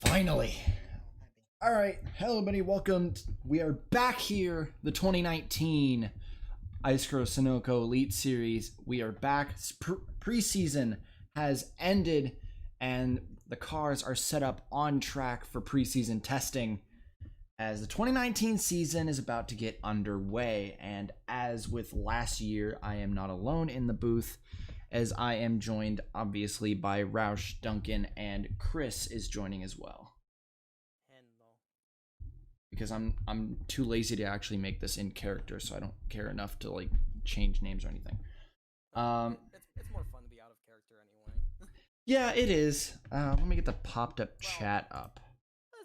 Finally. All right. Hello, everybody. Welcome. We are back here. The 2019 ISCRO Sunoco Elite Series. We are back. Preseason has ended, and the cars are set up on track for preseason testing as the 2019 season is about to get underway. And as with last year, I am not alone in the booth, as I am joined obviously by Roush, Duncan, and Chris is joining as well. Hello. Because I'm too lazy to actually make this in character, so I don't care enough to like change names or anything. It's more fun to be out of character anyway. Yeah, it is. Let me get the popped up chat up.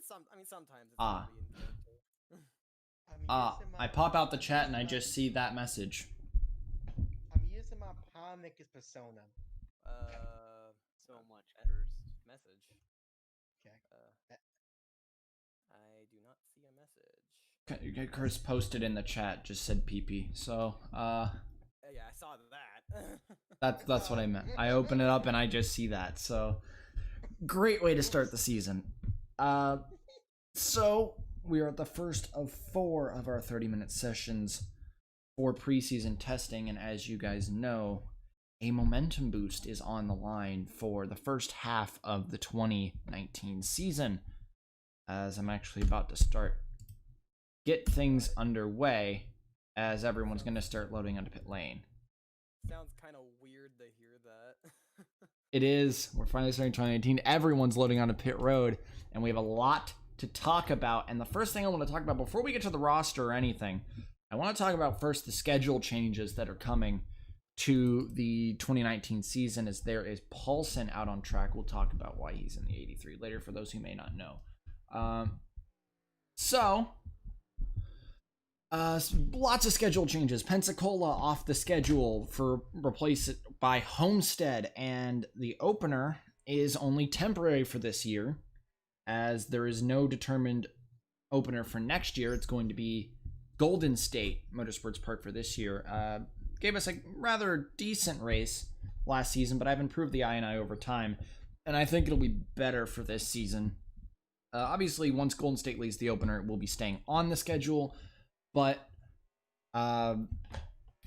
Sometimes it's fun to be in character. I pop out the chat and I just see that message. I'm using my Palmicus persona. So much first message. Okay. I do not see a message. Chris posted in the chat, just said PP. So, Yeah, I saw that. that's what I meant. I open it up and I just see that. So, great way to start the season. So we are at the first of 4 of our 30-minute sessions for preseason testing, and as you guys know, a momentum boost is on the line for the first half of the 2019 season, as I'm actually about to get things underway, as everyone's going to start loading onto pit lane. Sounds kind of weird to hear that. It is. We're finally starting 2019. Everyone's loading onto pit road, and we have a lot to talk about. And the first thing I want to talk about before we get to the roster or anything, I want to talk about first the schedule changes that are coming to the 2019 season, as there is Paulson out on track. We'll talk about why he's in the 83 later for those who may not know. Lots of schedule changes. Pensacola off the schedule for replaced by Homestead, and the opener is only temporary for this year, as there is no determined opener for next year. It's going to be Golden State Motorsports Park for this year. Gave us a rather decent race last season, but I've improved the I&I over time, and I think it'll be better for this season. Obviously, once Golden State leaves the opener, it will be staying on the schedule, but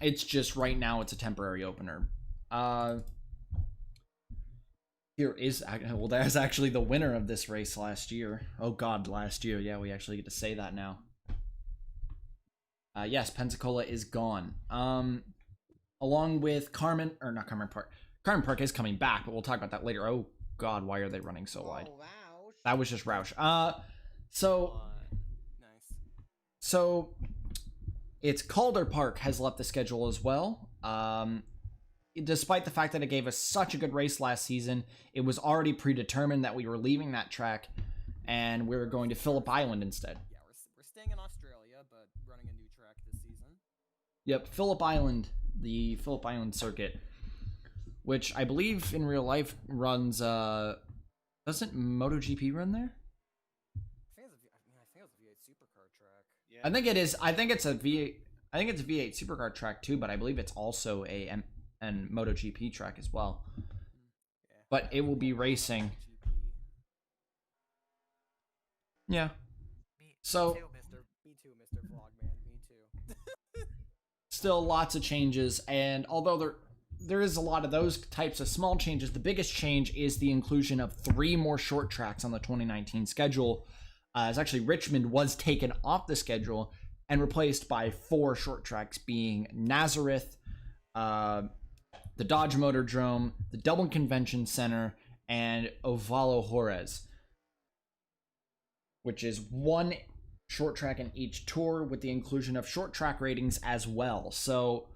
it's just right now it's a temporary opener. There's actually the winner of this race last year. Oh god, last year. Yeah, we actually get to say that now. Yes, Pensacola is gone. Along with Carmen Park is coming back, but we'll talk about that later. Oh god, why are they running so wide? Wow. That was just Roush. Nice. So it's Calder Park has left the schedule as well. Despite the fact that it gave us such a good race last season, it was already predetermined that we were leaving that track and we were going to Phillip Island instead. Yeah, we're staying in Australia, but running a new track this season. Yep, Phillip Island, the Phillip Island circuit, which I believe in real life runs, doesn't MotoGP run there? I think it's a V8 supercar track. Yeah. I think it is. I think it's a V8 supercar track too, but I believe it's also a MotoGP track as well. Yeah. But it will be racing. Yeah. So Me too, Mr. Vlogman. Me too. still lots of changes, and although there is a lot of those types of small changes, the biggest change is the inclusion of 3 more short tracks on the 2019 schedule. As actually Richmond was taken off the schedule and replaced by 4 short tracks, being Nazareth, the Dodge Motordrome, the Dublin Convention Center, and Ovalo Juarez, which is 1 short track in each tour with the inclusion of short track ratings as well. So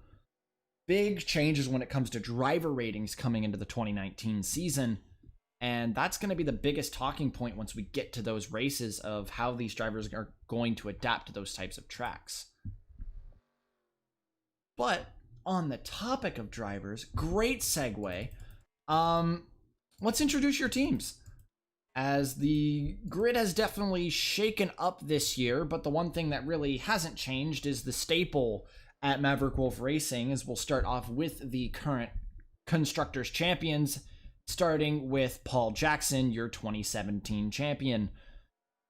big changes when it comes to driver ratings coming into the 2019 season, and that's going to be the biggest talking point once we get to those races of how these drivers are going to adapt to those types of tracks. But on the topic of drivers, great segue. Let's introduce your teams, as the grid has definitely shaken up this year, but the one thing that really hasn't changed is the staple at Maverick Wolf Racing, as we'll start off with the current Constructors Champions starting with Paul Jackson, your 2017 champion,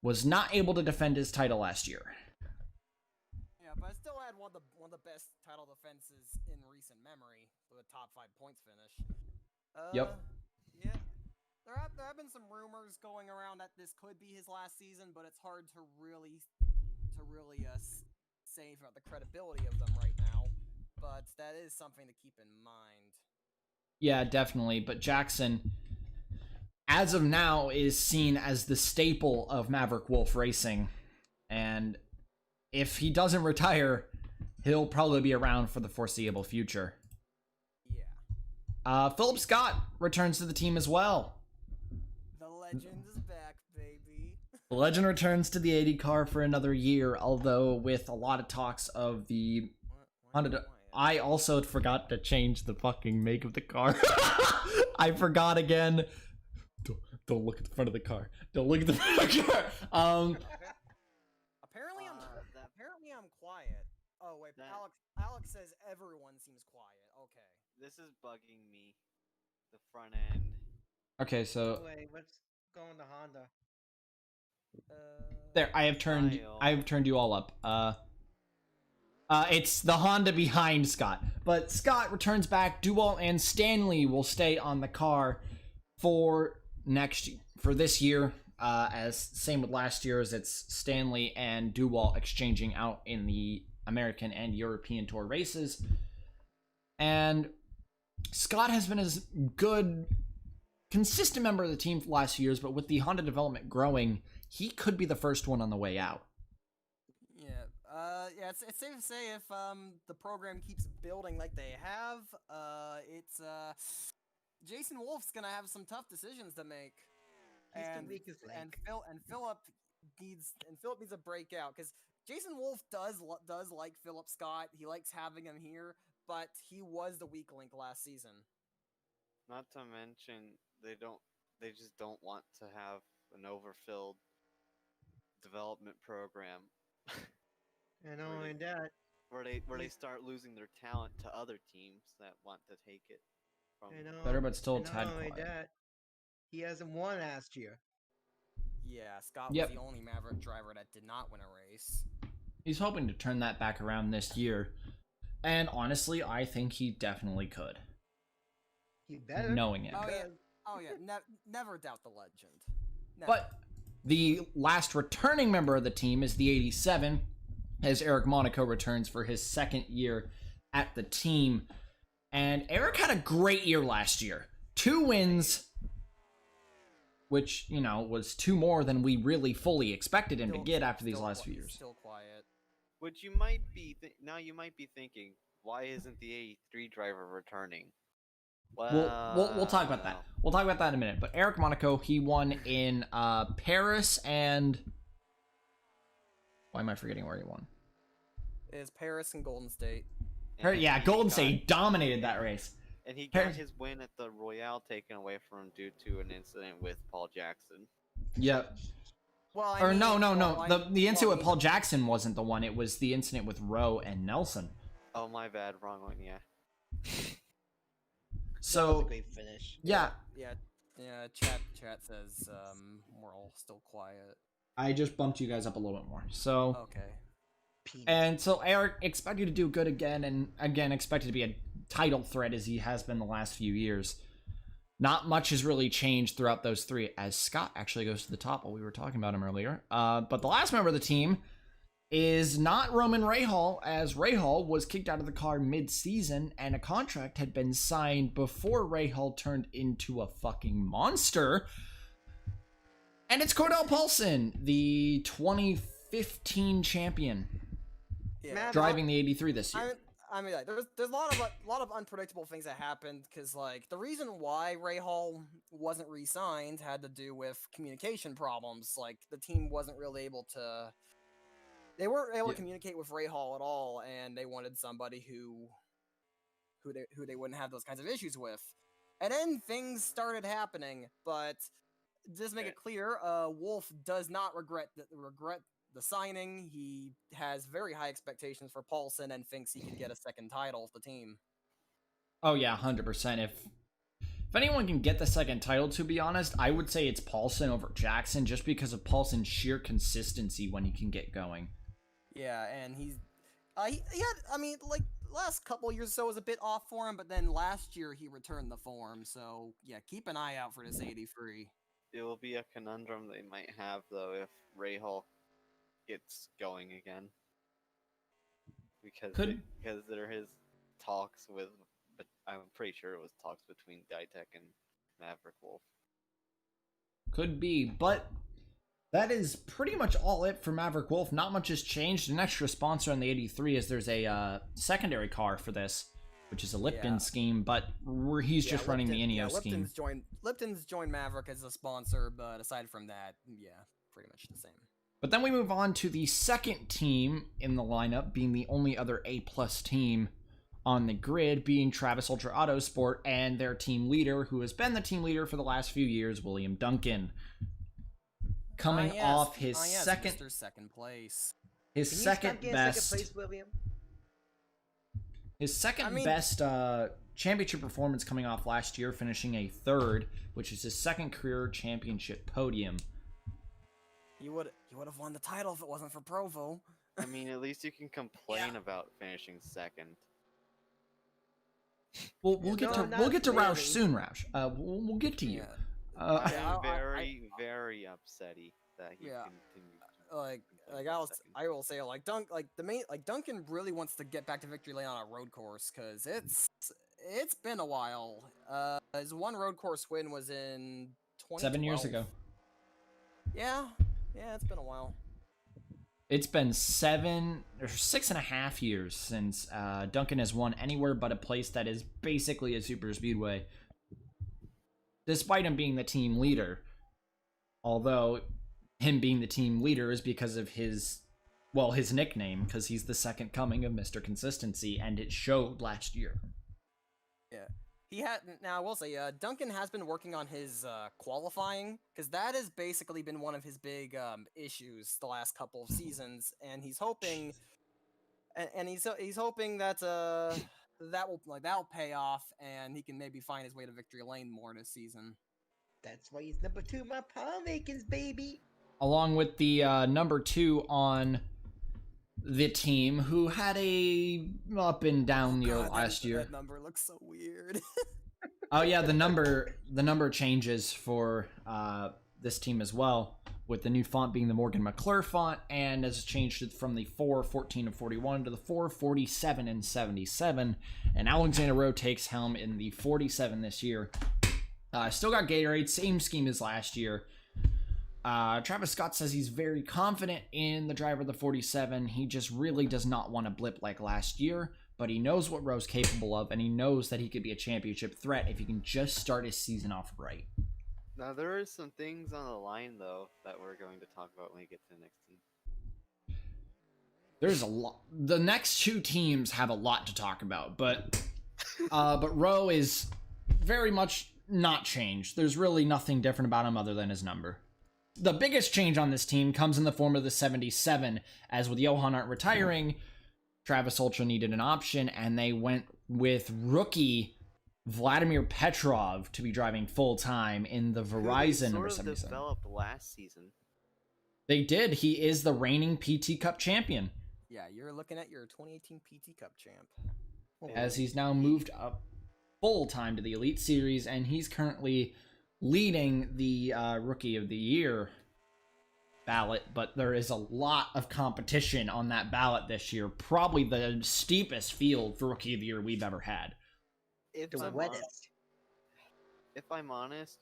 was not able to defend his title last year. Yeah, but I still had one of the best title defenses in recent memory with a top 5 points finish. Yep. Yeah. There have been some rumors going around that this could be his last season, but it's hard to really say about the credibility of them right now. But that is something to keep in mind. Yeah, definitely. But Jackson, as of now, is seen as the staple of Maverick Wolf Racing. And if he doesn't retire, he'll probably be around for the foreseeable future. Yeah. Philip Scott returns to the team as well. The legend is back, baby. The legend returns to the 80 car for another year, although with a lot of talks of the Honda. I also forgot to change the fucking make of the car. I forgot again. Don't look at the front of the car. Don't look at the front of the car. Apparently I'm quiet. Oh wait, Alex says everyone seems quiet. Okay. This is bugging me. The front end. Okay, so Wait, what's going to Honda? there, I have turned you all up. It's the Honda behind Scott. But Scott returns back. Duval and Stanley will stay on the car for this year. As same with last year, as it's Stanley and Duval exchanging out in the American and European Tour races. And Scott has been a good, consistent member of the team for the last few years, but with the Honda development growing, he could be the first one on the way out. Yeah, it's safe to say if the program keeps building like they have, it's Jason Wolf's gonna have some tough decisions to make. Philip needs a breakout because Jason Wolf does like Philip Scott. He likes having him here, but he was the weak link last season. Not to mention they just don't want to have an overfilled development program. And not only that, where they start losing their talent to other teams that want to take it from better, but still not only that, he hasn't won last year. Yeah, Scott was the only Maverick driver that did not win a race. He's hoping to turn that back around this year. And honestly, I think he definitely could. He better. Knowing it. Oh yeah. Never doubt the legend. Never. But the last returning member of the team is the 87, as Eric Monaco returns for his second year at the team. And Eric had a great year last year. 2 wins, which, was 2 more than we really fully expected him to get after these last few years. Still quiet. Which you might be you might be thinking, why isn't the 83 driver returning? Well, we'll talk about that. We'll talk about that in a minute. But Eric Monaco, he won in Paris and... Why am I forgetting where he won? It's Paris and Golden State. Golden State dominated that race. And he got his win at the Royale taken away from him due to an incident with Paul Jackson. Yep. Well, no. The incident with Paul Jackson wasn't the one. It was the incident with Rowe and Nelson. Oh, my bad. Wrong one, yeah. So, that was a great finish. Yeah. Chat says we're all still quiet. I just bumped you guys up a little bit more. So okay. And so Eric expected to do good again, and again expected to be a title threat as he has been the last few years. Not much has really changed throughout those 3, as Scott actually goes to the top while we were talking about him earlier. But the last member of the team is not Roman Rahal, as Rahal was kicked out of the car mid-season, and a contract had been signed before Rahal turned into a fucking monster. And it's Cordell Paulson, the 2015 champion, driving the 83 this year. I mean, there's a lot of unpredictable things that happened because, the reason why Rahal wasn't re-signed had to do with communication problems. The team wasn't really able to. They weren't able to communicate with Rahal at all, and they wanted somebody who they wouldn't have those kinds of issues with. And then things started happening, but just to make it clear, Wolf does not regret the signing. He has very high expectations for Paulson and thinks he could get a second title with the team. Oh yeah, 100%. If anyone can get the second title, to be honest, I would say it's Paulson over Jackson, just because of Paulson's sheer consistency when he can get going. Yeah, and he had, I mean, like, last couple years or so was a bit off for him, but then last year he returned the form, so yeah, keep an eye out for this 83. It will be a conundrum they might have, though, if Rahal gets going again. Because there is talks with, but I'm pretty sure it was talks between Guytech and Maverick Wolf. Could be, but that is pretty much all it for Maverick Wolf. Not much has changed. An extra sponsor on the 83 is there's a secondary car for this, which is a Lipton scheme, but he's just running the Ineo scheme. Lipton's joined Maverick as a sponsor, but aside from that, yeah, pretty much the same. But then we move on to the second team in the lineup, being the only other A-plus team on the grid, being Travis Ultra Autosport and their team leader, who has been the team leader for the last few years, William Duncan. Coming off his second place. His second best. Second place, William? His second best championship performance coming off last year, finishing a third, which is his second career championship podium. You would have won the title if it wasn't for Provo. I mean, at least you can complain about finishing second. We'll get to Roush soon, Roush. We'll get to you. I'm very upsetty that he continued. I will say Duncan really wants to get back to victory lane on a road course, because it's been a while. His one road course win was in 2012. 7 years ago. Yeah, it's been a while. It's been 6.5 years since Duncan has won anywhere but a place that is basically a super speedway. Despite him being the team leader. Although, him being the team leader is because of his nickname, because he's the second coming of Mr. Consistency, and it showed last year. Yeah. Now, I will say, Duncan has been working on his qualifying, because that has basically been one of his big issues the last couple of seasons, and he's hoping, he's hoping that that'll pay off, and he can maybe find his way to victory lane more this season. That's why he's number 2 in my palm rankings, baby. Along with the number 2 on the team, who had a up and down year last year. That number looks so weird. Oh yeah, the number changes for this team as well, with the new font being the Morgan McClure font, and has changed from the 4, 14, and 41 to the 4, 47, and 77. And Alexander Rowe takes helm in the 47 this year. Still got Gatorade, same scheme as last year. Travis Scott says he's very confident in the driver of the 47. He just really does not want to blip like last year, but he knows what Rowe's capable of, and he knows that he could be a championship threat if he can just start his season off right. Now, there are some things on the line, though, that we're going to talk about when we get to the next team. There's a lot. The next two teams have a lot to talk about, but Rowe is very much not changed. There's really nothing different about him other than his number. The biggest change on this team comes in the form of the 77, as with Johan Art retiring, Travis Ultra needed an option, and they went with rookie Vladimir Petrov to be driving full-time in the Verizon number 77. They developed last season. They did. He is the reigning PT Cup champion. Yeah, you're looking at your 2018 PT Cup champ. As he's now moved up full-time to the Elite Series, and he's currently leading the Rookie of the Year ballot, but there is a lot of competition on that ballot this year. Probably the steepest field for Rookie of the Year we've ever had. If I'm honest,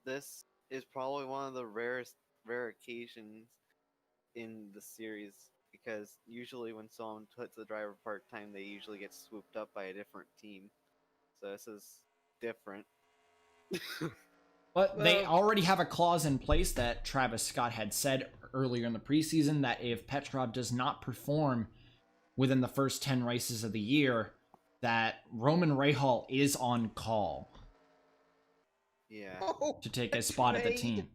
this is probably one of the rare occasions in the series, because usually when someone puts the driver part-time, they usually get swooped up by a different team. So this is different. But they already have a clause in place that Travis Scott had said earlier in the preseason that if Petrov does not perform within the first 10 races of the year, that Roman Rahal is on call. Yeah. To take a spot at the team.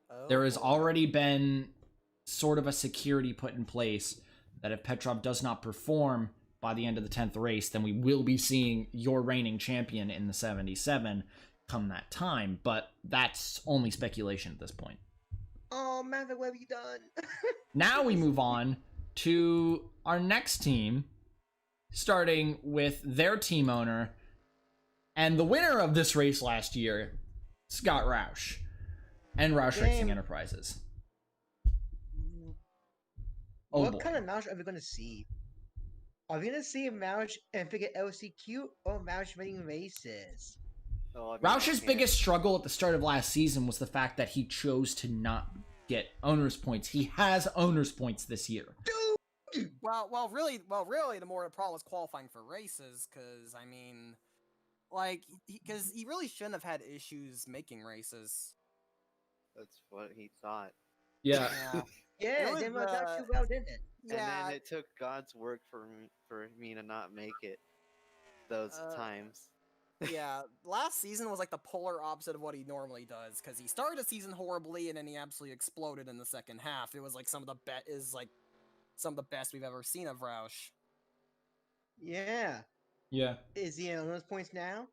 Oh. There has already been sort of a security put in place that if Petrov does not perform, by the end of the 10th race, then we will be seeing your reigning champion in the 77 come that time. But that's only speculation at this point. Oh, Maverick, what have you done? Now we move on to our next team, starting with their team owner and the winner of this race last year, Scott Roush, and Roush Racing Enterprises. Oh, what boy. kind of Moush are we going to see? Are we going to see a Moush and figure LCQ or Moush winning races? So, I mean, Roush's biggest struggle at the start of last season was the fact that he chose to not get owner's points. He has owner's points this year. Well, really, the more problem was qualifying for races, because I mean, like, because he really shouldn't have had issues making races. That's what he thought. Yeah. Yeah, Yeah, was, it worked out too well, didn't it? And yeah. then it took God's work for me to not make it those times. Yeah, last season was like the polar opposite of what he normally does, because he started the season horribly and then he absolutely exploded in the second half. It was like some of the best we've ever seen of Roush. Yeah. Yeah. Is he in those points now?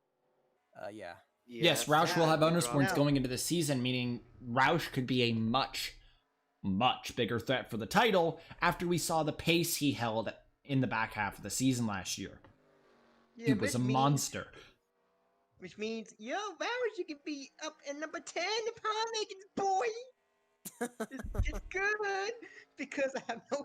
Yeah. Yes, Roush will have he owner's dropped- points going into the season, meaning Roush could be a much bigger threat for the title after we saw the pace he held in the back half of the season last year. Yeah, He was a monster. Which means, yo, Roush, you can be up in number 10 if I'm making boy. It's good because I have no.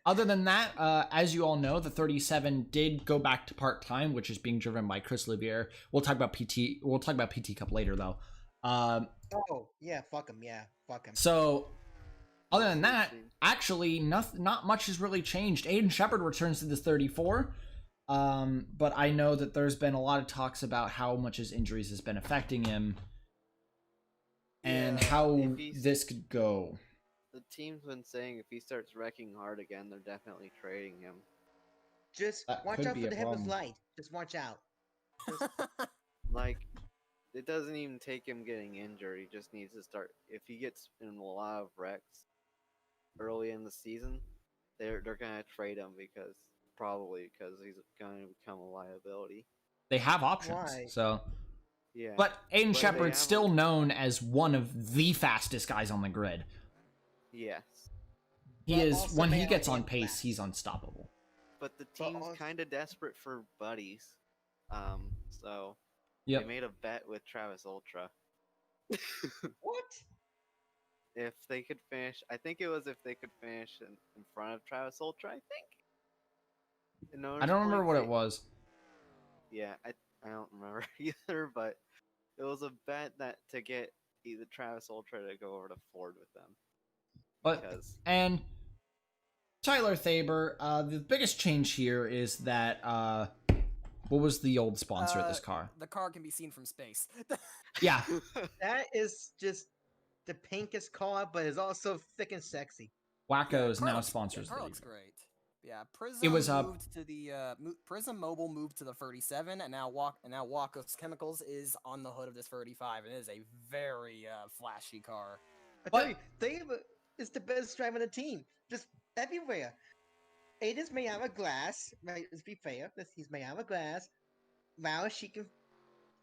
Other than that, as you all know, the 37 did go back to part-time, which is being driven by Chris Livier. We'll talk about PT. We'll talk about PT Cup later, though. Oh, yeah, fuck him. Yeah, fuck him. So, other than that, actually, not much has really changed. Aiden Shepard returns to this 34. But I know that there's been a lot of talks about how much his injuries has been affecting him and how this could go. The team's been saying if he starts wrecking hard again, they're definitely trading him. Just That watch could out be for a the headless problem. light. Just watch out. Like, it doesn't even take him getting injured. He just needs to start. If he gets in a lot of wrecks early in the season, they're gonna trade him because he's gonna become a liability. They have options, Why? so. Yeah. But Aiden But Shepard's they still haven't- known as one of the fastest guys on the grid. Yes. He But is also when they he are gets on damn pace, fast. he's unstoppable. But the But team's also- kind of desperate for buddies. So Yep. they made a bet with Travis Ultra. What? If they could finish, I think it was if they could finish in front of Travis Ultra, I think. I don't remember what it was. Yeah, I don't remember either, but it was a bet that to get either Travis Ultra to go over to Ford with them. But Because and Tyler Thaber, the biggest change here is that what was the old sponsor of this car? The car can be seen from space. Yeah, That is just the pinkest car, but it's also thick and sexy. Wacko's car now looks- sponsors car the looks league. great. Yeah, Prism It was, moved to the Prism Mobile moved to the 37, and now Wacko's Chemicals is on the hood of this 35, and it is a very flashy car. I But- tell you, Dave is the best driver on the team. Just everywhere. Aiden's made out of glass. Right, let's be fair. He's made out of glass. Wow, she can.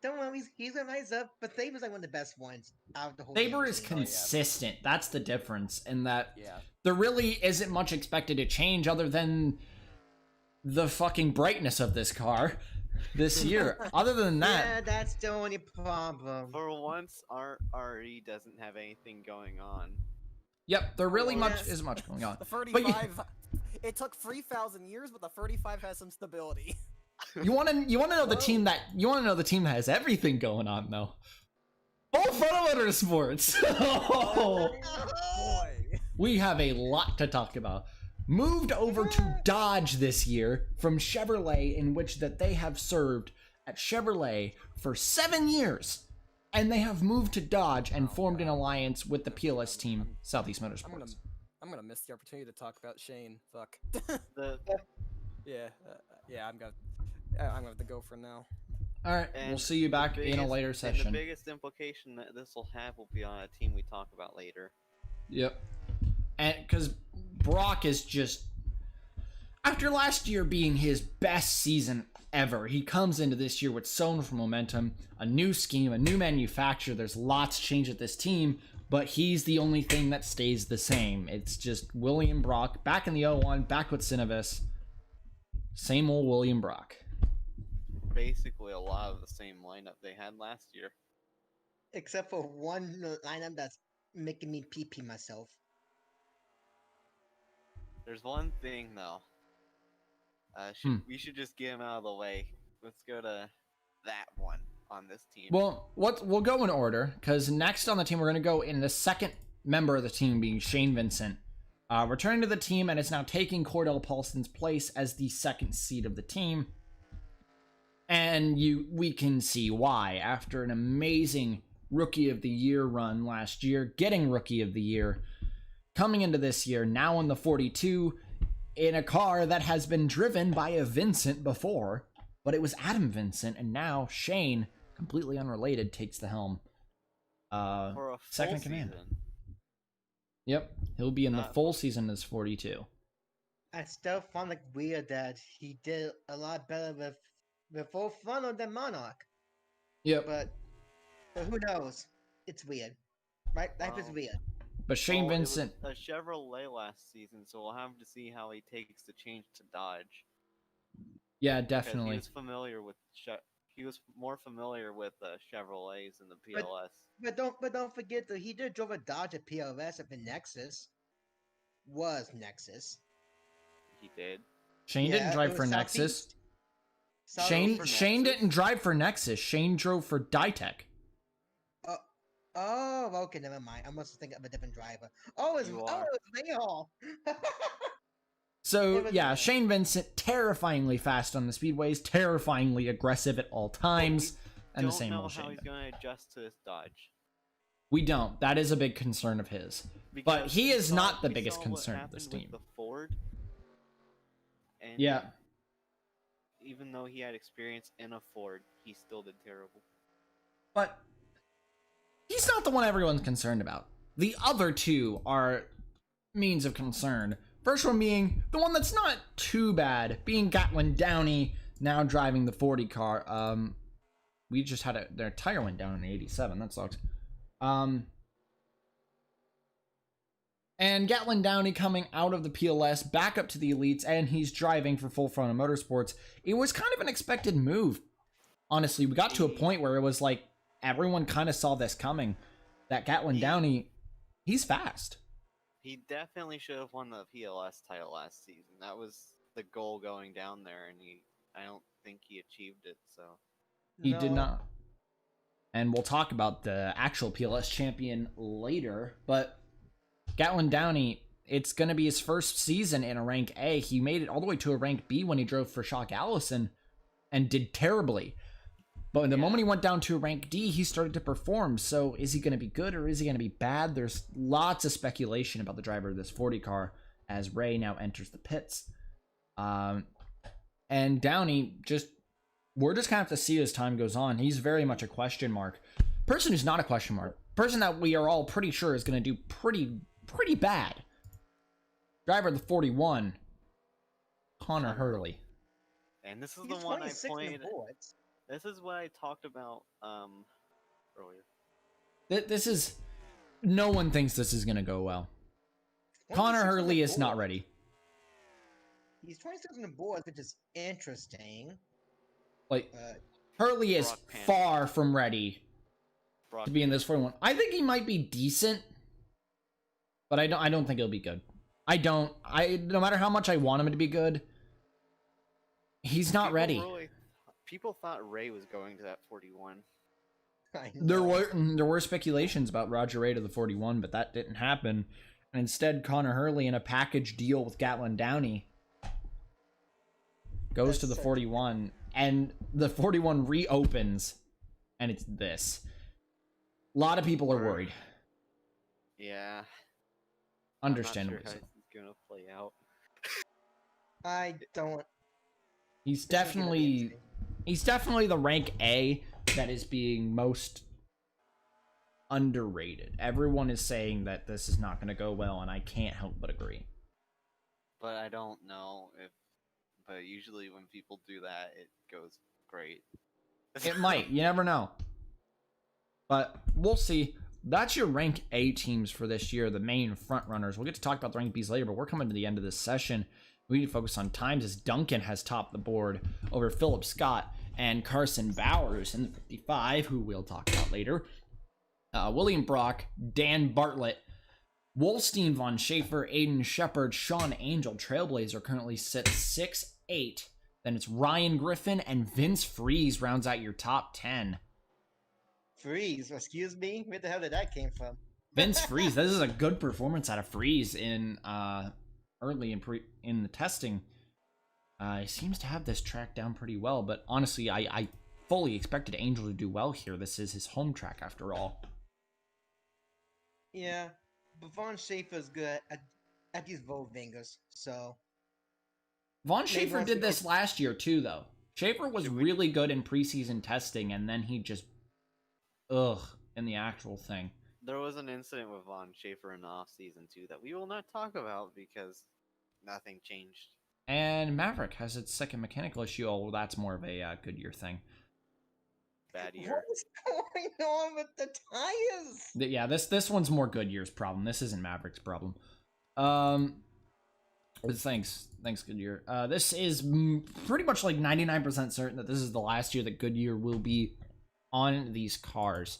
Don't worry, he's gonna rise up. But Thaber's like one of the best ones out of the whole. Thaber damn is team. consistent. That's the difference in that Yeah. there really isn't much expected to change other than the fucking brightness of this car this year. Other than that, Yeah, that's the only problem. for once, our RE doesn't have anything going on. yep, there really much Yes. isn't much going on. The But 35, it took 3,000 years, but the 35 has some stability. you want to know the team that has everything going on though. Full Photo Motorsports. Oh, boy. We have a lot to talk about. Moved over to Dodge this year from Chevrolet, in which that they have served at Chevrolet for 7 years, and they have moved to Dodge and formed an alliance with the PLS team, Southeast Motorsports. I'm gonna miss the opportunity to talk about Shane. Fuck. The Yeah, I'm gonna have to go for now. All right, and we'll see you back the in a biggest- later and session. the biggest implication that this will have will be on a team we talk about later. Yep. And because Brock is just, After last year being his best season ever, he comes into this year with so much momentum, a new scheme, a new manufacturer. There's lots changed at this team, but he's the only thing that stays the same. It's just William Brock back in the 01, back with Cinevis. Same old William Brock. Basically, a lot of the same lineup they had last year. Except for one lineup that's making me pee myself. There's one thing though. We should just get him out of the way. Let's go to that one on this team. Well, we'll go in order, because next on the team, we're going to go in the second member of the team, being Shane Vincent. Returning to the team, and is now taking Cordell Paulson's place as the second seed of the team. And we can see why. After an amazing Rookie of the Year run last year, getting Rookie of the Year, coming into this year, now in the 42, in a car that has been driven by a Vincent before, but it was Adam Vincent, and now Shane, completely unrelated, takes the helm. For a second in full command. season. Yep, he'll be in the full season as 42. I still find it weird that he did a lot better with Full Frontal than Monarch. Yep, But who knows? It's weird. Right? Life is Wow. weird. but Shane Well, Vincent, it was a Chevrolet last season, so we'll have to see how he takes the change to Dodge. yeah, Because definitely. He was familiar with he was more familiar with Chevrolets in the PLS. But don't forget that he did drove a Dodge at PLS if the Nexus was Nexus. He did. Shane Yeah, didn't it drive was for Nexus. Southeast. Shane Southeast. Shane Nexus? didn't drive for Nexus. Shane drove for Ditech. Oh, okay, never mind. I must think of a different driver. Oh, it You was are. Mayhall. So It was yeah, bad. Shane Vincent, terrifyingly fast on the speedways, terrifyingly aggressive at all times, and the Don't same know old how Shane. he's going to adjust to his Dodge. We don't. That is a big concern of his. But he we is saw- not the we biggest saw what concern of happened this with team. The Ford. And Yeah. Even though he had experience in a Ford, he still did terrible. But he's not the one everyone's concerned about. The other two are means of concern. First one being the one that's not too bad, being Gatlin Downey, now driving the 40 car. We just had their tire went down in the 87. That sucks. And Gatlin Downey coming out of the PLS back up to the elites, and he's driving for Full Frontal Motorsports. It was kind of an expected move. Honestly, we got to a point where it was like everyone kind of saw this coming. That Gatlin Downey, he's fast. He definitely should have won the PLS title last season. That was the goal going down there, and I don't think he achieved it. So He did No. not. And we'll talk about the actual PLS champion later. But Gatlin Downey, it's going to be his first season in a rank A. He made it all the way to a rank B when he drove for Shock Allison and did terribly. But the moment he went down to a rank D, he started to perform. So is he going to be good or is he going to be bad? There's lots of speculation about the driver of this 40 car as Ray now enters the pits. And Downey, we're just kind of have to see as time goes on. He's very much a question mark. Person who's not a question mark. Person that we are all pretty sure is going to do pretty bad. Driver of the 41, Connor Hurley. and this is He's the one I 26 in the pointed. boards. This is what I talked about earlier. This is... No one thinks this is going to go well. 26 Connor on the Hurley is not board. ready. He's 26 on the boards, which is interesting. Like, Uh, Hurley is Brock Pan- far from ready Brock to be in this 41. I think he might be decent, but I don't think he'll be good. No matter how much I want him to be good, he's not ready. People thought Ray was going to that 41. I There know. were speculations about Roger Ray to the 41, but that didn't happen. And instead, Connor Hurley in a package deal with Gatlin Downey goes to the That's so 41, and the 41 reopens, and it's this. A lot of people are worried. Yeah. Understandably I'm not so. sure how it's gonna play out. I don't. He's this is gonna be definitely interesting. he's definitely the rank A that is being most underrated. Everyone is saying that this is not going to go well, and I can't help but agree. But I don't know if but usually when people do that, it goes great. It might. You never know. But we'll see. That's your rank A teams for this year, the main front runners. We'll get to talk about the rank Bs later, but we're coming to the end of this session. We need to focus on times as Duncan has topped the board over Philip Scott and Carson Bowers in the 55, who we'll talk about later. William Brock, Dan Bartlett, Wolstein, Von Schaefer, Aiden Shepard, Sean Angel, Trailblazer currently sit 6-8. Then it's Ryan Griffin and Vince Freeze rounds out your top 10. Freeze, excuse me? Where the hell did that came from? Vince Freeze, this is a good performance out of Freeze in early in the testing. He seems to have this track down pretty well, but honestly, I fully expected Angel to do well here. This is his home track after all. Yeah, but Von Schaefer's good at these Volvingers, so... Von Schaefer did this last year too, though. Schaefer was really good in preseason testing, and then he just... in the actual thing. There was an incident with Von Schaefer in the off-season, too, that we will not talk about because nothing changed. And Maverick has its second mechanical issue. Oh, well, that's more of a Goodyear thing. Bad year. What is going on with the tires? Yeah, this one's more Goodyear's problem. This isn't Maverick's problem. Thanks Goodyear. This is pretty much like 99% certain that this is the last year that Goodyear will be on these cars.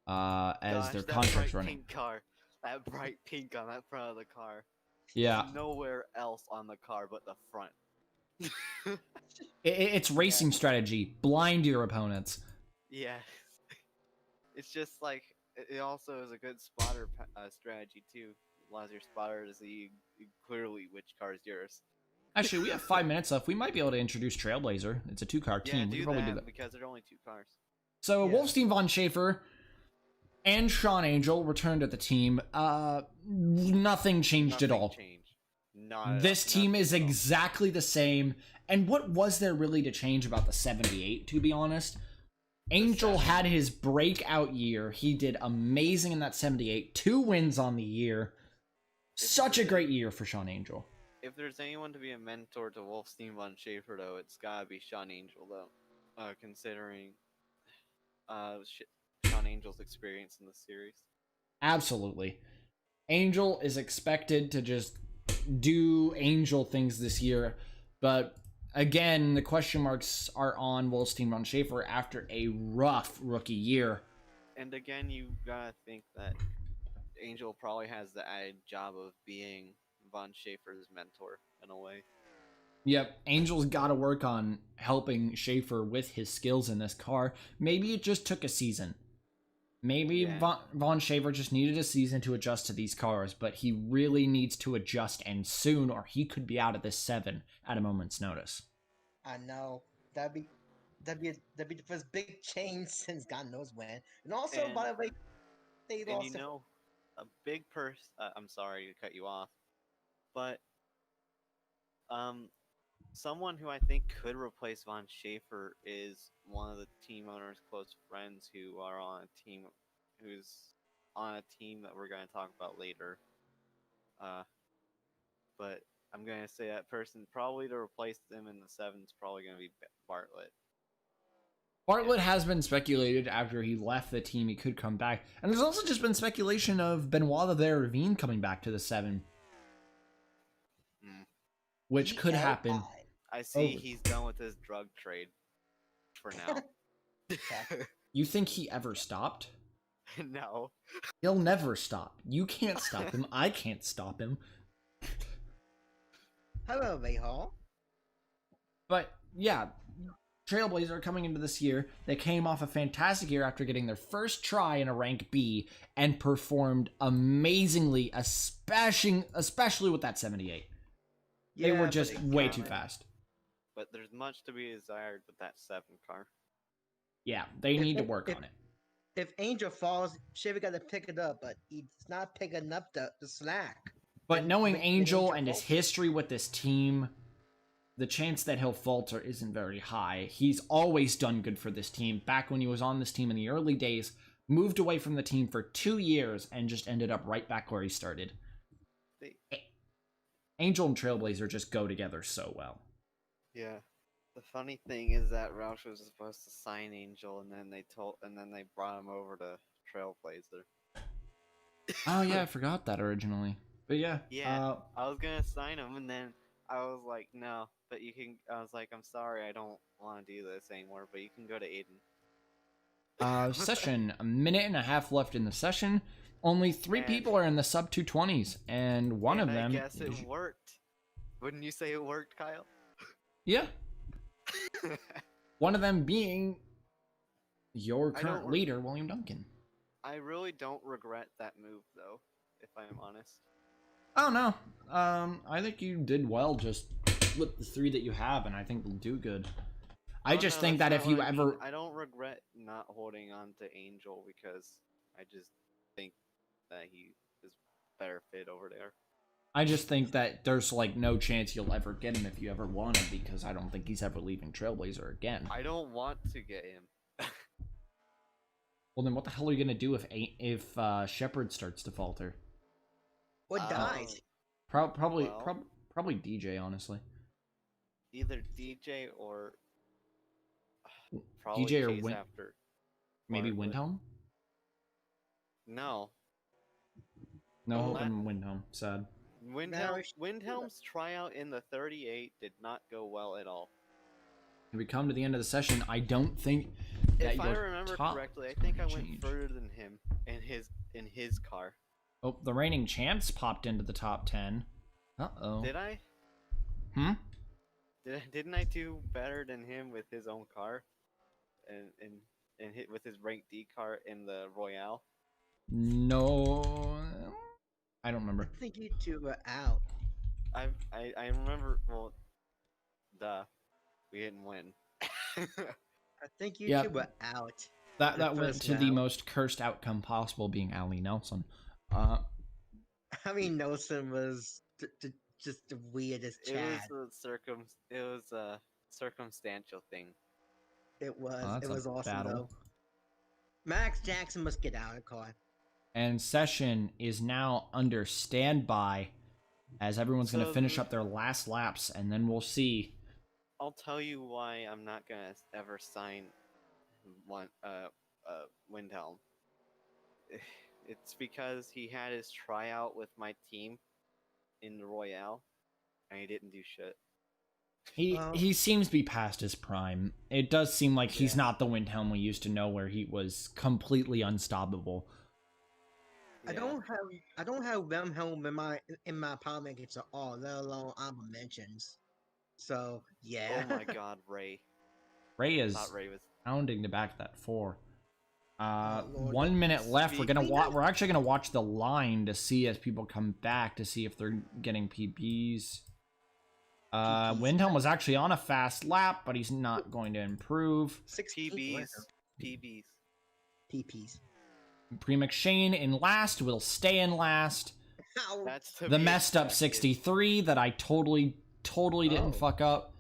As their contract's running. Pink car. That bright pink on that front of the car. Yeah. There's nowhere else on the car but the front. It's racing strategy. Blind your opponents. Yeah. It's just like, it also is a good spotter strategy too. Allows your spotter to see clearly which car is yours. Actually, we have 5 minutes left. We might be able to introduce Trailblazer. It's a 2-car team. Yeah, We can do that because there are only 2 cars. So Yeah. Wolfstein, Von Schaefer, and Sean Angel returned to the team. Nothing changed at all. Changed. Not This team is nothing at all. exactly the same. And what was there really to change about the 78, to be honest? Angel had his breakout year. He did amazing in that 78. 2 wins on the year. Such a great year for Sean Angel. If there's anyone to be a mentor to Wolfstein Von Schaefer, though, it's gotta be Sean Angel, though. Considering Sean Angel's experience in the series. Absolutely. Angel is expected to just do Angel things this year, but again, the question marks are on Wolfstein Von Schaefer after a rough rookie year. And again, you gotta think that Angel probably has the added job of being Von Schaefer's mentor in a way. Yep, Angel's got to work on helping Schaefer with his skills in this car. Maybe it just took a season. Maybe Yeah. Von Schaefer just needed a season to adjust to these cars, but he really needs to adjust and soon, or he could be out of this 7 at a moment's notice. I know. That'd be the first big change since God knows when. And also, And- by the way, they And lost. you know, a big I'm sorry to cut you off, but someone who I think could replace Von Schaefer is one of the team owner's close friends who's on a team that we're going to talk about later. But I'm going to say that person probably to replace them in the 7 is probably going to be Bartlett. Bartlett has been speculated after he left the team he could come back. And there's also just been speculation of Benoit the Ravine coming back to the 7. Which could happen. I see Oh. he's done with his drug trade for now. You think he ever stopped? No. He'll never stop. You can't stop him. I can't stop him. Hello, Mayhall. But yeah, Trailblazer coming into this year, they came off a fantastic year after getting their first try in a rank B and performed amazingly, especially with that 78. They Yeah, were but just it way got too it. fast. But there's much to be desired with that 7 car. Yeah, they need to work on it. If Angel falls, Chevy got to pick it up, but he's not picking up the slack. But knowing When Angel and his falters. history with this team, the chance that he'll falter isn't very high. He's always done good for this team. Back when he was on this team in the early days, moved away from the team for 2 years and just ended up right back where he started. They- Angel and Trailblazer just go together so well. Yeah. The funny thing is that Roush was supposed to sign Angel, and then they brought him over to Trailblazer. Oh yeah, I forgot that originally. But yeah, Yeah, I was gonna sign him, and then I was like, no, but you can. I was like, I'm sorry, I don't want to do this anymore, but you can go to Aiden. session, a minute and a half left in the session. Only 3 And- people are in the sub 220s, and one and of them I guess is- it worked. Wouldn't you say it worked, Kyle? yeah, one of them being your I current don't- leader, William Duncan. I really don't regret that move, though, if I'm honest. Oh no, I think you did well just with the 3 that you have, and I think you'll do good. I Oh, just no, think that's that not if you what I mean. ever, I don't regret not holding on to Angel because I just think that he is better fit over there. I just think that there's like no chance you'll ever get him if you ever want him, because I don't think he's ever leaving Trailblazer again. I don't want to get him. Well, then what the hell are you gonna do if Shepard starts to falter? Or dies. Probably Well- probably DJ, honestly. Either DJ or probably DJ or Chase Win- after. Maybe Bartlett. Windhelm? No, No, Oh, hope that- in Windhelm. Sad. Windhelm's tryout in the 38 did not go well at all. If we come to the end of the session, I don't think that If I your remember top correctly, I think I went change. further than him in his car. Oh, the reigning champs popped into the top 10. Uh-oh. Did I? Hmm? Didn't I do better than him with his own car, and hit with his rank D car in the Royale? No. I don't remember. I think you two were out. I remember. Well, duh, we didn't win. I think you Yeah. two were out. That The went first to the round. most cursed outcome possible, being Ali Nelson. I mean, Nelson was just the weirdest It Chad. was a circumstantial thing. It was. Oh, that's It a was awesome battle. though. Max Jackson must get out of the car. And session is now under standby as everyone's going to So finish the- up their last laps, and then we'll see. I'll tell you why I'm not gonna ever sign Windhelm. It's because he had his tryout with my team in the Royale, and he didn't do shit. He seems to be past his prime. It does seem like he's Yeah. not the Windhelm we used to know, where he was completely unstoppable. I don't have Wilhelm in my power rankings at all, let alone honorable mentions. So yeah. Oh my god, Ray. Ray is Thought Ray was. pounding the back of that 4. Lord. 1 minute left. We're gonna Speaking of- we're actually gonna watch the line to see as people come back to see if they're getting PBs. PBs. Windhelm was actually on a fast lap, but he's not going to improve. 16th PBs. PBs. PPs. Pre McShane in last will stay in last. Ow. That's to The be messed up expected. 63 that I totally didn't Oh. fuck up.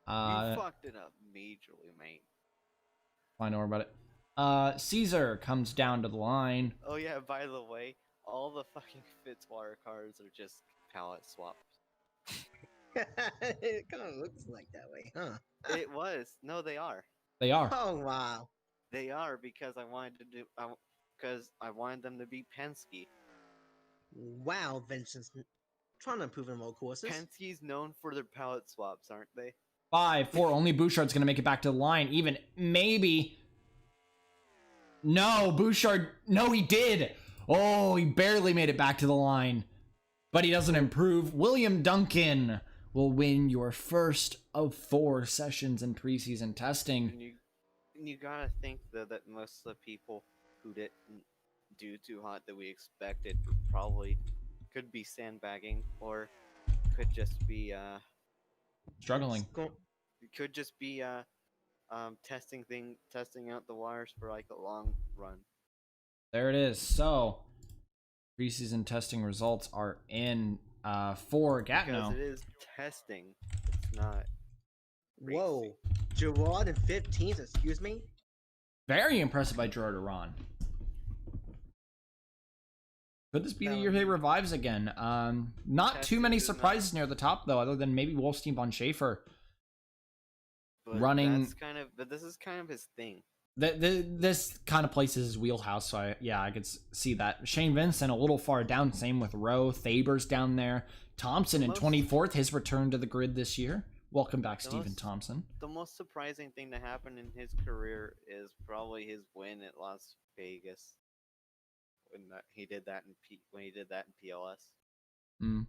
You fucked it up majorly, mate. I know about it. Caesar comes down to the line. Oh yeah, by the way, all the fucking Fitzwater cars are just palette swaps. It kind of looks like that way, huh? It was. No, they are. They are. Oh wow. They are because I wanted to do. Because I wanted them to be Penske. Wow, Vincent's trying to improve in road courses. Penske's known for their palette swaps, aren't they? 5, 4. Only Bouchard's gonna make it back to the line. Even maybe. No, Bouchard. No, he did. Oh, he barely made it back to the line. But he doesn't improve. William Duncan will win your first of 4 sessions in preseason testing. And you gotta think though that most of the people who didn't do too hot that we expected probably could be sandbagging or could just be Struggling. could just be testing out the wires for like a long run. There it is. So, preseason testing results are in for Because Gatineau. it is testing. It's not Whoa. racing. Gerard in 15th, excuse me? Very impressive by Gerard Iran. Could this be the year he revives again? Not too many Testing is not- surprises near the top, though, other than maybe Wolfstein von Schaefer. But running. but this is kind of his thing. This kind of places his wheelhouse, so I could see that. Shane Vincent a little far down, same with Rowe. Thaber's down there. Thompson in 24th, his return to the grid this year. Welcome back, Stephen Thompson. The most surprising thing to happen in his career is probably his win at Las Vegas when he did that in PLS. Mm.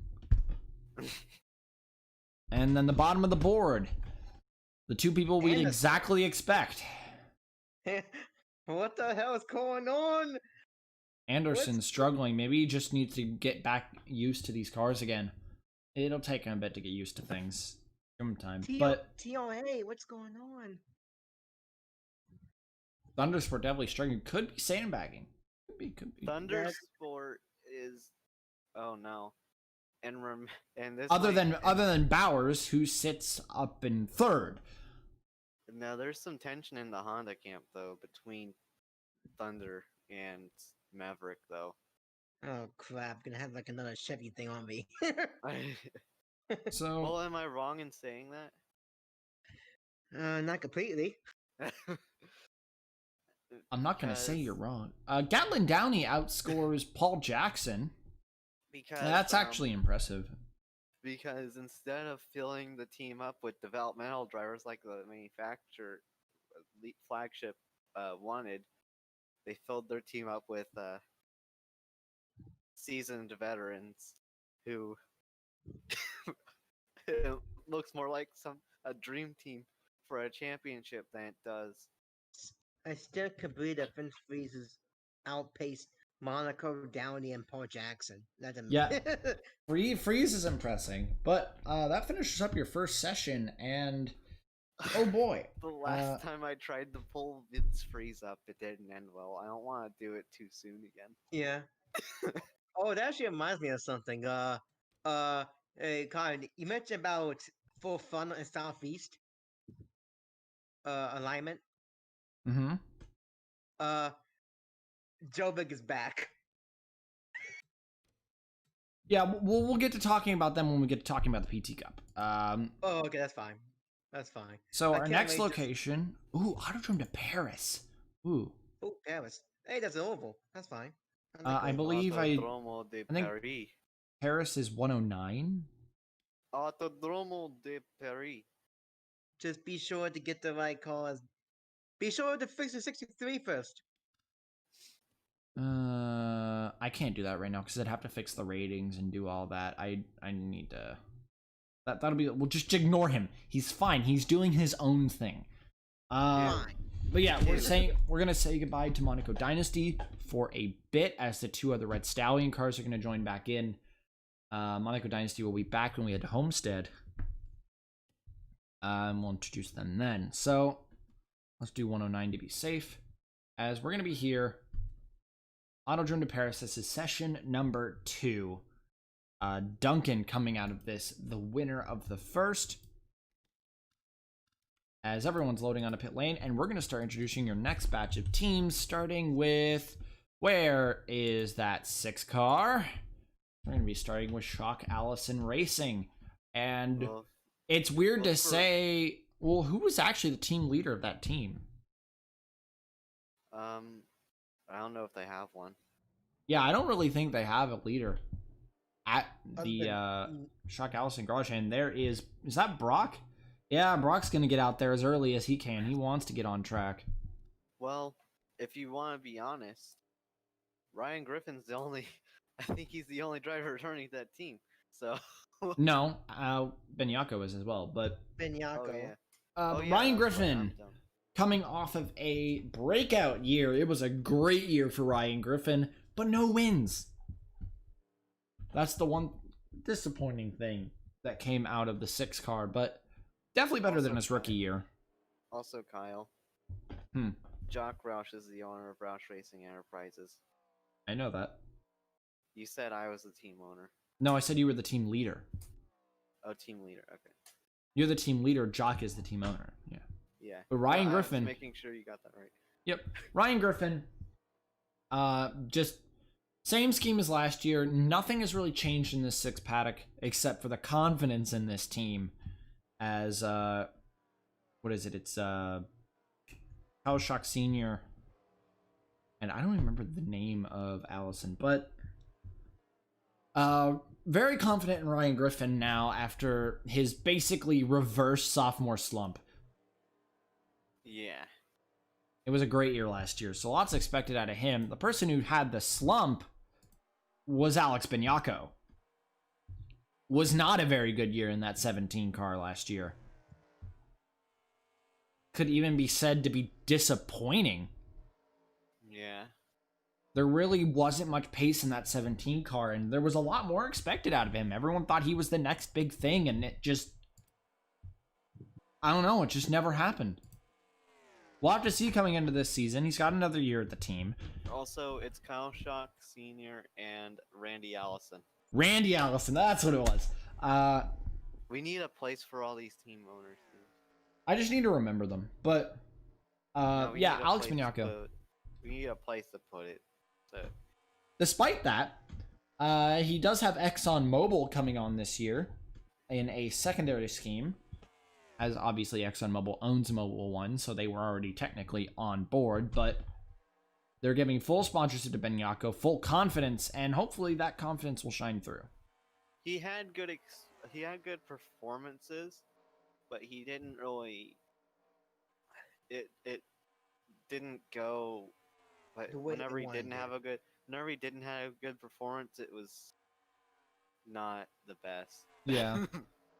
And then the bottom of the board, the two people we'd exactly expect. What the hell is going on? Anderson's struggling. Maybe he just needs to get back used to these cars again. It'll take him a bit to get used to things. Give him time. But TOA, what's going on? Thundersport definitely struggling. Could be sandbagging. Could be. Thundersport is. Oh no. And this other than Bowers, who sits up in third. Now there's some tension in the Honda camp though between Thunder and Maverick though. Oh crap! Gonna have like another Chevy thing on me. So, well, am I wrong in saying that? Not completely. I'm not gonna say you're wrong. Gatlin Downey outscores Paul Jackson. Because that's actually impressive. Because instead of filling the team up with developmental drivers like the manufacturer flagship wanted, they filled their team up with seasoned veterans who it looks more like a dream team for a championship than it does. I still can't believe that Vince Freeze's outpaced Monaco, Downey, and Paul Jackson. Yeah, Freeze is impressing, but that finishes up your first session, and oh boy, the last time I tried to pull Vince Freeze up, it didn't end well. I don't want to do it too soon again. Yeah. Oh, that actually reminds me of something. Hey, Colin, you mentioned about full fun in Southeast. Alignment. Mm-hmm. Jovic is back. Yeah, we'll get to talking about them when we get to talking about the PT Cup. Oh, okay, that's fine. That's fine. So our next location, Autodrome to Paris. Oh, Paris. Hey, that's an oval. That's fine. I believe Autodromo de I think Paris. Paris is 109. Autodromo de Paris. Just be sure to get the right cars. Be sure to fix the 63 first. I can't do that right now because I'd have to fix the ratings and do all that. I need to. That'll be. We'll just ignore him. He's fine. He's doing his own thing. But yeah, we're gonna say goodbye to Monaco Dynasty for a bit as the two other Red Stallion cars are gonna join back in. Monaco Dynasty will be back when we head to Homestead. We'll introduce them then. So let's do 109 to be safe, as we're gonna be here. Autodrome de Paris. This is session number 2. Duncan coming out of this, the winner of the first. As everyone's loading on a pit lane, and we're going to start introducing your next batch of teams, starting with, where is that 6 car? We're going to be starting with Shock Allison Racing. And it's weird to say, well, who was actually the team leader of that team? I don't know if they have one. Yeah, I don't really think they have a leader at the Shock Allison garage. And there is that Brock? Yeah, Brock's going to get out there as early as he can. He wants to get on track. Well, if you want to be honest, Ryan Griffin's the only... I think he's the only driver returning to that team. So no, Benyako is as well, but Benyako. Ryan Griffin coming off of a breakout year. It was a great year for Ryan Griffin, but no wins. That's the one disappointing thing that came out of the 6 car, but definitely better than his rookie year. Also, Kyle. Jock Roush is the owner of Roush Racing Enterprises. I know that. You said I was the team owner. No, I said you were the team leader. Oh, team leader. Okay. You're the team leader. Jock is the team owner. Yeah. Yeah. But Ryan Griffin. Making sure you got that right. Yep. Ryan Griffin. Just same scheme as last year. Nothing has really changed in this 6 paddock except for the confidence in this team. As what is it? It's Shock Senior, and I don't remember the name of Allison, but very confident in Ryan Griffin now after his basically reverse sophomore slump. Yeah. It was a great year last year, so lots expected out of him. The person who had the slump was Alex Bignacco. Was not a very good year in that 17 car last year. Could even be said to be disappointing. Yeah. There really wasn't much pace in that 17 car, and there was a lot more expected out of him. Everyone thought he was the next big thing, and it just... I don't know, it just never happened. We'll have to see coming into this season. He's got another year at the team. Also, it's Kyle Shock Sr. and Randy Allison. Randy Allison, that's what it was. We need a place for all these team owners. I just need to remember them. But, No, we yeah, need a Alex place to Bignacco. we need a place to put it. So. Despite that, he does have ExxonMobil coming on this year in a secondary scheme, as obviously ExxonMobil owns Mobil 1, so they were already technically on board, but they're giving full sponsorship to Bignacco, full confidence, and hopefully that confidence will shine through. He had good performances, but he didn't really. It didn't go. But whenever he didn't have a good performance, it was not the best. Yeah.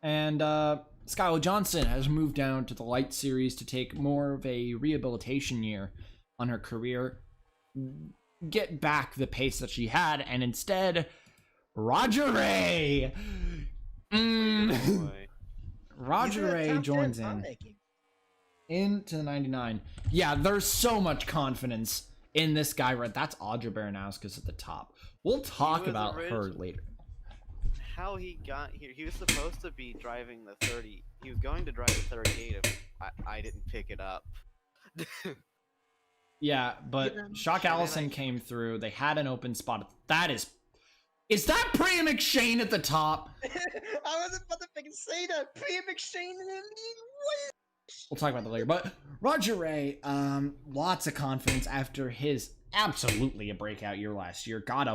And Skylar Johnson has moved down to the Light Series to take more of a rehabilitation year on her career, get back the pace that she had, and instead, Roger Ray! Roger Ray joins in. Into the 99. Yeah, there's so much confidence in this guy, right? That's Audra Baranowski's at the top. We'll talk about her later. How he got here, he was supposed to be driving the 30. He was going to drive the 38 if I didn't pick it up. Yeah, but Shock Allison came through. They had an open spot. That is that Priya McShane at the top? I was about to fucking say that. Priya McShane in the lead. We'll talk about that later. But Roger Ray, lots of confidence after his absolutely a breakout year last year. Got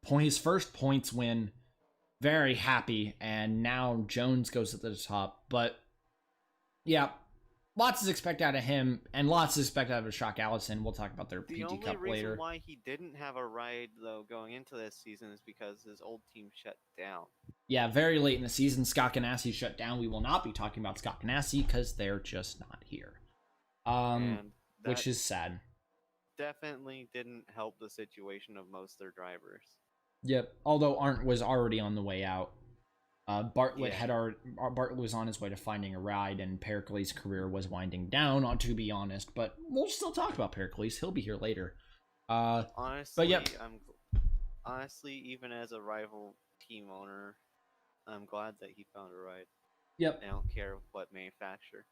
his first points win. Very happy, and now Jones goes at the top. But yeah, lots is expected out of him, and lots is expected out of Shock Allison. We'll talk about their PT Cup later. The only reason why he didn't have a ride, though, going into this season is because his old team shut down. Yeah, very late in the season, Scott Ganassi shut down. We will not be talking about Scott Ganassi because they're just not here. Which is sad. Definitely didn't help the situation of most of their drivers. Yep, although Arndt was already on the way out. Bartlett Bartlett was on his way to finding a ride, and Pericles' career was winding down, to be honest. But we'll still talk about Pericles. He'll be here later. Honestly, but yep. Honestly, even as a rival team owner, I'm glad that he found a ride. Yep. I don't care what manufacturer.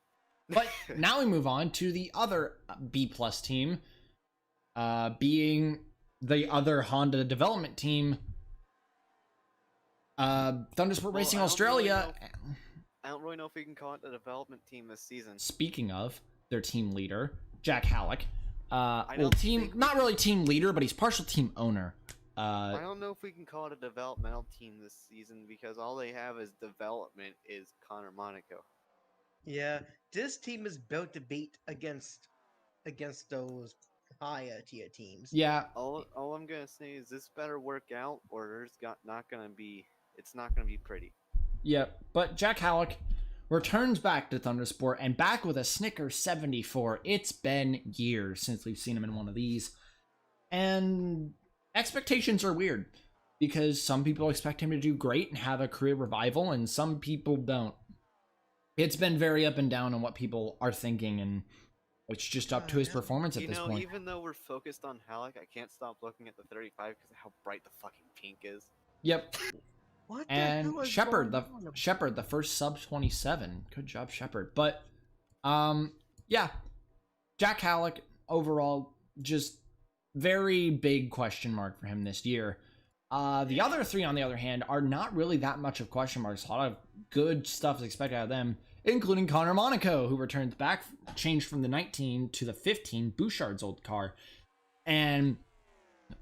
But now we move on to the other B+ team, being the other Honda development team, Thundersport Racing Australia. I don't really know if we can call it the development team this season. Speaking of their team leader, Jack Halleck. Not really team leader, but he's partial team owner. I don't know if we can call it a developmental team this season because all they have as development is Connor Monaco. Yeah, this team is built to beat against those higher tier teams. Yeah. All I'm gonna say is this better work out, or it's not gonna be pretty. Yep. But Jack Halleck returns back to Thundersport and back with a Snicker 74. It's been years since we've seen him in one of these, and expectations are weird because some people expect him to do great and have a career revival, and some people don't. It's been very up and down on what people are thinking, and it's just up to his performance at this point. Even though we're focused on Halleck, I can't stop looking at the 35 because of how bright the fucking pink is. Yep. What the and hell is Shepard, going on? Shepard, the first sub 27. Good job, Shepard. But, yeah, Jack Halleck overall just very big question mark for him this year. The other three, on the other hand, are not really that much of question marks. A lot of good stuff is expected out of them. including Connor Monaco, who returned back, changed from the 19 to the 15, Bouchard's old car. And,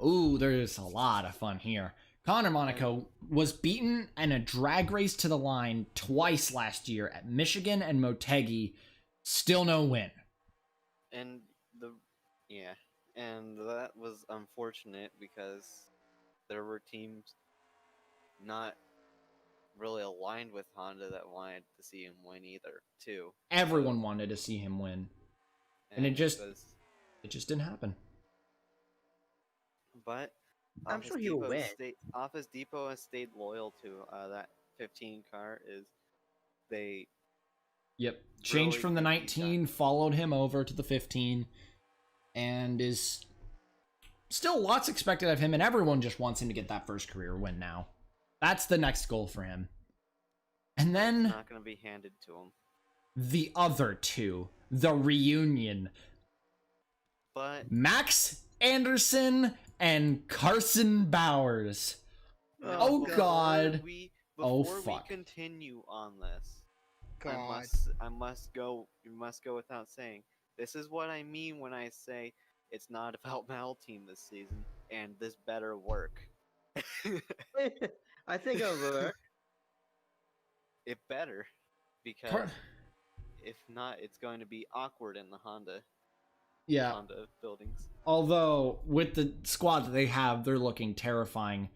ooh, there's a lot of fun here. Connor Monaco was beaten in a drag race to the line twice last year at Michigan and Motegi. Still no win. And and that was unfortunate because there were teams not really aligned with Honda that wanted to see him win either, too. Everyone wanted to see him win. And it just didn't happen. But I'm sure he'll win. Office Depot has stayed loyal to that 15 car. Yep. Changed from the 19, followed him over to the 15, and is still lots expected of him, and everyone just wants him to get that first career win now. That's the next goal for him. And then it's not going to be handed to him. The other two, the reunion. But Max Anderson and Carson Bowers. Oh God. Before we continue on this, God. I must go without saying. This is what I mean when I say it's not about Mal Team this season, and this better work. I think it'll work. It better, because if not, it's going to be awkward in the Honda buildings. Although, with the squad that they have, they're looking terrifying.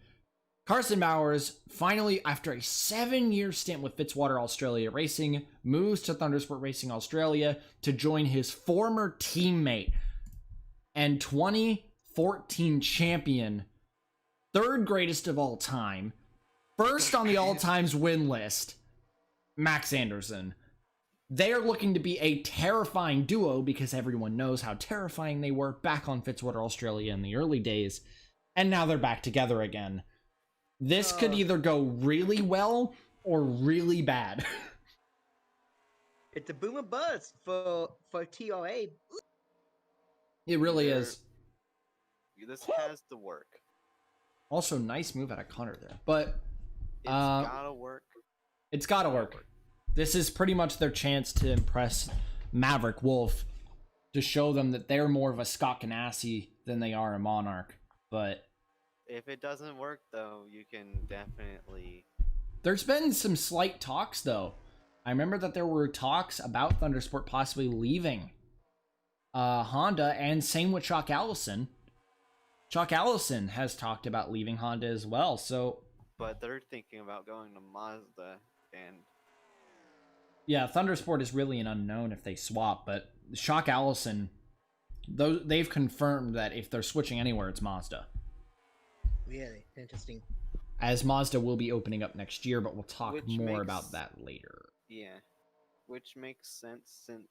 Carson Bowers, finally, after a 7-year stint with Fitzwater Australia Racing, moves to Thundersport Racing Australia to join his former teammate and 2014 champion, third greatest of all time, first on the all-times win list, Max Anderson. They are looking to be a terrifying duo because everyone knows how terrifying they were back on Fitzwater Australia in the early days, and now they're back together again. This could either go really well or really bad. It's a boom and buzz for TRA. It really is. This has to work. Also, nice move out of Connor there, but it's gotta work. It's gotta work. This is pretty much their chance to impress Maverick Wolf, to show them that they're more of a Scott Ganassi than they are a Monarch. But if it doesn't work, though, you can definitely... There's been some slight talks, though. I remember that there were talks about Thundersport possibly leaving Honda, and same with Chuck Allison. Chuck Allison has talked about leaving Honda as well, so... But they're thinking about going to Mazda, and... Yeah, Thundersport is really an unknown if they swap, but Chuck Allison, they've confirmed that if they're switching anywhere, it's Mazda. Really interesting. As Mazda will be opening up next year, but we'll talk more about that later. Yeah, which makes sense since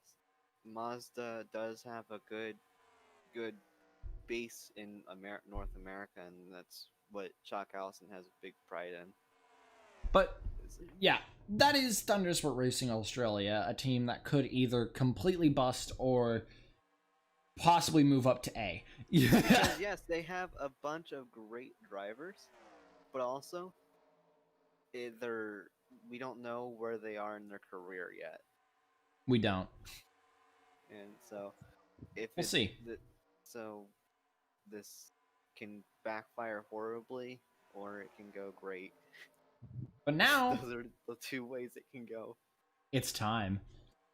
Mazda does have a good base in North America, and that's what Chuck Allison has a big pride in. But yeah, that is Thundersport Racing Australia, a team that could either completely bust or possibly move up to A. Yes, they have a bunch of great drivers, but also we don't know where they are in their career yet. We don't. And so we'll see. So this can backfire horribly, or it can go great. But now those are the two ways it can go. It's time.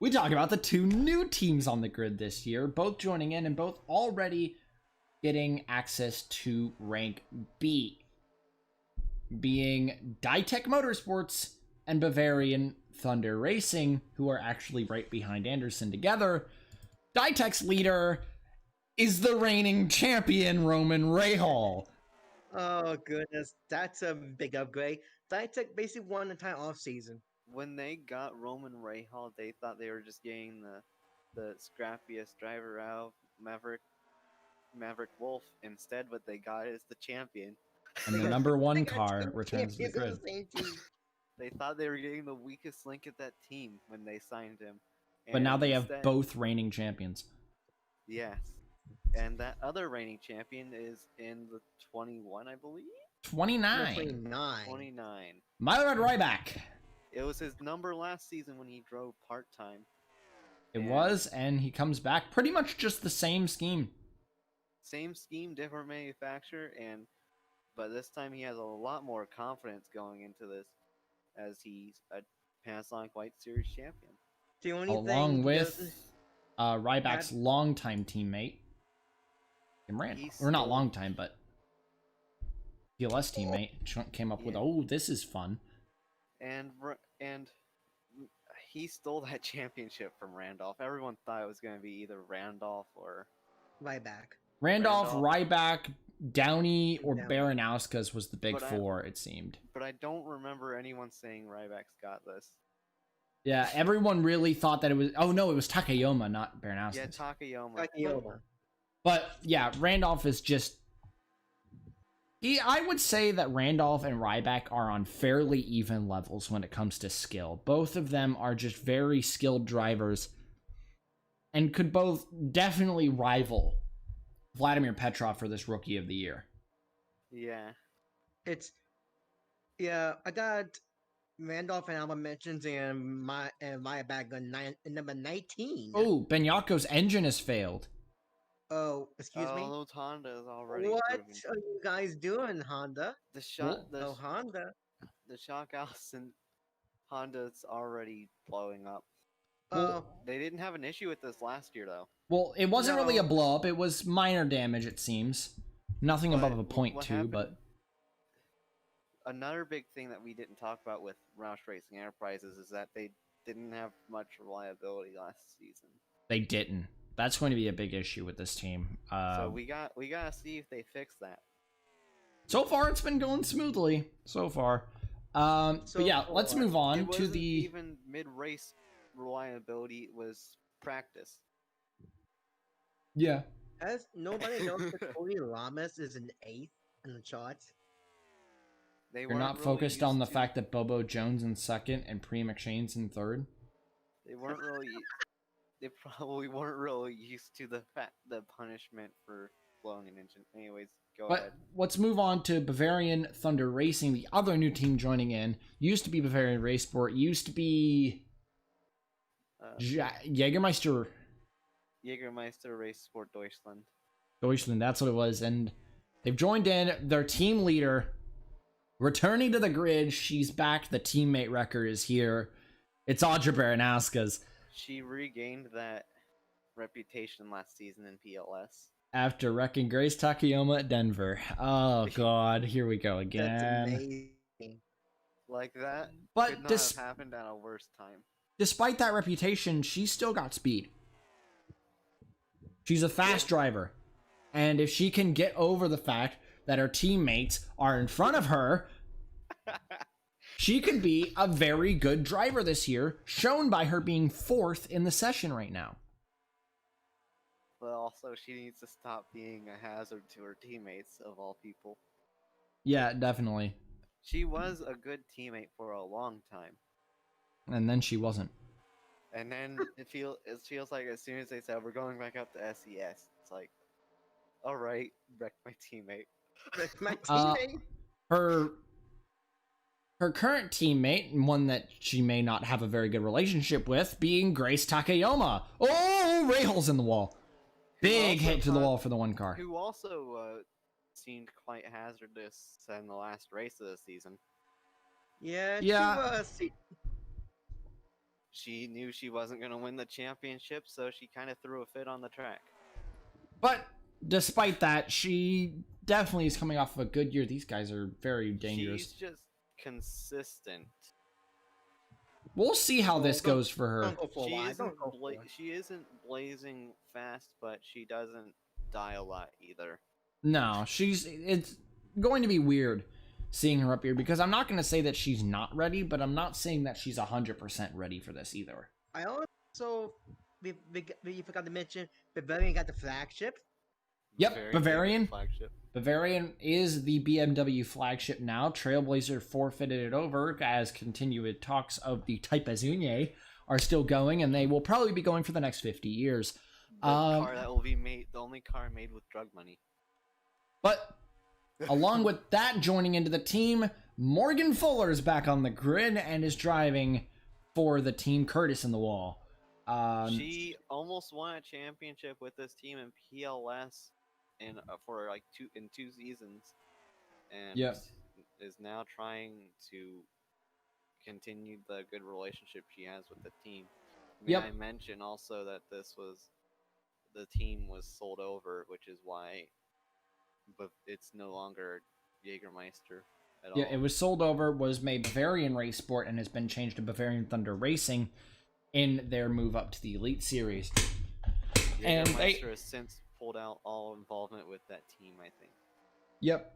We talk about the two new teams on the grid this year, both joining in and both already getting access to rank B, being Ditech Motorsports and Bavarian Thunder Racing, who are actually right behind Anderson together. Ditech's leader is the reigning champion, Roman Rahal. Oh goodness, that's a big upgrade. Ditech basically won the entire offseason. When they got Roman Rahal, they thought they were just getting the scrappiest driver out, Maverick Wolf. Instead, what they got is the champion. And the number one car returns to the grid. They thought they were getting the weakest link at that team when they signed him. But now they have both reigning champions. Yes. And that other reigning champion is in the 21, I believe? 29. 29. 29. Mylord Ryback. It was his number last season when he drove part-time. It And was, and he comes back pretty much just the same scheme. Same scheme, different manufacturer, but this time he has a lot more confidence going into this, as he's a Panasonic White Series champion. The only Along thing with Ryback's longtime teammate, Tim Randall. He's Or not still- longtime, but PLS teammate came up with, Yeah. oh, this is fun. And he stole that championship from Randolph. Everyone thought it was going to be either Randolph or right back. Randolph, Randolph. Ryback, Downey, or Downey. Baranowska's was the big But I- four, it seemed. but I don't remember anyone saying Ryback's got this. Yeah, everyone really thought that it was... Oh, no, it was Takayama, not Baranowska's. Yeah, Takayama. Takayama. But, yeah, Randolph is just... I would say that Randolph and Ryback are on fairly even levels when it comes to skill. Both of them are just very skilled drivers and could both definitely rival Vladimir Petrov for this Rookie of the Year. Yeah. I got Randolph and Alba mentions and my bag on number 19. Oh, Benyako's engine has failed. Oh, excuse me. Those Hondas already. What improving. are you guys doing, Honda? The shot, Well, Oh, Honda. the shock Allison Honda's already blowing up. Oh, They didn't have an issue with this last year though. Well, it wasn't really a No. blow up. It was minor damage, it seems. Nothing above a But point what two, happened- but Another big thing that we didn't talk about with Roush Racing Enterprises is that they didn't have much reliability last season. they didn't. That's going to be a big issue with this team. So we gotta see if they fix that. So far, it's been going smoothly. So far. But So yeah, let's far. move It on to wasn't the... even mid-race reliability. It was practice. Yeah. as nobody knows that Cody Lamas is an 8th in the charts. They You're weren't not really focused on the used to- fact that Bobo Jones in second and Pri McShane's in third? They weren't really. They probably weren't really used to the punishment for blowing an engine. Anyways, go ahead. But let's move on to Bavarian Thunder Racing, the other new team joining in. Used to be Bavarian Race Sport. Used to be Jägermeister Jägermeister Race Sport Deutschland. Deutschland, that's what it was. And they've joined in. Their team leader returning to the grid. She's back. The teammate record is here. It's Audra Baranowska's. She regained that reputation last season in PLS. After wrecking Grace Takayama at Denver. Oh, God. Here we go That's again. amazing. Like that But could not dis- have happened at a worse time. despite that reputation, she's still got speed. She's a fast driver. And if she can get over the fact that her teammates are in front of her, she could be a very good driver this year, shown by her being 4th in the session right now. But also, she needs to stop being a hazard to her teammates, of all people. Yeah, definitely. She was a good teammate for a long time. And then she wasn't. And then it feels like as soon as they said we're going back up to SES, it's like, all right, wreck my teammate. That's my Uh, teammate. Her current teammate, and one that she may not have a very good relationship with, being Grace Takayama. Oh, ray holes in the wall. Big also hit to the thought- wall for the one car. Who also seemed quite hazardous in the last race of the season. Yeah, Yeah. she was. She knew she wasn't going to win the championship, so she kind of threw a fit on the track. But despite that, she definitely is coming off of a good year. These guys are very dangerous. She's just consistent. We'll see how Well, this don't- goes for her. Don't go for a She while. isn't, Don't go for it. she isn't blazing fast, but she doesn't die a lot either. No, it's going to be weird seeing her up here because I'm not going to say that she's not ready, but I'm not saying that she's 100% ready for this either. I also we forgot to mention Bavarian got the flagship. Yep, Bavarian. Flagship. Bavarian is the BMW flagship now. Trailblazer forfeited it over as continued talks of the Type Azune are still going, and they will probably be going for the next 50 years. The car that will be made, the only car made with drug money. But along with that joining into the team, Morgan Fuller's back on the grid and is driving for the team Curtis in the Wall. She almost won a championship with this team in PLS for like two seasons, and Yep. is now trying to continue the good relationship she has with the team. May Yep. I mention also that the team was sold over, which is why, but it's no longer Jägermeister at all. Yeah, it was sold over, was made Bavarian Race Sport, and has been changed to Bavarian Thunder Racing in their move up to the Elite Series. And Jägermeister has since pulled out all involvement with that team, I think. Yep.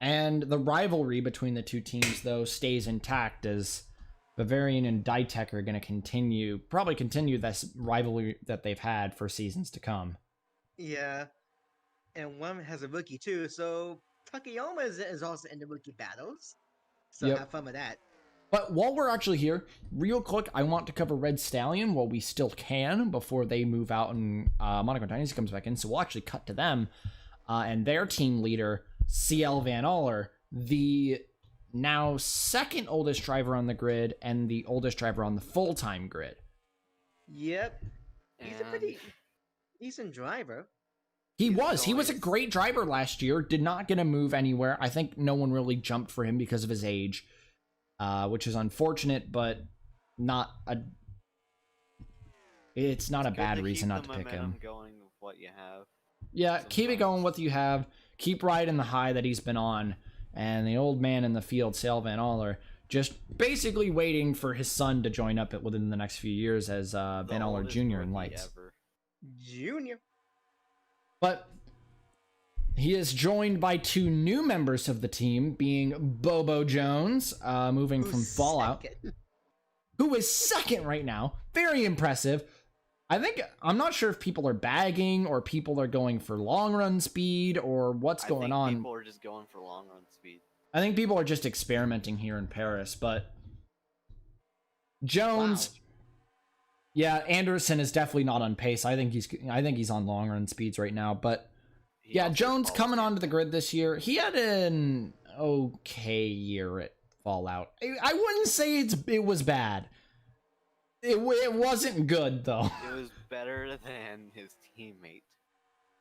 And the rivalry between the two teams, though, stays intact, as Bavarian and Ditech are going to probably continue this rivalry that they've had for seasons to come. Yeah. And one has a rookie too, so Takayama is also in the rookie battles. So Yep. have fun with that. But while we're actually here, real quick, I want to cover Red Stallion while we still can before they move out and Monaco Dynasty comes back in. So we'll actually cut to them and their team leader, CL Van Aller, the now second oldest driver on the grid and the oldest driver on the full-time grid. Yep. He's a And pretty decent driver. He He's was a always- great driver last year, did not get a move anywhere. I think no one really jumped for him because of his age, which is unfortunate, but it's not a good bad to reason keep not the to pick him. momentum going with what you have. Yeah, keep it going sometimes. with what you have. Keep riding the high that he's been on. And the old man in the field, Sal Van Aller, just basically waiting for his son to join up within the next few years as The Van Aller oldest Jr. in rookie lights. ever. Junior. But he is joined by two new members of the team, being Bobo Jones, moving from Who's Fallout, second? who is second right now. Very impressive. I'm not sure if people are bagging or people are going for long run speed or what's I going think on. People are just going for long run speed. I think people are just experimenting here in Paris, but Jones, yeah, Anderson is definitely not on pace. I think he's on long run speeds right now, but He yeah, also Jones follows coming him. onto the grid this year. He had an okay year at Fallout. I wouldn't say it was bad. It wasn't good though. It was better than his teammate.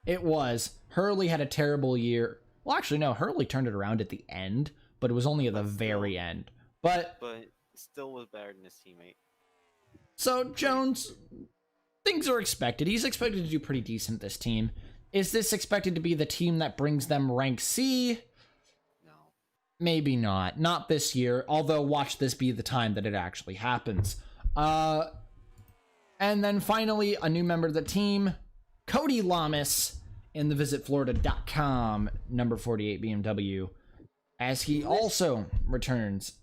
It was. Hurley had a terrible year. Well, actually, no. Hurley turned it around at the end, but it was only at the But still. very end. But But still was better than his teammate. so Jones, things are expected. He's expected to do pretty decent at this team. Is this expected to be the team that brings them rank C? No. Maybe not. Not this year. Although, watch this be the time that it actually happens. And then finally, a new member of the team, Cody Lamas, in the visitflorida.com number 48 BMW, as he also returns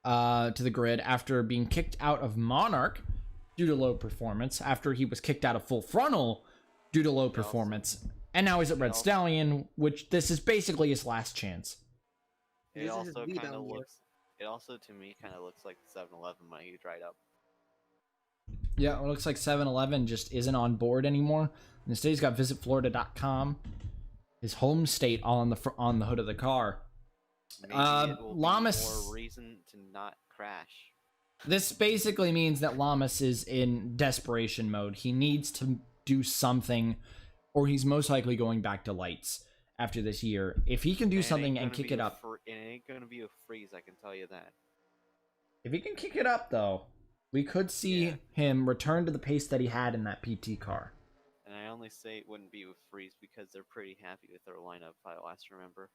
to the grid after being kicked out of Monarch due to low performance, after he was kicked out of Full Frontal due to low performance, and now he's at Red Stallion, which this is basically his last chance. It This is also his kind of rebound year. looks. It also to me kind of looks like 7-Eleven when he dried up. Yeah, it looks like 7-Eleven just isn't on board anymore. Instead, he's got visitflorida.com, his home state, on the hood of the car. Maybe it will Lamas- be more reason to not crash. This basically means that Lamas is in desperation mode. He needs to do something, or he's most likely going back to lights after this year. If he can do And it something ain't and gonna kick be it a up. it ain't gonna be a freeze, I can tell you that. If he can kick it up, though, we could see Yeah. him return to the pace that he had in that PT car. And I only say it wouldn't be with freeze because they're pretty happy with their lineup. I last remember.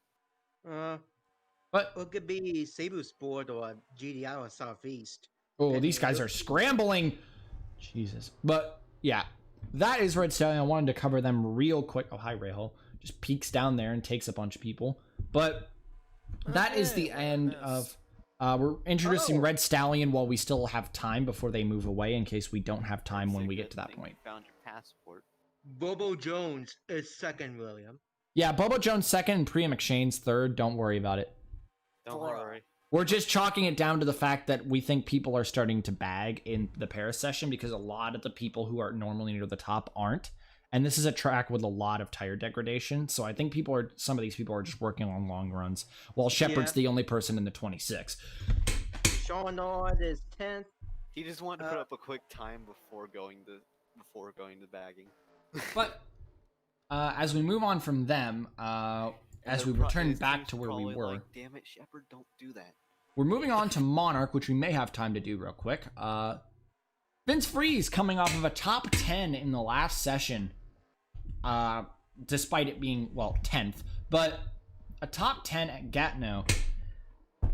But, Or it could be Cebu Sport or GDI or Southeast. oh, Depending these on guys your are team. scrambling. Jesus. But, yeah, that is Red Stallion. I wanted to cover them real quick. Oh, hi, Rahul. Just peeks down there and takes a bunch of people. But that is the Okay, end goodness. of... we're introducing Oh. Red Stallion while we still have time before they move away, in case we don't have time when It's a we good get to that thing you point. found your passport. Bobo Jones is second, William. Yeah, Bobo Jones second and Priya McShane's third. Don't worry about it. Don't Bruh. worry. We're just chalking it down to the fact that we think people are starting to bag in the Paris session because a lot of the people who are normally near the top aren't. And this is a track with a lot of tire degradation. So I think some of these people are just working on long runs, while Shepard's the only person in the 26. Sean Nord is 10th. He just wanted to put up a quick time before going to bagging. But as we move on from them, as we return back to where we were, like, damn it, Shepard, don't do that. we're moving on to Monarch, which we may have time to do real quick. Vince Freeze coming off of a top 10 in the last session, despite it being, 10th, but a top 10 at Gatineau.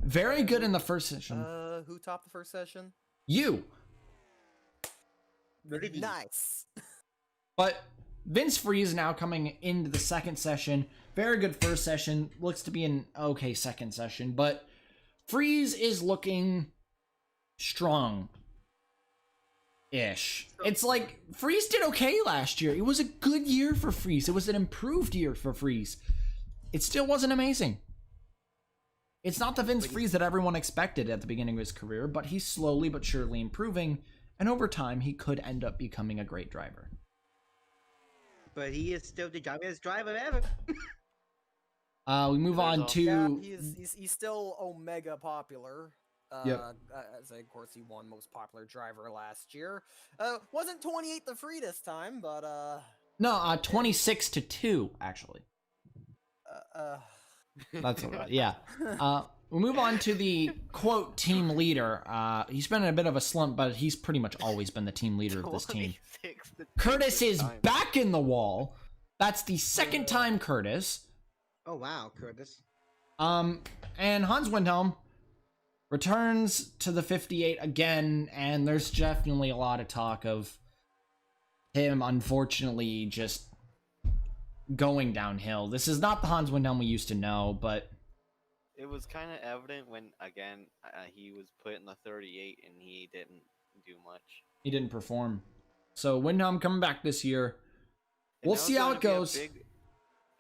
Very good in the first session. Who topped the first session? You. Nice. But Vince Freeze now coming into the second session. Very good first session. Looks to be an okay second session, but Freeze is looking strong. Ish. It's like Freeze did okay last year. It was a good year for Freeze. It was an improved year for Freeze. It still wasn't amazing. It's not the Vince Freeze that everyone expected at the beginning of his career, but he's slowly but surely improving, and over time he could end up becoming a great driver. But he is still the best driver ever. We move on to... Yeah, he's still Omega popular. Yep. As of course he won most popular driver last year. Wasn't 28 to 3 this time, but No, 26-2 actually. That's all right. Yeah. We move on to the quote team leader. He's been in a bit of a slump, but he's pretty much always been the team leader of this team. Curtis is back in the wall. That's the second time, Curtis. Oh wow, Curtis. And Hans Windhelm returns to the 58 again, and there's definitely a lot of talk of him, unfortunately, just going downhill. This is not the Hans Windhelm we used to know, but it was kind of evident when, again, he was put in the 38 and he didn't do much. He didn't perform. So Windhelm coming back this year. We'll see how it goes.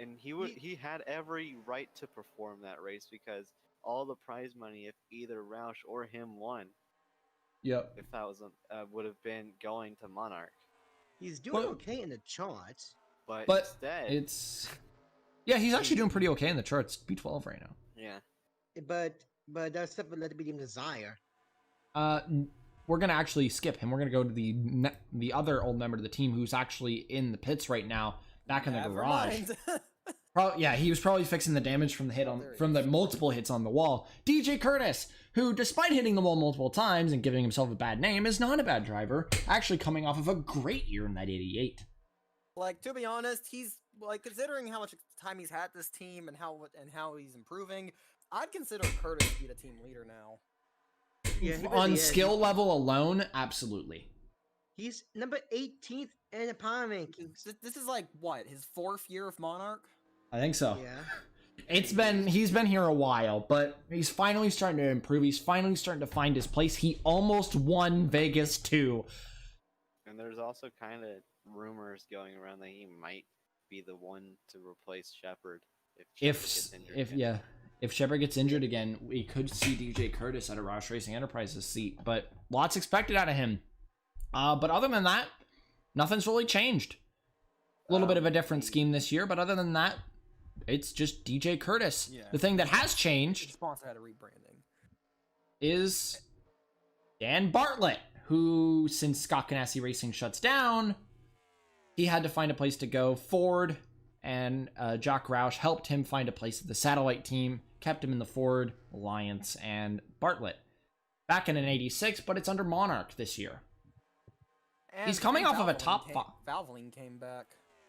And he had every right to perform that race because all the prize money, if either Roush or him won, yep, if that was would have been going to Monarch. He's doing okay in the charts, but instead, he's actually doing pretty okay in the charts. B12 right now. Yeah, but that's something that we didn't desire. We're gonna actually skip him. We're gonna go to the other old member of the team who's actually in the pits right now, back in the garage. He was probably fixing the damage from the multiple hits on the wall. DJ Curtis, who, despite hitting the wall multiple times and giving himself a bad name, is not a bad driver. Actually, coming off of a great year in that 88. Like, to be honest, he's like, considering how much time he's had this team and how he's improving, I'd consider Curtis to be the team leader now. Yeah, on skill level alone, absolutely. He's number 18th in the power rankings. This is like what, his 4th year of Monarch? I think so. Yeah. He's been here a while, but he's finally starting to improve. He's finally starting to find his place. He almost won Vegas 2. And there's also kind of rumors going around that he might be the one to replace Shepard if Shepard gets injured again, we could see DJ Curtis at a Roush Racing Enterprises seat, but lots expected out of him. But other than that, nothing's really changed. A little bit of a different scheme this year, but other than that, it's just DJ Curtis. Yeah. The thing that has changed, the sponsor had a rebranding, is Dan Bartlett, who, since Scott Ganassi Racing shuts down, he had to find a place to go. Ford and Jock Roush helped him find a place at the satellite team, kept him in the Ford Alliance, and Bartlett back in an 86, but it's under Monarch this year. And he's coming off of a top 5. Valvoline came back.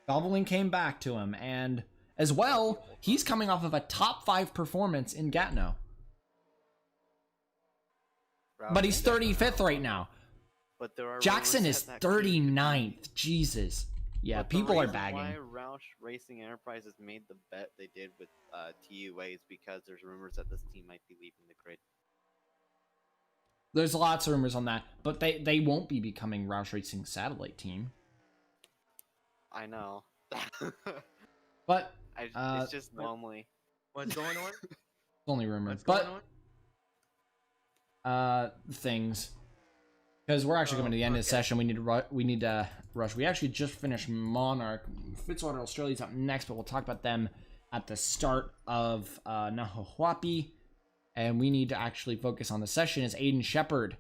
Valvoline came back to him, and as well, he's coming off of a top 5 performance in Gatineau. But he's 35th right now. But there are Jackson is 39th. Jesus. Yeah, but people are bagging. Why Roush Racing Enterprises made the bet they did with TUA is because there's rumors that this team might be leaving the grid. There's lots of rumors on that, but they won't be becoming Roush Racing satellite team. I know. But it's just lonely. What's going on? It's only rumors. What's going on? Things. Because we're actually Oh, coming to the end of the okay. session. We need to rush. We actually just finished Monarch. Fitzwater Australia's up next, but we'll talk about them at the start of Nahuapi. And we need to actually focus on the session is Aiden Shepard.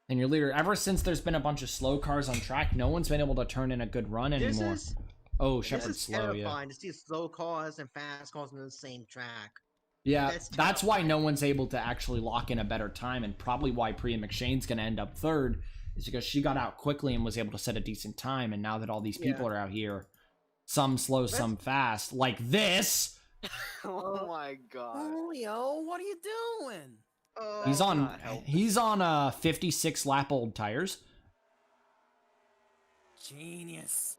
And your leader, ever since there's been a bunch of slow cars on track, no one's been able to turn in a good run anymore. Oh, This Shepard's is slow, yeah. terrifying to see slow cars and fast cars on the same track. Yeah, That's that's why no terrifying. one's able to actually lock in a better time, and probably why Priya McShane's going to end up third is because she got out quickly and was able to set a decent time, and now that all these people are out here, some slow, some fast, like this. Oh my god. Julio, what are you doing? He's That's on not helping. 56 lap old tires. Genius.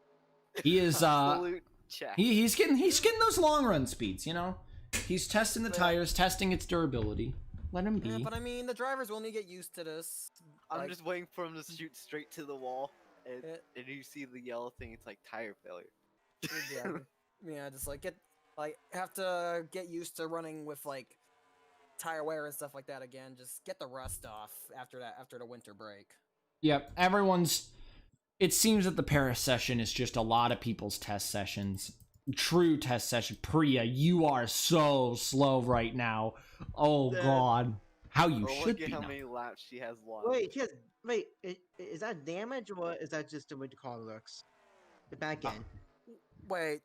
He is Absolute check. he's getting those long run speeds, you know. He's testing the tires, testing its durability. Let him be. Yeah, but I mean, the drivers will need to get used to this. I'm like- just waiting for him to shoot straight to the wall, and, It- and you see the yellow thing. It's like tire failure. Yeah, yeah, just like have to get used to running with like tire wear and stuff like that again. Just get the rust off after the winter break. Yep, everyone's. It seems that the Paris session is just a lot of people's test sessions. True test session. Priya, you are so slow right now. Oh Dead. God, how you Or should look be. at how now. many laps she has lost. Wait, is that damage or is that just the way the car looks? The back end. Wait,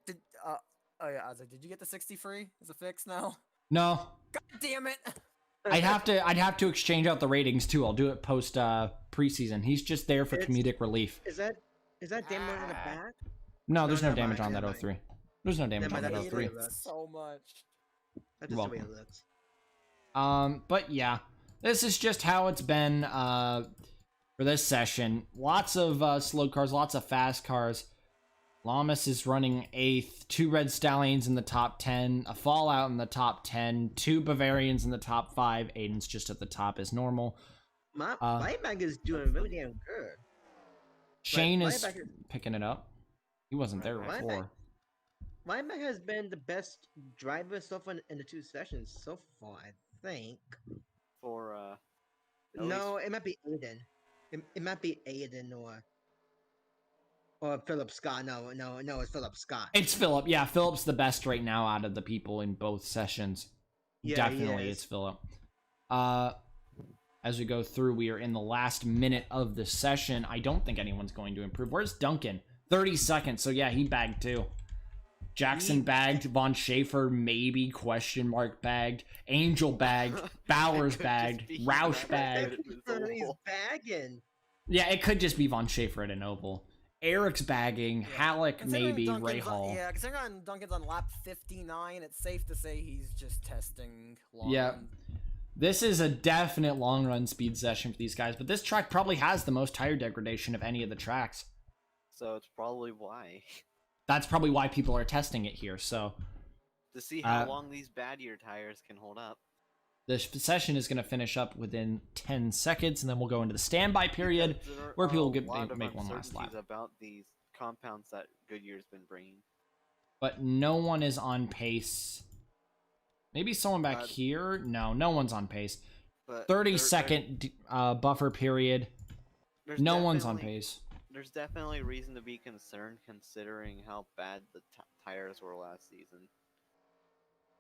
oh yeah, I was like, did you get the 60 free? Is it fixed now? No, God damn it! I'd have to exchange out the ratings too. I'll do it post preseason. He's just there for It's- comedic relief. Is that damage on the back? No, there's no never damage mind, on that never mind. 03. There's no damage on Never that mind, I 03. hate it so much. That's just the way it Welcome. looks. But yeah, this is just how it's been for this session. Lots of slow cars, lots of fast cars. Lamas is running 8th, 2 Red Stallions in the top 10, a Fallout in the top 10, 2 Bavarians in the top 5. Aiden's just at the top as normal. My bike is doing really damn good. Shane my is back is- picking it up. He wasn't there My before. My bike has been the best driver so far in the 2 sessions so far, I think. For at No, least- it might be Aiden. It might be Aiden or Philip Scott. No, it's Philip Scott. It's Philip. Yeah, Philip's the best right now out of the people in both sessions. Yeah, he Definitely, is. it's Philip. As we go through, we are in the last minute of the session. I don't think anyone's going to improve. Where's Duncan? 30 seconds. So yeah, he bagged too. Jackson bagged. Von Schaefer maybe question mark bagged. Angel bagged. Bowers Could just bagged. be Roush that. bagged. He's bagging. Yeah, it could just be Von Schaefer at an oval. Eric's bagging. Halleck Considering maybe. Duncan's Ray Hall. Yeah, considering Duncan's on lap 59, it's safe to say he's just testing long. Yeah. This is a definite long run speed session for these guys, but this track probably has the most tire degradation of any of the tracks. So it's probably why. That's probably why people are testing it here. So To see how long these bad year tires can hold up. the session is going to finish up within 10 seconds, and then we'll go into the standby period. Because there where are people a get- lot of make one last lap. uncertainties about these compounds that Goodyear's been bringing. But no one is on pace. Maybe someone back here? No, no one's on pace. But 30-second buffer period. there's No one's on definitely- pace. There's definitely reason to be concerned considering how bad the tires were last season.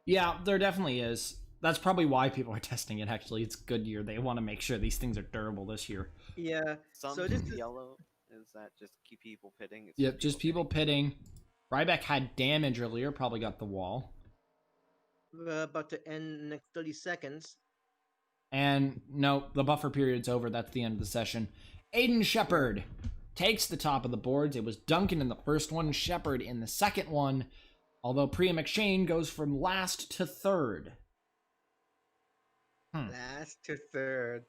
Yeah, there definitely is. That's probably why people are testing it, actually. It's Goodyear. They want to make sure these things are durable this year. Yeah. Some So this is yellow is that just keep people pitting. It's Yep, just people pitting. Ryback had damage earlier, probably got the wall. we're about to end in the next 30 seconds. And no, the buffer period's over. That's the end of the session. Aiden Shepard takes the top of the boards. It was Duncan in the first one, Shepard in the second one. Although Priya McShane goes from last to third. Last to third.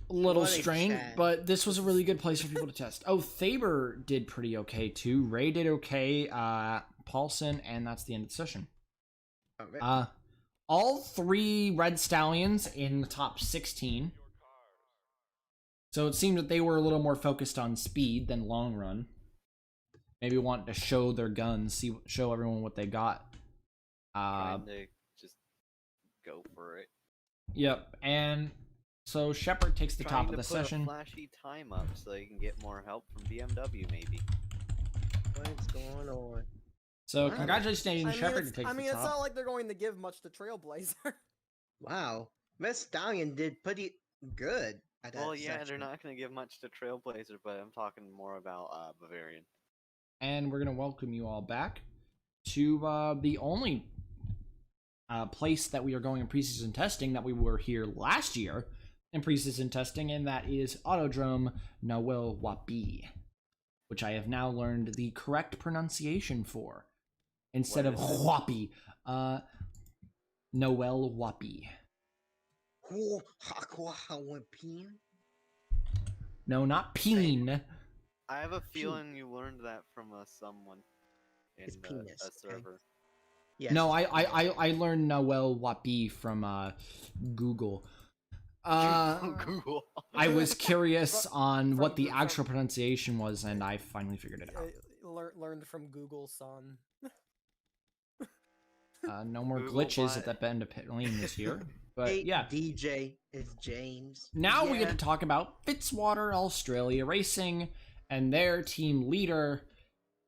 A little What a strange, chat. but this was a really good place for people to test. Oh, Thaber did pretty okay too. Ray did okay. Paulson, and that's the end of the session. Alright. All 3 Red Stallions in the top 16. So it seemed that they were a little more focused on speed than long run. Maybe wanting to show their guns, show everyone what they got. Trying to just go for it. Yep, and So Shepard takes the Trying top of to the put session. a flashy time up so they can get more help from BMW, maybe. What's going on? So Wow. congratulations, Shepard, to take I the mean, it's top. not like they're going to give much to Trailblazer. Wow. Miss Stallion did pretty good at that Well, yeah, they're section. not going to give much to Trailblazer, but I'm talking more about Bavarian. And we're going to welcome you all back to the only place that we are going in preseason testing that we were here last year in preseason testing, and that is Autodrome Noel Wapi, which I have now learned the correct pronunciation for. Instead What of is it? Wapi, Noel Wapi. Cool. Hakwa Hawapin. No, not Peen. I have a feeling you learned that from someone in It's penis, a okay? server. Yes. No, I learned Noel Wapi from Google. Google. I was curious on what the from- actual pronunciation was, and I finally figured it out. Learned from Google, son. No more Google glitches bot. at that bend of pit lane this year. But Hey, yeah, DJ is James. now we get Yeah. to talk about Fitzwater Australia Racing and their team leader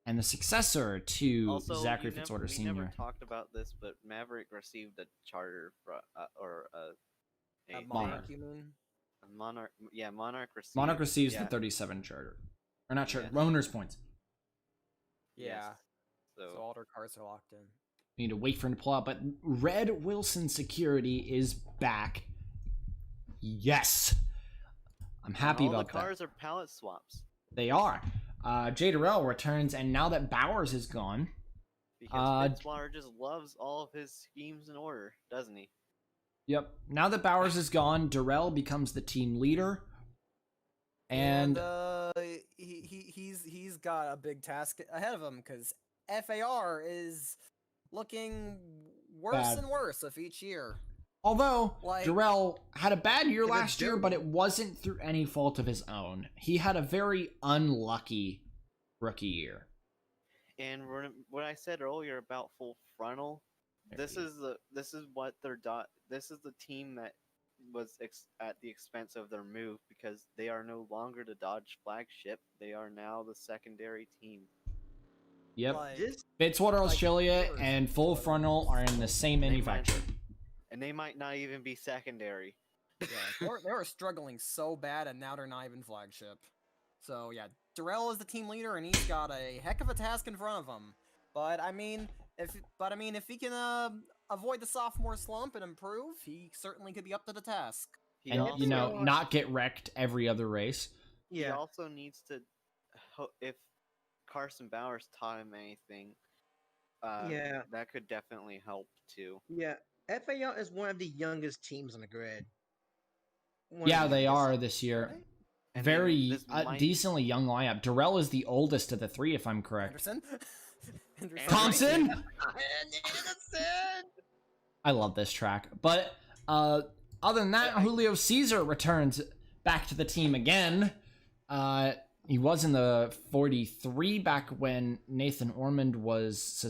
and the successor to Also, Zachary we never, Fitzwater we Sr. never talked about this, but Maverick received a charter or a Monarch, Monarch. you mean? a Monarch. Yeah, Monarch received. Monarch receives yeah, the 37 charter. Or not charter, Yeah. owner's points. Yeah. yes. So all their cards are locked in. We need to wait for him to pull out, but Red Wilson Security is back. Yes! I'm happy all about the that. cars are pallet swaps They are. Jay Durrell returns, and now that Bowers is gone, because Fitzwater just loves all of his schemes in order, doesn't he? yep. Now that Bowers is gone, Durrell becomes the team leader, and he's got a big task ahead of him because FAR is looking worse Bad. and worse with each year. although Like- Durrell had a bad year They were last year, but it wasn't through any fault of his own. He had a very unlucky rookie year. And what I said earlier about full frontal, this is what their this is the team that was at the expense of their move because they are no longer the Dodge flagship. They are now the secondary team. Yep. Like, This Fitzwater like, Australia yours. and Full Frontal are in the same They might- manufacturer. And they might not even be secondary. yeah, they were struggling so bad, and now they're not even flagship. So yeah, Durrell is the team leader, and he's got a heck of a task in front of him. But I mean, if he can avoid the sophomore slump and improve, he certainly could be up to the task. He And, also, not get wrecked every other race. he yeah. also needs to, if Carson Bowers taught him anything, Yeah. that could definitely help too. Yeah. FAL is one of the youngest teams on the grid. Yeah, they are this year. Right? And Very this might- decently young lineup. Durrell is the oldest of the three, if I'm correct. Anderson. Anderson. Thompson? Anderson! I love this track. But other than that, Julio Caesar returns back to the team again. He was in the 43 back when Nathan Ormond was,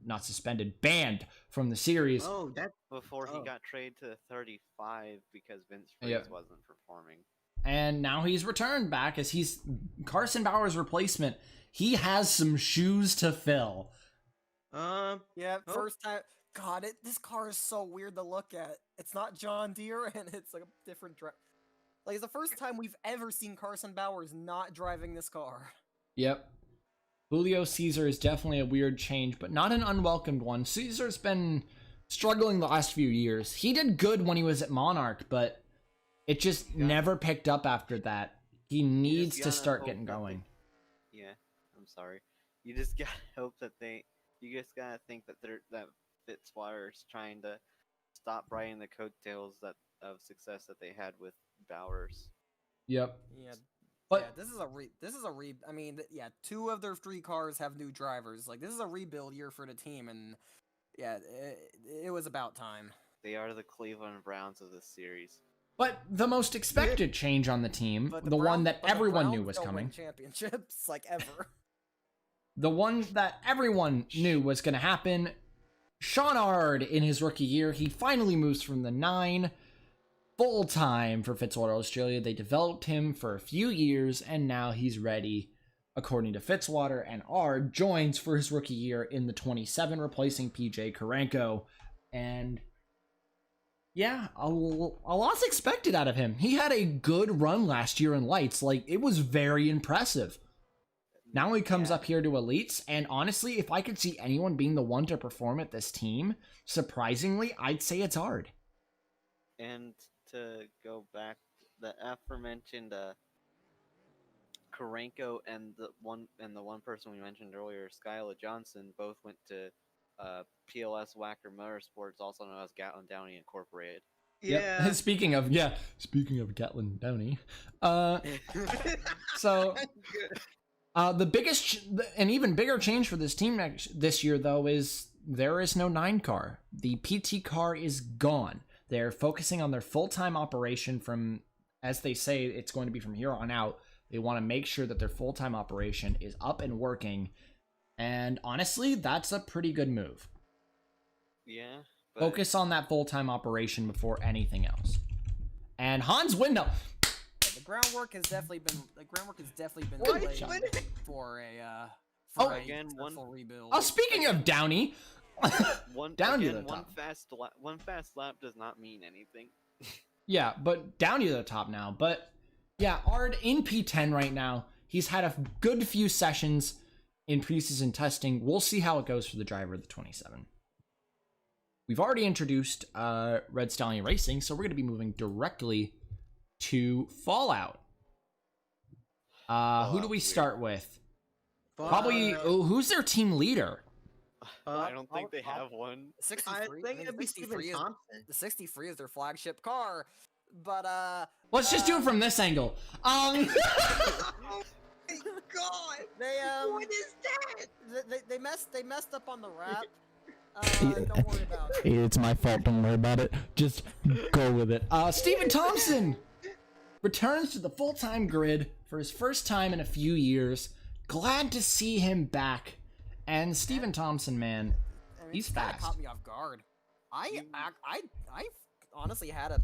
not suspended, banned from the series. Oh, that Before he Oh. got traded to 35 because Vince Freeze Yeah. wasn't performing. And now he's returned back as he's Carson Bauer's replacement. He has some shoes to fill. Yeah, Oh. first time. God, this car is so weird to look at. It's not John Deere, and it's like a different Like, it's the first time we've ever seen Carson Bowers not driving this car. Yep. Julio Caesar is definitely a weird change, but not an unwelcomed one. Caesar's been struggling the last few years. He did good when he was at Monarch, but it just Yeah. never picked up after that. He needs to gotta start hope getting that they- going. Yeah, I'm sorry. You just gotta hope that you just gotta think that that Fitzwater's trying to stop riding the coattails of success that they had with Bowers. Yep. Yeah, But yeah, this is a I mean, yeah, 2 of their 3 cars have new drivers. Like, this is a rebuild year for the team, and yeah, it was about time. They are the Cleveland Browns of this series. But the most expected change on the team, But the one that but the everyone knew Browns was don't win coming, championships like ever. the one that everyone knew was going to happen, Sean Ard in his rookie year, he finally moves from the 9 full time for Fitzwater Australia. They developed him for a few years, and now he's ready, according to Fitzwater. And Ard joins for his rookie year in the 27, replacing PJ Karenko. And yeah, a lot's expected out of him. He had a good run last year in Lights. Like, it was very impressive. Now he comes up here to Elites, and honestly, if I could see anyone being the one to perform at this team, surprisingly, I'd say it's Ard. And to go back, the aforementioned Karenko and the one person we mentioned earlier, Skyla Johnson, both went to PLS Wacker Motorsports, also known as Gatlin Downey Incorporated. Yeah. Yep. Speaking of Gatlin Downey, so the biggest and even bigger change for this team this year, though, is there is no 9 car. The PT car is gone. They're focusing on their full-time operation from, as they say, it's going to be from here on out. They want to make sure that their full-time operation is up and working. And honestly, that's a pretty good move. Yeah. But Focus on that full-time operation before anything else. And Hans Window. The groundwork has definitely been What? laid for a again, successful rebuild. Oh, speaking of Downey, down to the one top. fast lap does not mean anything. Yeah, but down to the top now. But yeah, Ard in P10 right now. He's had a good few sessions in preseason testing. We'll see how it goes for the driver of the 27. We've already introduced Red Stallion Racing, so we're going to be moving directly to Fallout. Who do we start with? Probably, who's their team leader? I don't think they have one. 63. I think it'd be Steven Thompson. The 63 is their flagship car, but Let's just do it from this angle. Oh my god! they What is that? they messed up on the wrap. Don't worry about it. It's my fault. Don't worry about it. Just go with it. Steven Thompson returns to the full-time grid for his first time in a few years. Glad to see him back. And Steven Thompson, man, I mean, he's it kinda fast. caught me off guard. I honestly had a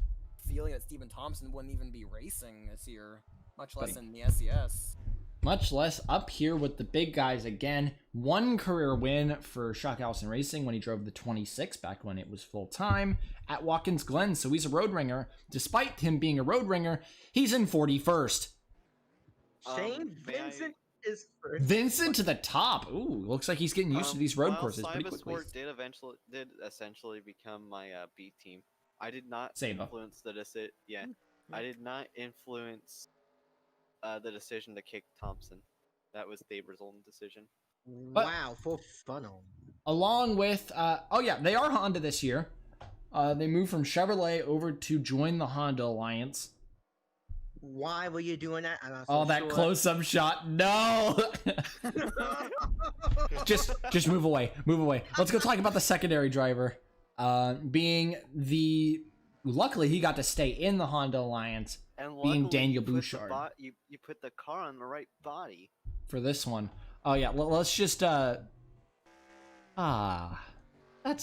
feeling that Steven Thompson wouldn't even be racing this year, much less in the SES. Much less up here with the big guys again. One career win for Shock Allison Racing when he drove the 26 back when it was full-time at Watkins Glen. So he's a road ringer. Despite him being a road ringer, he's in 41st. Shane Vincent is first. Vincent to the top. Ooh, looks like he's getting used to these road courses pretty quickly. Cybersport did essentially become my B team. I did not Saba. influence the decision. Yeah, I did not influence the decision to kick Thompson. That was Daber's own decision. Wow, for funnel. Along with, oh yeah, they are Honda this year. They moved from Chevrolet over to join the Honda Alliance. Why were you doing that? I'm not so Oh, that sure. close-up shot. No! just move away. Move away. Let's go talk about the secondary driver. Luckily, he got to stay in the Honda Alliance And being luckily, Daniel you put the Bouchard you put the car on the right body. for this one. Oh, yeah. Let's just, that's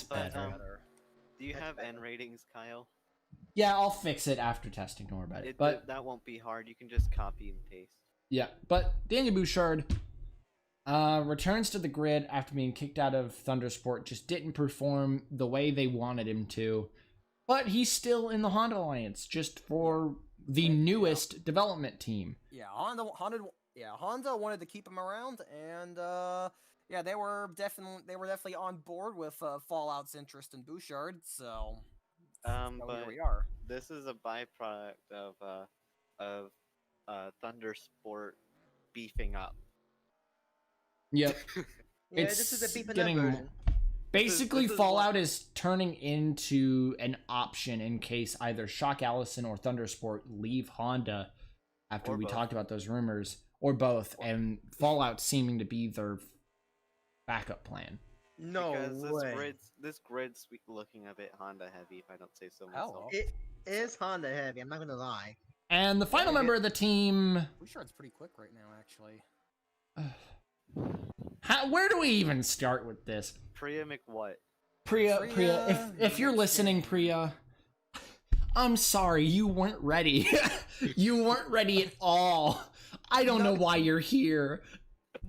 But, better. do you have N ratings, Kyle? Yeah, I'll fix it after testing. Don't worry about it. But That won't be hard. You can just copy and paste. yeah, but Daniel Bouchard returns to the grid after being kicked out of Thundersport. Just didn't perform the way they wanted him to. But he's still in the Honda Alliance, just for the newest development team. Yeah, Honda wanted to keep him around, and yeah, they were definitely on board with Fallout's interest in Bouchard. So, here But we are. this is a byproduct of Thundersport beefing up. Yep. Yeah, It's this is a beef getting version. Basically, this is Fallout what- is turning into an option in case either Shock Allison or Thundersport leave Honda after Or we both. talked about those rumors, or both, and Fallout seeming to be their backup plan. No Because way. this grid's looking a bit Honda heavy, if I don't say so Hell. myself. It is Honda heavy. I'm not gonna lie. And the final member of the team, Bouchard's pretty quick right now, actually. where do we even start with this? Priya McWhat. Priya, Priya, if you're listening, Priya, I'm sorry, you weren't ready. You weren't ready at all. I don't know why you're here.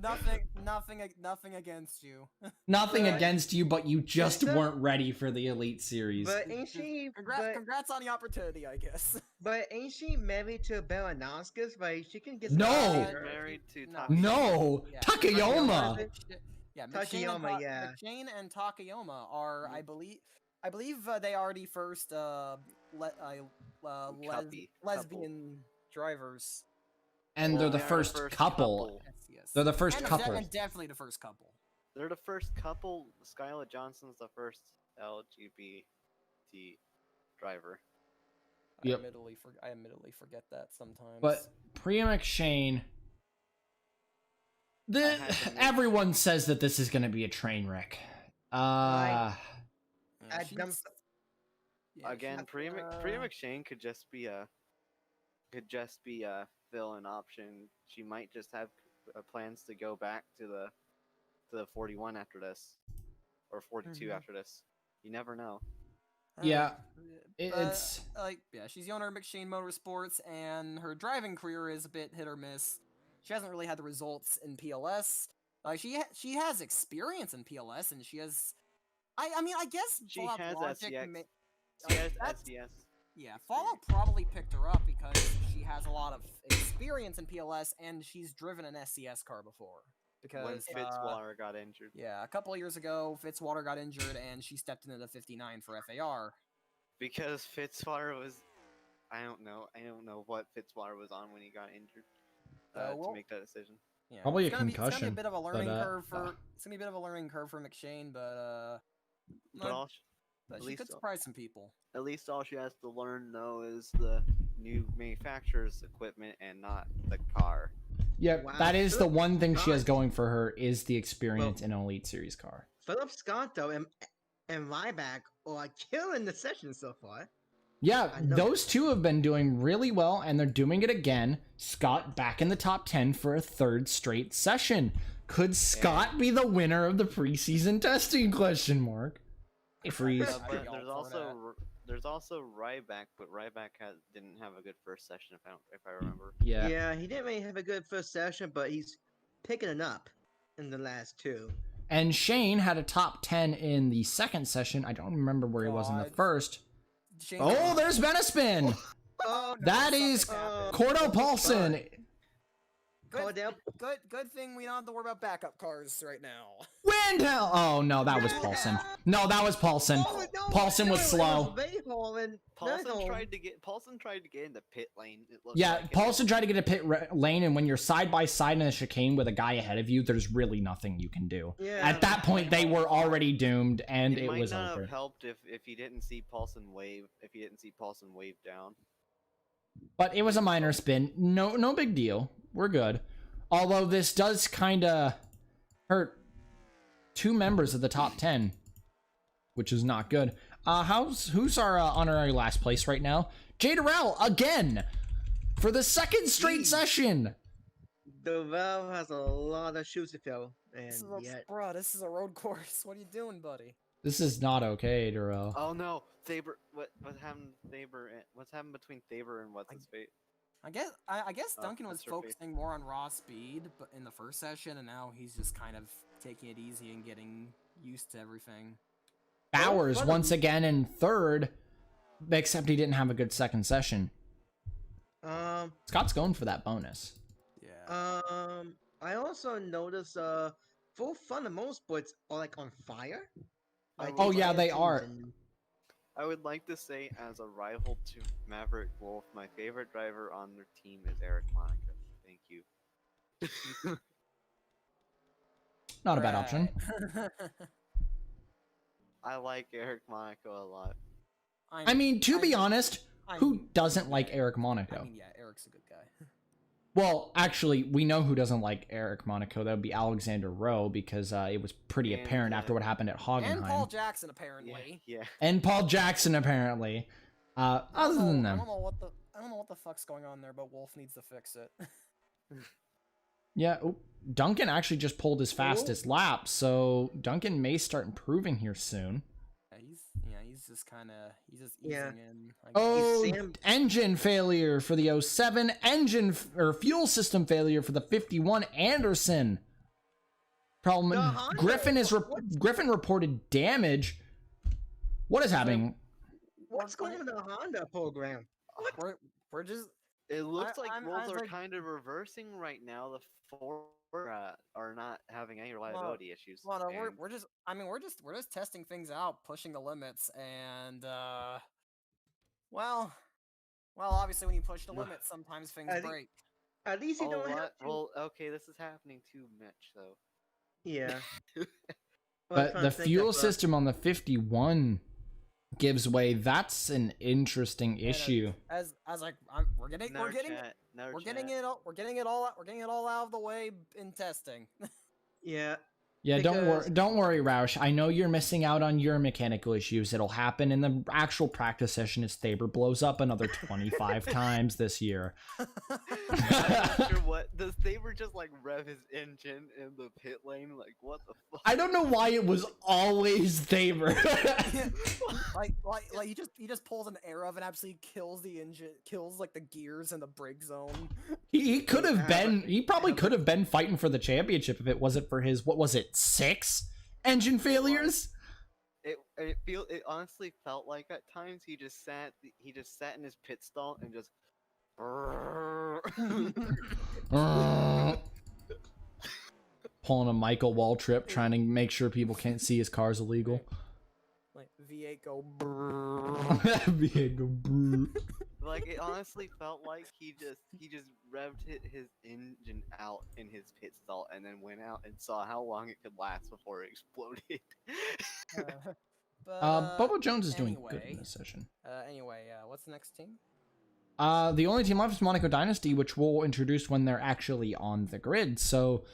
Nothing against you. Nothing But- against you, but you just But- weren't ready for the Elite Series. But ain't she? Congrats on the opportunity, I guess. But ain't she married to Baranowskis? Like she can get. No! She's married to No. Takayama. No! Yeah. Takayama! Yeah, Takayama, yeah. McShane and Takayama are, I believe they are the first lesbian drivers. And Well, they're the they're first couple. Yes. They're the first and couple. And definitely the first couple. They're the first couple. Skylar Johnson's the first LGBT driver. Yep. I admittedly forget that sometimes. But Priya McShane, had to make- everyone says that this is going to be a train wreck. Yeah, At them- yeah, Again, she's, Priya McShane could just be a fill-in option. She might just have plans to go back to the 41 after this, or 42 Mhm. after this. You never know. Yeah, but, it's she's the owner of McShane Motorsports, and her driving career is a bit hit or miss. She hasn't really had the results in PLS. She has experience in PLS, and she has. I mean, I guess She Fallout has Logic SCX. She has SES. Yeah, Fallout probably picked her up because she has a lot of experience in PLS, and she's driven an SCS car before. When Because Fitzwater got injured. yeah, a couple of years ago, Fitzwater got injured, and she stepped into the 59 for FAR. Because Fitzwater was, I don't know what Fitzwater was on when he got injured well- to make that decision. Yeah, Probably it's a gonna be a concussion, bit of a learning but, curve for it's gonna be a bit of a learning curve for McShane, but But all, but at she least could surprise some people. at least all she has to learn though is the new manufacturer's equipment and not the car. yeah. Wow. That is the one thing she has God. going for her is the experience in an Elite Series car. Philip Scott though and Ryback are killing the session so far. Yeah, I know. those two have been doing really well, and they're doing it again. Scott back in the top 10 for a third straight session. Could Scott be the winner of the preseason testing? Question mark. Hey, Freeze. I'd But be all there's for also there's also Ryback, but Ryback didn't have a good first session if I remember. Yeah. Yeah, he didn't really have a good first session, but he's picking it up in the last two. And Shane had a top 10 in the second session. I don't remember where he was in the God. first. Shane Oh, there's been a spin. Oh, That is something happened. Cordell Paulson. Cordell. Good thing we don't have to worry about backup cars right now. Windhell. Oh, no, that was Paulson. No, that was Paulson. Oh, no, Paulson was no, it slow. Rahal and Paulson Rahal. tried to get in the pit lane. It looked Yeah, like, and Paulson tried to get a lane, and when you're side by side in a chicane with a guy ahead of you, there's really nothing you can do. Yeah. At that point, they were already doomed, and it it might was not over. have helped if you didn't see Paulson wave. If you didn't see Paulson wave down. But it was a minor spin. No big deal. We're good. Although this does kind of hurt two members of the top 10, which is not good. Who's our honorary last place right now? Jay Durrell again for the second straight session. Durrell has a lot of shoes to fill, and yet Bro, this is a road course. What are you doing, buddy? This is not okay, Durrell. Oh no, Thaber! What happened, Thaber? What's happened between Thaber and what's his fate? I guess Oh, Duncan was that's her face. focusing more on raw speed, but in the first session, and now he's just kind of taking it easy and getting used to everything. Bowers once again in third, except he didn't have a good second session. Scott's going for that bonus. Yeah. I also noticed full fun of most sports are like on fire. Like, Oh, these yeah, other they teams are. and- I would like to say, as a rival to Maverick Wolf, my favorite driver on their team is Eric Monaco. Thank you. Not a bad option. I like Eric Monaco a lot. I mean, to be honest, who doesn't like Eric I Monaco? mean, yeah, Eric's a good guy. Well, actually, we know who doesn't like Eric Monaco. That would be Alexander Rowe, because it was pretty And, apparent after what happened at Hockenheim. And Paul Jackson, Yeah, apparently. yeah. And Paul Jackson, apparently. Other than I them. don't know what the fuck's going on there, but Wolf needs to fix it. Yeah, Duncan actually just pulled his fastest lap, so Duncan may start improving here soon. he's just kind of he's just Yeah. easing in. I guess. Oh, Sam- engine failure for the 07, or fuel system failure for the 51 Anderson. Problem. The Honda- Griffin reported damage. What is happening? What's going on with the Honda program? We're just It looks like I'm roles are like- kind of reversing right now. The Ford are not having any reliability issues. well, no, and we're just I mean we're just testing things out, pushing the limits, and well, obviously when you push the limits, sometimes things I think- break. At least you oh, don't have what? to. Well, okay, this is happening too much, though. Yeah. But the fuel system on the 51 gives way. That's an interesting issue. As like we're getting Another we're getting chat, another we're getting chat. it all we're getting it all out of the way in testing. Yeah. Yeah, Because- don't worry, Roush. I know you're missing out on your mechanical issues. It'll happen in the actual practice session as Thaber blows up another 25 times this year. I'm not sure what. Does Thaber just like rev his engine in the pit lane? Like, what the fuck? I don't know why it was always Thaber. like he just pulls an arrow and absolutely kills the engine, kills like the gears and the brake zone. He could have Yeah, been. but- He probably could have been fighting for the championship if it wasn't for his, what was it, 6 engine failures? It honestly felt like at times he just sat in his pit stall and just. Pulling a Michael Waltrip, trying to make sure people can't see his car's illegal. Like V8 go. Like it honestly felt like he just revved his engine out in his pit stall and then went out and saw how long it could last before it exploded. But Bobo Jones is doing good in anyway. this session. Anyway, what's the next team? The only team left is Monaco Dynasty, which we'll introduce when they're actually on the grid. So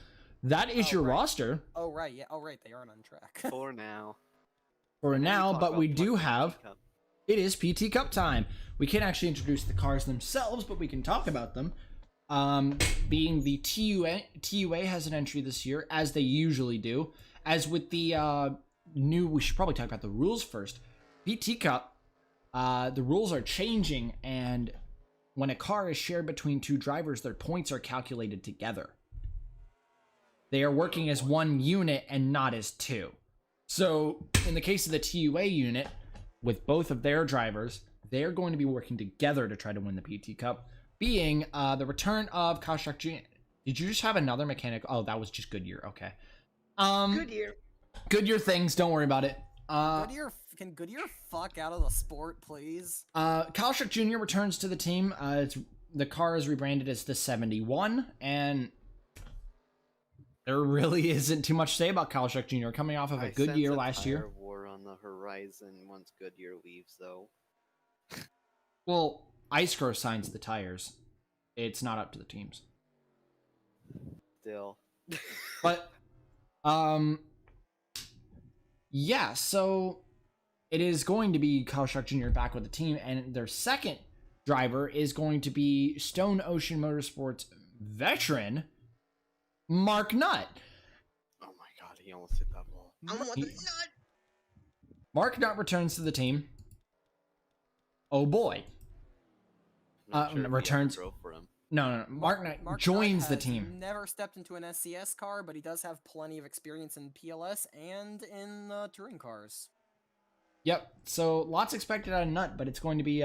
that is Oh, your right. roster Oh right, yeah. Oh right, they aren't on track. For now. for And then now, talk but about we my do PT have. Cup. It is PT Cup time. We can't actually introduce the cars themselves, but we can talk about them. Being the TUA has an entry this year, as they usually do. As with the we should probably talk about the rules first. PT Cup, the rules are changing, and when a car is shared between 2 drivers, their points are calculated together. They are working as one unit and not as 2. So, in the case of the TUA unit, with both of their drivers, they're going to be working together to try to win the PT Cup, being the return of Kaushak Jr. Did you just have another mechanic? Oh, that was just Goodyear. Okay. Good year. Goodyear things. Don't worry about it. Can Goodyear fuck out of the sport, please? Kaushak Jr. returns to the team. The car is rebranded as the 71, and there really isn't too much to say about Kaushak Jr. coming off of a good sense year a last year. tire war on the horizon once Goodyear leaves, though. Well, ISCRO signs the tires. It's not up to the teams. Still. But, yeah, so it is going to be Kaushak Jr. back with the team, and their second driver is going to be Stone Ocean Motorsports veteran Mark Nutt. Oh my god, he almost hit that ball. I want the He- nut. Mark Nutt returns to the team. Oh boy. Not sure if he ever returns- drove for him. No. Mark Nutt Mark joins Knight the has team. Never stepped into an SCS car, but he does have plenty of experience in PLS and in touring cars. Yep. So lots expected out of Nutt, but it's going to be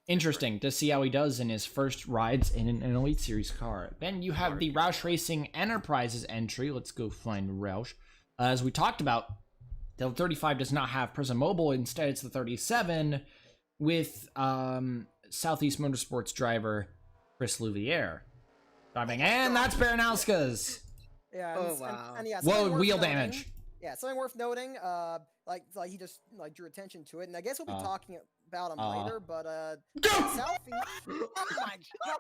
interesting to see how he does in his first rides in an Elite Series car. Then you have the Roush Racing Enterprises entry. Let's go find Roush. As we talked about, the 35 does not have Prism Mobile. Instead, it's the 37 with Southeast Motorsports driver Chris Louviere driving. And that's Baranowska's. Yeah. Oh, and, wow. and yeah, Whoa, something worth wheel noting- damage. Yeah, something worth noting. Like he just like drew attention to it, and I guess we'll be Uh, talking about him uh. later. But Go! Southie. Oh my god!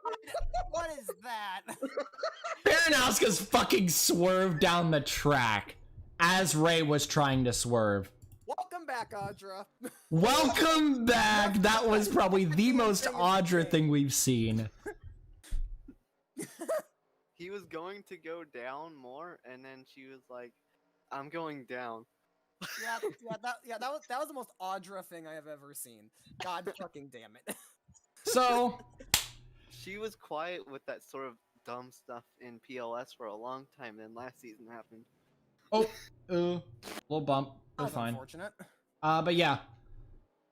What is that? Baranowska's fucking swerved down the track as Ray was trying to swerve. Welcome back, Audra. Welcome back. That was probably the most Audra thing we've seen. He was going to go down more, and then she was like, I'm going down. That was the most Audra thing I have ever seen. God fucking damn it. So, She was quiet with that sort of dumb stuff in PLS for a long time. Then last season happened. little bump. We're That's fine. unfortunate. But yeah.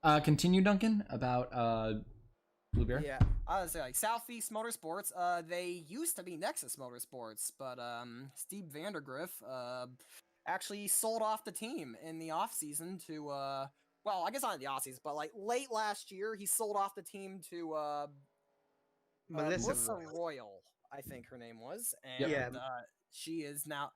Continue, Duncan, about Blue Bear. Yeah, I was like Southeast Motorsports. They used to be Nexus Motorsports, but Steve Vandergriff actually sold off the team in the off season to well, I guess not in the off season, but like late last year, he sold off the team to Melissa Royal, I think her name was, and Yeah. she's now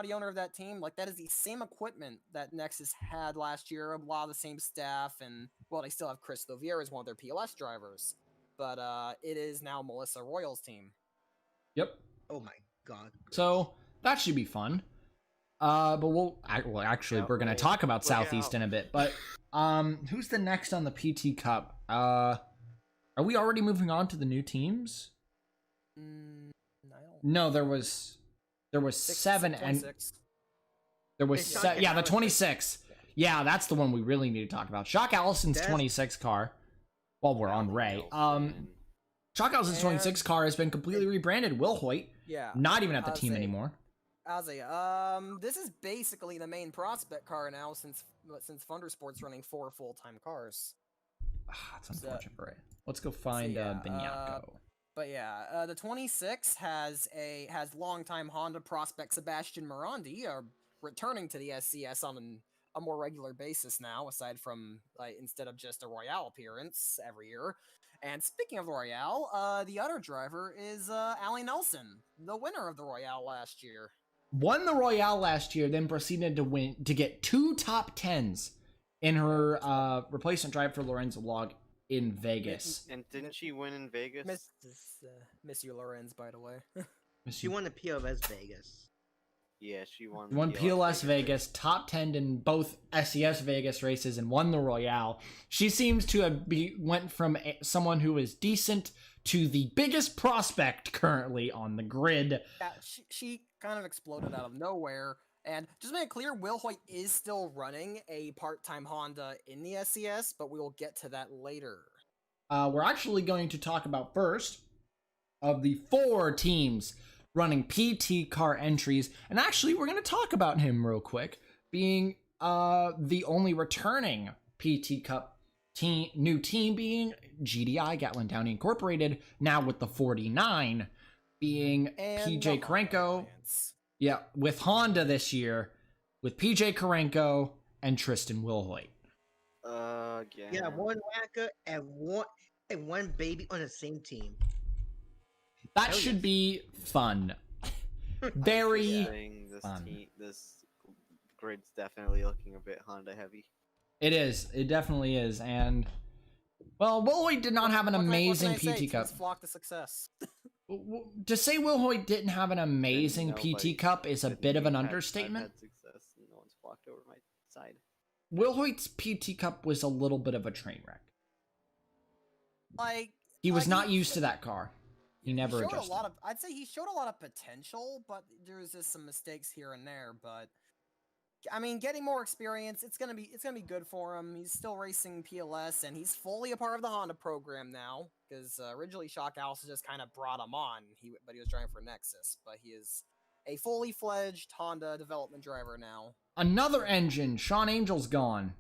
the owner of that team. Like, that is the same equipment that Nexus had last year, a lot of the same staff, and, well, they still have Chris Lovier as one of their PLS drivers. But it is now Melissa Royal's team. Yep. Oh my god. So, that should be fun. But we're going to talk about Southeast in a bit. But, who's the next on the PT Cup? Are we already moving on to the new teams? No, there was 7 and there was the 26. Yeah, that's the one we really need to talk about. Shock Allison's 26 car. While we're on Ray, Shock Allison's 26 car has been completely rebranded. Will Hoyt, not even at the team anymore. This is basically the main prospect car now since Thundersport's running 4 full-time cars. That's unfortunate for Ray. Let's go find Binyako. But yeah, the 26 has longtime Honda prospect Sebastian Morandi returning to the SCS on a more regular basis now, aside from instead of just a Royale appearance every year. And speaking of the Royale, the other driver is Allie Nelson, the winner of the Royale last year. Won the Royale last year, then proceeded to get 2 top 10s in her replacement drive for Lorenzo Log in Vegas. And didn't she win in Vegas? Miss you, Lorenz, by the way. She won the PLS Vegas. Yeah, she won. Won PLS Vegas, top 10 in both SES Vegas races, and won the Royale. She seems to have went from someone who is decent to the biggest prospect currently on the grid. Yeah, she kind of exploded out of nowhere. And just to make it clear, Will Hoyt is still running a part-time Honda in the SCS, but we will get to that later. We're actually going to talk about first of the 4 teams running PT car entries, and actually we're going to talk about him real quick, being the only returning PT Cup new team being GDI, Gatlin Downey Incorporated, now with the 49, being PJ Karenko. Yeah, with Honda this year, with PJ Karenko and Tristan Wilhoit. Yeah, one whacker and one baby on the same team. That should be fun. Very fun. This grid's definitely looking a bit Honda heavy. It is. It definitely is. And, well, Wilhoit did not have an amazing PT Cup. Flock to success. To say Wilhoit didn't have an amazing PT Cup is a bit of an understatement. I've had success and no one's flocked over my side. Wilhoit's PT Cup was a little bit of a train wreck. He was not used to that car. He never adjusted. I'd say he showed a lot of potential, but there's just some mistakes here and there. But I mean, getting more experience, it's gonna be good for him. He's still racing PLS, and he's fully a part of the Honda program now. Because originally Shock Allison just kind of brought him on, but he was driving for Nexus. But he is a fully fledged Honda development driver now. Another engine. Sean Angel's gone.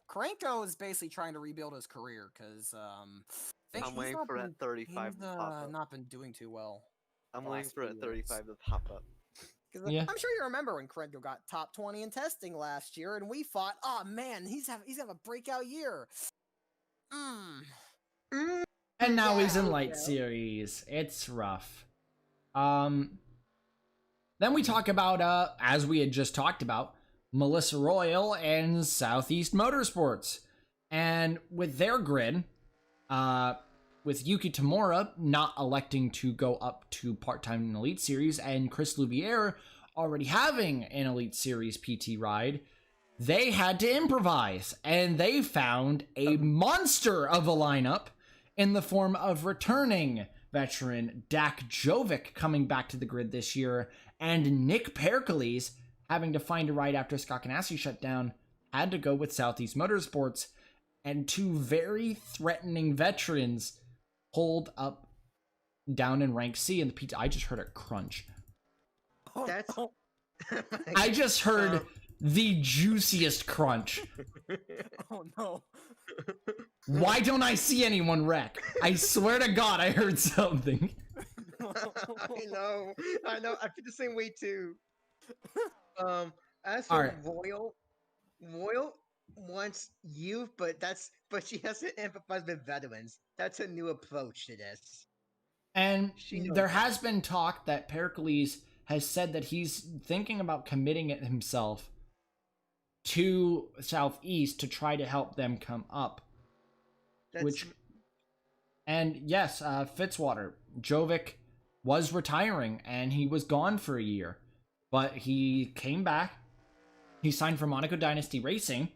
Karenko is basically trying to rebuild his career because I'm waiting for that 35 he's to pop up. not been doing too well. I'm waiting for that 35 to pop up. Yeah. I'm sure you remember when Karenko got top 20 in testing last year, and we thought, oh man, he's having a breakout year. And now he's in Light Series. It's rough. Then we talk about, as we had just talked about, Melissa Royal and Southeast Motorsports. And with their grid, with Yuki Tamura not electing to go up to part-time in Elite Series and Chris Louvier already having an Elite Series PT ride, they had to improvise, and they found a monster of a lineup in the form of returning veteran Dak Jovic coming back to the grid this year, and Nick Pericles having to find a ride after Scott Ganassi shut down, had to go with Southeast Motorsports, and two very threatening veterans pulled up down in rank C in the PT. I just heard a crunch. That's. I just heard the juiciest crunch. Oh no. Why don't I see anyone wreck? I swear to God, I heard something. I know. I feel the same way too. As All for right. Royal wants youth, but she has to empathize with veterans. That's a new approach to this. And She knows there that. has been talk that Pericles has said that he's thinking about committing it himself to Southeast to try to help them come up. That's, And yes, Fitzwater, Jovic was retiring and he was gone for a year, but he came back. He signed for Monaco Dynasty Racing.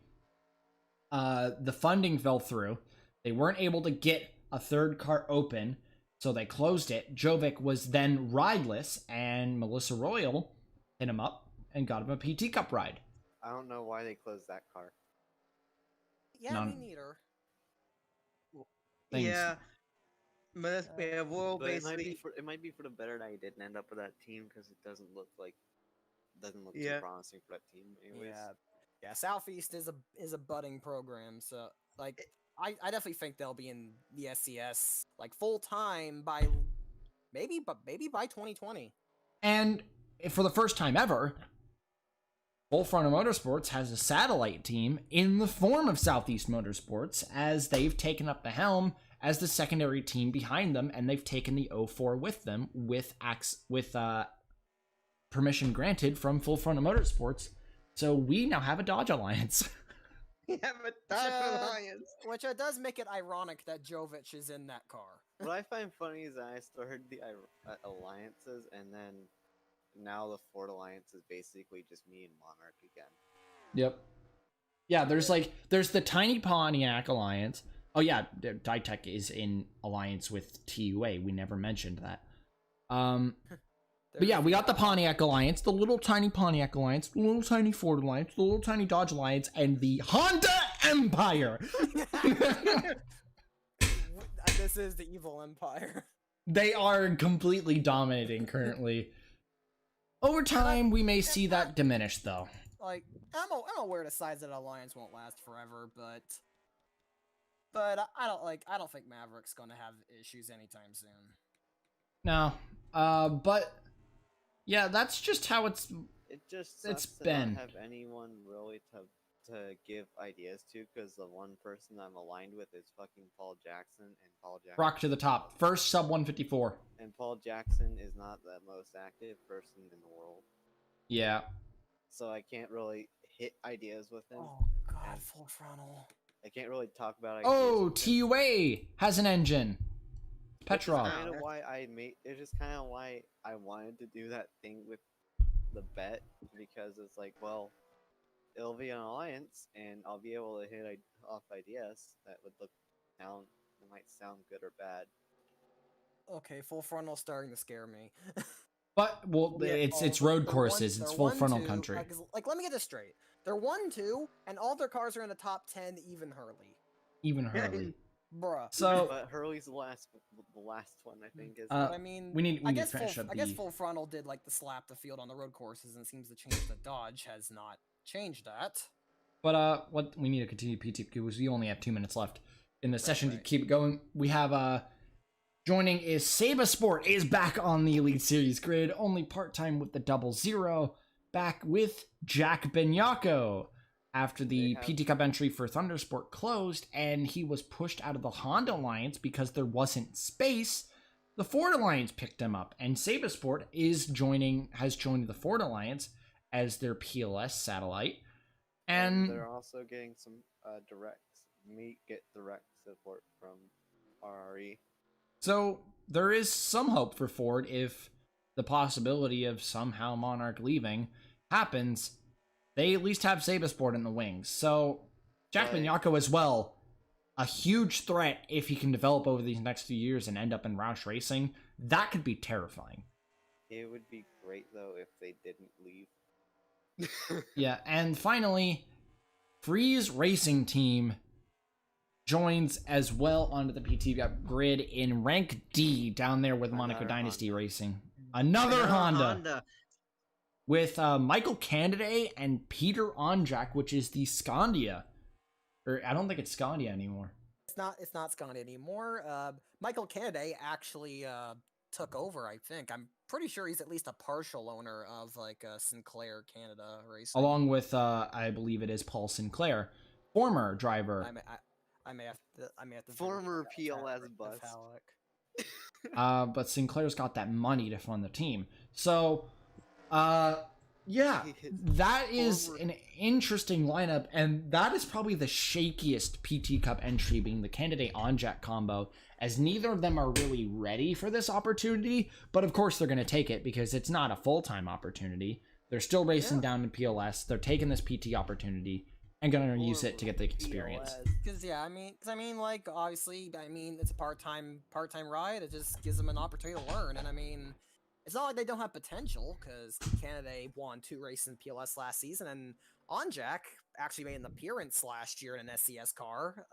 The funding fell through. They weren't able to get a third car open, so they closed it. Jovic was then rideless, and Melissa Royal hit him up and got him a PT Cup ride. I don't know why they closed that car. Yeah, None. me neither. Things. yeah. But Royal But it might be basically. for the better that he didn't end up with that team because it doesn't look Yeah. too promising for that team. Anyways. Yeah. Southeast is a budding program, so like I definitely think they'll be in the SCS like full time by maybe by 2020. And for the first time ever, Full Frontal Motorsports has a satellite team in the form of Southeast Motorsports, as they've taken up the helm as the secondary team behind them, and they've taken the 04 with them with permission granted from Full Frontal Motorsports. So we now have a Dodge Alliance. We have a Dodge Alliance. Which does make it ironic that Jovic is in that car. What I find funny is that I started the alliances, and then now the Ford Alliance is basically just me and Monarch again. Yep. Yeah, there's the tiny Pontiac Alliance. Oh yeah, Ditech is in alliance with TUA. We never mentioned that. But yeah, we got the Pontiac Alliance, the little tiny Pontiac Alliance, the little tiny Ford Alliance, the little tiny Dodge Alliance, and the Honda Empire. This is the evil empire. They are completely dominating currently. Over time, we may see that diminish, though. Like I'm aware the size of the alliance won't last forever, but I don't think Maverick's gonna have issues anytime soon. No, but yeah, that's just how it's. It just It's sucks to been. not have anyone really to give ideas to, because the one person I'm aligned with is fucking Paul Jackson, and Rock to the top. First sub 154. And Paul Jackson is not the most active person in the world, Yeah. so I can't really hit ideas with him. Oh god, full frontal. I can't really talk about ideas. Oh, with him. TUA has an engine. Petrov. Kind of why I made. It's just kind of why I wanted to do that thing with the bet, because it's like, well, it'll be an alliance, and I'll be able to hit off ideas that would it might sound good or bad. Okay, full frontal starting to scare me. But well, Yeah, it's oh, road they're courses. one- It's they're full 1-2, frontal country. Like, let me get this straight. They're 1-2, and all their cars are in the top 10, even Hurley. Even Hurley. Bruh. So But Hurley's the last one, I think. Is Uh, I mean, we need I to guess finish full, up I guess the. full frontal did like the slap the field on the road courses, and it seems the change the Dodge has not changed that. But what we need to continue PT because we only have 2 minutes left in the session to right. keep it going. We have joining is Saba Sport is back on the Elite Series grid, only part-time with the 00, back with Jack Benyako after the They have- PT Cup entry for Thundersport closed and he was pushed out of the Honda Alliance because there wasn't space. The Ford Alliance picked him up, and Saba Sport has joined the Ford Alliance as their PLS satellite. And they're also getting some direct support from RRE. so there is some hope for Ford if the possibility of somehow Monarch leaving happens. They at least have Sabasport in the wings. So Jack Right. Benyako as well a huge threat if he can develop over these next few years and end up in Roush Racing. That could be terrifying. It would be great though if they didn't leave. Yeah, and finally, Freeze Racing Team joins as well onto the PT grid in rank D down there with Monaco Another Dynasty Honda. Racing. Another Honda. With Michael Candiday and Peter Onjak, which is the Scandia. Or I don't think it's Scandia anymore. It's not Scotty anymore. Michael Canada actually took over, I think. I'm pretty sure he's at least a partial owner of like Sinclair Canada Racing. Along with I believe it is Paul Sinclair, former driver. I may have to Former verify PLS that bus. But Sinclair's got that money to fund the team. So yeah, that is an interesting lineup, and that is probably the shakiest PT Cup entry, being the Candidate Onjak combo, as neither of them are really ready for this opportunity, but of course they're going to take it because it's not a full-time opportunity. They're still racing down in PLS. They're taking this PT opportunity and going to use it to get the experience. Because like obviously, it's a part-time ride. It just gives them an opportunity to learn, and it's not like they don't have potential, because Canada won 2 races in PLS last season, and Onjak actually made an appearance last year in an SCS car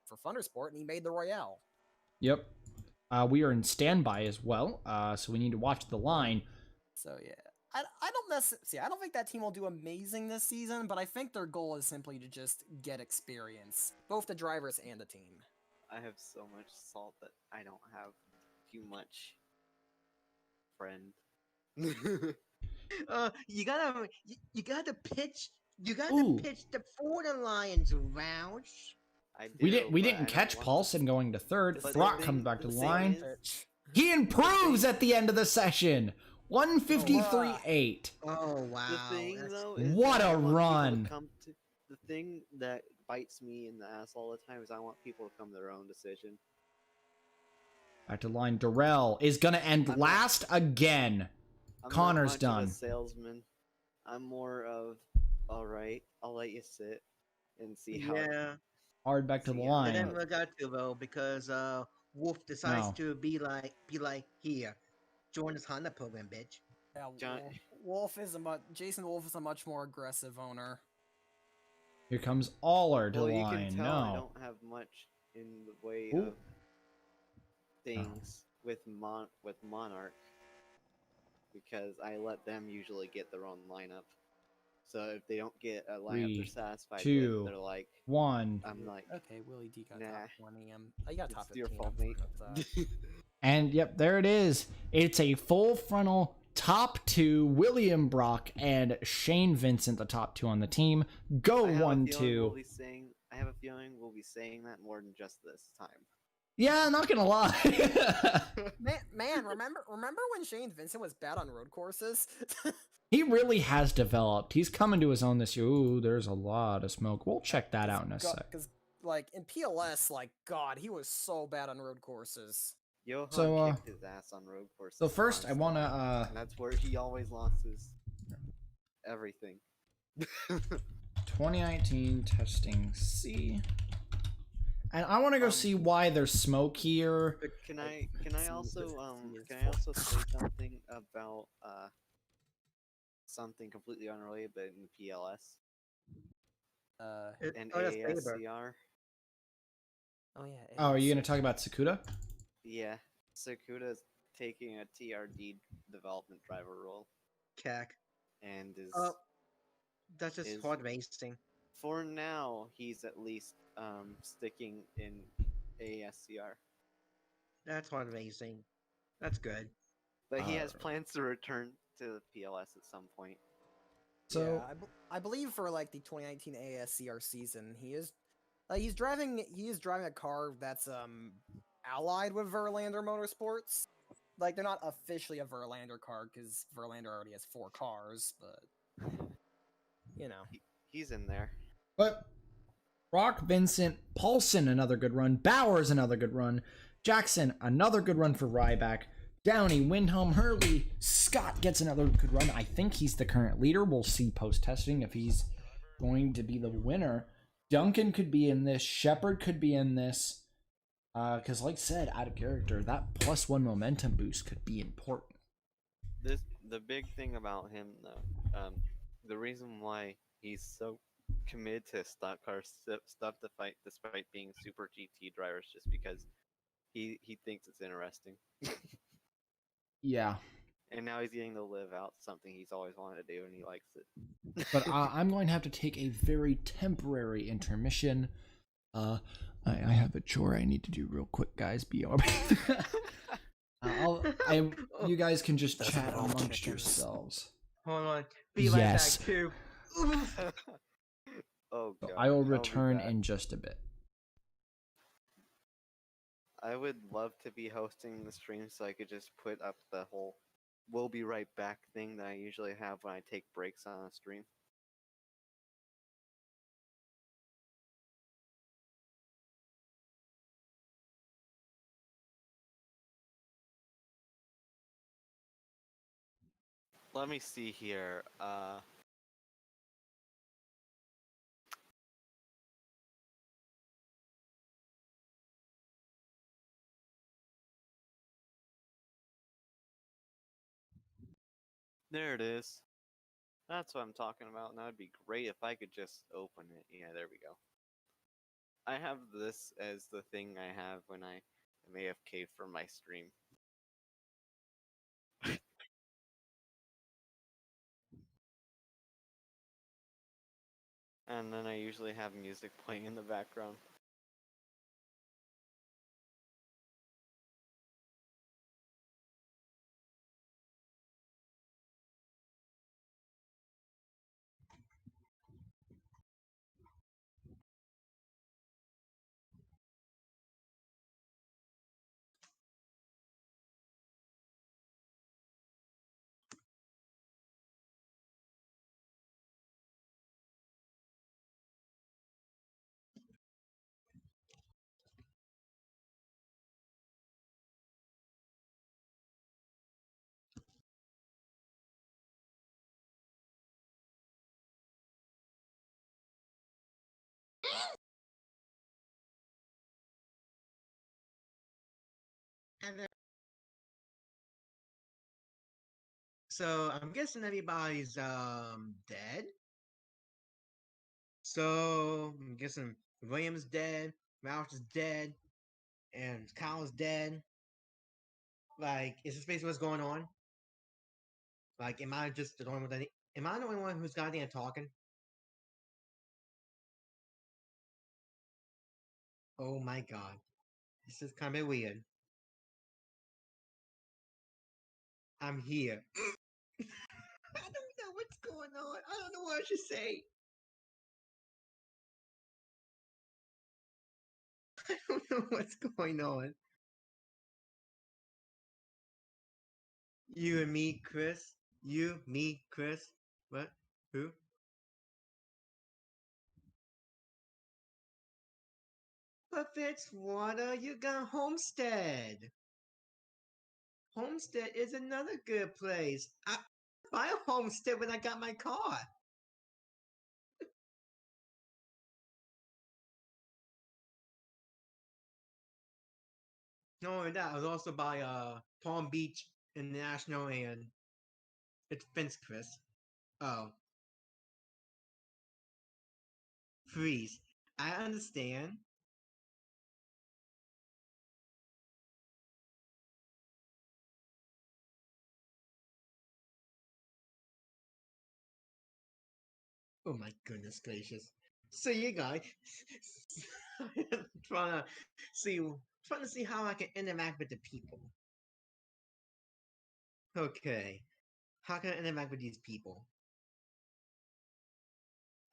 for Thundersport, and he made the Royale. Yep. We are in standby as well, so we need to watch the line. So yeah, I don't necessarily. I don't think that team will do amazing this season, but I think their goal is simply to just get experience, both the drivers and the team. I have so much salt that I don't have too much. Friend. You gotta pitch Ooh. the Florida Lions, Roush. We didn't catch Paulson going to third. But Throck the comes thing- back to the the thing line. is- He improves at the end of the session. 153.8. Oh wow! The thing that's- though is What that I a want people to run. come to- the thing that bites me in the ass all the time is I want people to come to their own decision. Back to the line. Darrell is going to end I'm not- last again. I'm Connor's not much done. Of a salesman. I'm more of, all right, I'll let you sit and see how. Yeah, Hard back to the See, it line. didn't work out too well because Wolf decides No. to be like here, join this Honda program, bitch. Yeah, John- Jason Wolf is a much more aggressive owner. Here comes Aller to Well, the you line. can tell I No. don't have much in the way Ooh. of things with Monarch because I let them usually get their own lineup. So if they don't get a lineup 3, they're satisfied 2, with, they're like, 1. I'm like, Okay, Willie D got Nah. top 20. You got top it's your 15. fault, I'm mate. fine with that. And yep, there it is. It's a full frontal top 2. William Brock and Shane Vincent, the top 2 on the team. Go I have a 1-2. feeling we'll be saying. I have a feeling we'll be saying that more than just this time. Yeah, not gonna lie. Man, remember when Shane Vincent was bad on road courses? He really has developed. He's coming to his own this year. Ooh, there's a lot of smoke. We'll check that out in a sec. Because like in PLS, like God, he was so bad on road courses. Johan So, kicked his ass on road courses. So first, I constantly, wanna and that's where he always lost his everything. 2019 testing C. And I want to go see why there's smoke here. But can I also say something about something completely unrelated but in PLS and that's Saber. ASCR? Oh yeah. Oh, are you gonna talk about Sakuda? Yeah, Sakuta's taking a TRD development driver role Cack. and is That's just is- hard racing. for now he's at least sticking in ASCR. That's hard racing. That's good. But he has Alright. plans to return to the PLS at some point. So Yeah, I believe for like the 2019 ASCR season, he's driving a car that's allied with Verlander Motorsports. Like they're not officially a Verlander car because Verlander already has 4 cars, but you know. He's in there. But Brock, Vincent, Paulson, another good run. Bowers, another good run. Jackson, another good run for Ryback. Downey, Windholm, Hurley, Scott gets another good run. I think he's the current leader. We'll see post-testing if he's going to be the winner. Duncan could be in this. Shepard could be in this. Because, like I said, out of character, that +1 momentum boost could be important. The big thing about him though, the reason why he's so committed to stock car stuff to fight despite being super GT drivers, just because he thinks it's interesting. Yeah. And now he's getting to live out something he's always wanted to do, and he likes it. But I'm going to have to take a very temporary intermission. I have a chore I need to do real quick, guys. You guys can just Doesn't chat involve amongst chickens. yourselves. Hold on. Be Yes. right back too. Oh So god. I will I'll be return back. in just a bit. I would love to be hosting the stream so I could just put up the whole "we'll be right back" thing that I usually have when I take breaks on a stream. Let me see here. There it is. That's what I'm talking about. Now it'd be great if I could just open it. Yeah, there we go. I have this as the thing I have when I am AFK for my stream. And then I usually have music playing in the background. And then, so I'm guessing everybody's dead. So I'm guessing William's dead, Ralph is dead, and Kyle's dead. Like, is this basically what's going on? Like, am I just the only one am I the only one who's goddamn talking? Oh my god. This is kind of weird. I'm here. I don't know what's going on. I don't know what I should say. I don't know what's going on. You and me, Chris. You, me, Chris. What? Who? But Fitzwater, you got Homestead. Homestead is another good place. I buy a Homestead when I got my car. Not only that, I was also by Palm Beach International and it's Vince Chris. Oh, freeze. I understand. Oh my goodness gracious. So you guys trying to see trying to see how I can interact with the people. Okay. How can I interact with these people?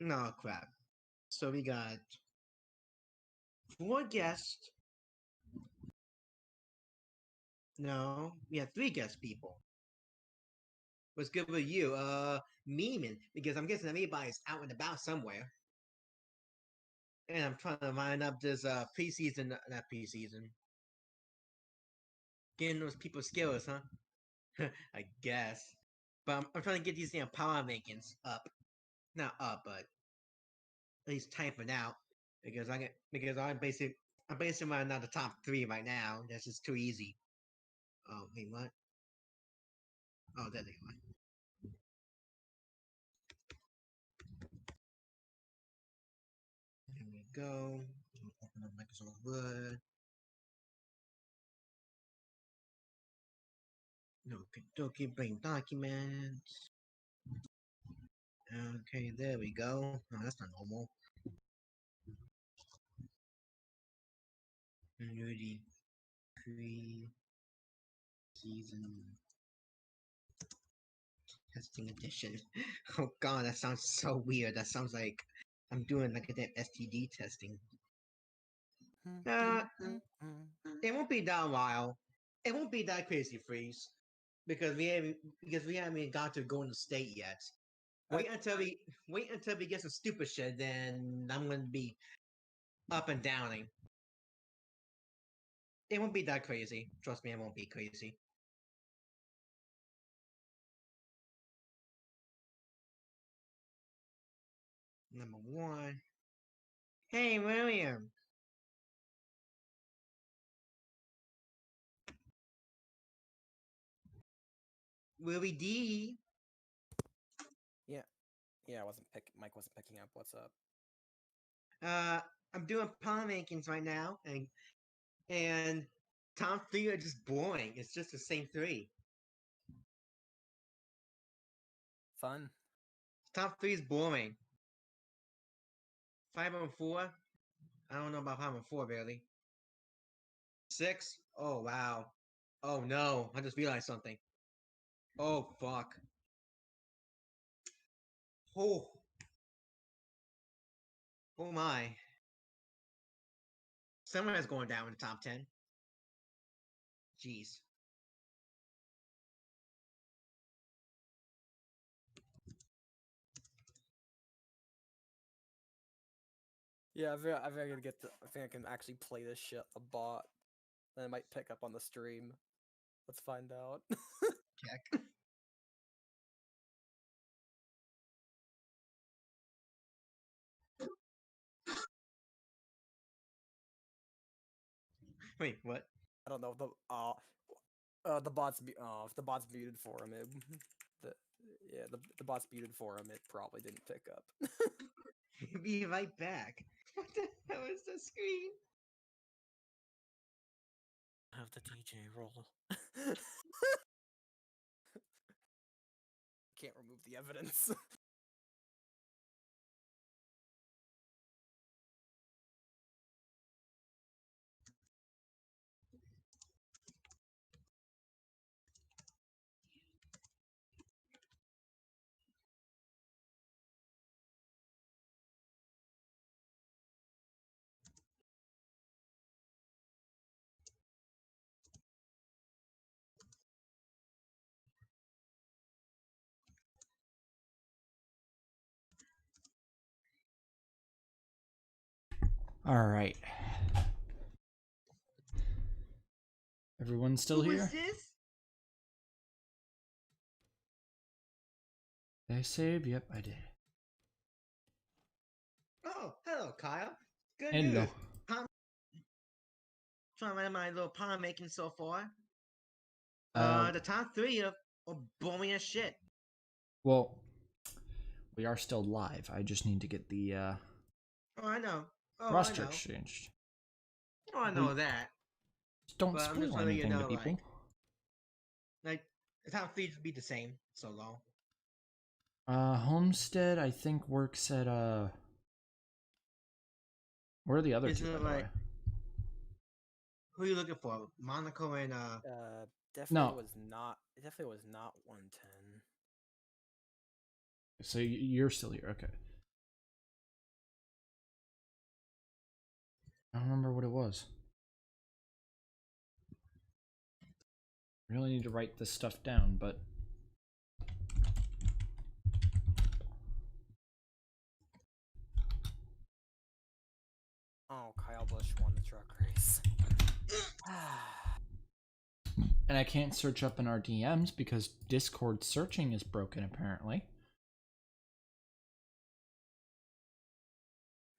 No crap. So we got 4 guests. No, we have 3 guest people. What's good with you? Memeing, because I'm guessing everybody's out and about somewhere. And I'm trying to line up this preseason, not preseason. Getting those people skills, huh? I guess. But I'm trying to get these damn power rankings up. Not up, but at least typing out. because I'm basically right now the top 3 right now. That's just too easy. Oh wait, what? Oh, there they are. There we go. Open up Microsoft Word. No, Doki bring documents. Okay, there we go. Oh, that's not normal. Community pre-season testing edition. Oh god, that sounds so weird. That sounds like I'm doing like a STD testing. It won't be that while. It won't be that crazy freeze because we haven't got to Golden State yet. Wait until we get some stupid shit, then I'm gonna be up and downing. It won't be that crazy. Trust me, it won't be crazy. Number 1. Hey, William. Willie D. Yeah, Mike wasn't picking up. What's up? I'm doing palm rankings right now, and top 3 are just boring. It's just the same 3. Fun. Top 3 is boring. 5 and 4. I don't know about 5 and 4 really. 6. Oh wow. Oh no! I just realized something. Oh fuck. Oh. Oh my. Someone is going down in the top 10. Jeez. Yeah, I think I can actually play this shit a bot. Then I might pick up on the stream. Let's find out. Check. Wait, what? I don't know the bot's if the bot's muted for him. The bot's muted for him. It probably didn't pick up. Be right back. What the hell is the screen? Have the DJ roll. Can't remove the evidence. All right. Everyone's still Who here? is this? Did I save? Yep, I did. Oh, hello, Kyle. Good Hello. news. Trying my little palm making so far. The top 3 are boring as shit. Well, we are still live. I just need to get the Oh, I know. Oh, roster I know. exchanged. Oh, I know that. Just don't But I'm spoil just letting you anything to know, people. Like the top 3 would be the same so long. Homestead, I think works at where are the other two, by the way? Who are you looking for? Monaco and Definitely No. was not. It definitely was not 110. So you're still here, okay. I don't remember what it was. Really need to write this stuff down, but Oh, Kyle Busch won the truck race. and I can't search up in our DMs because Discord searching is broken apparently.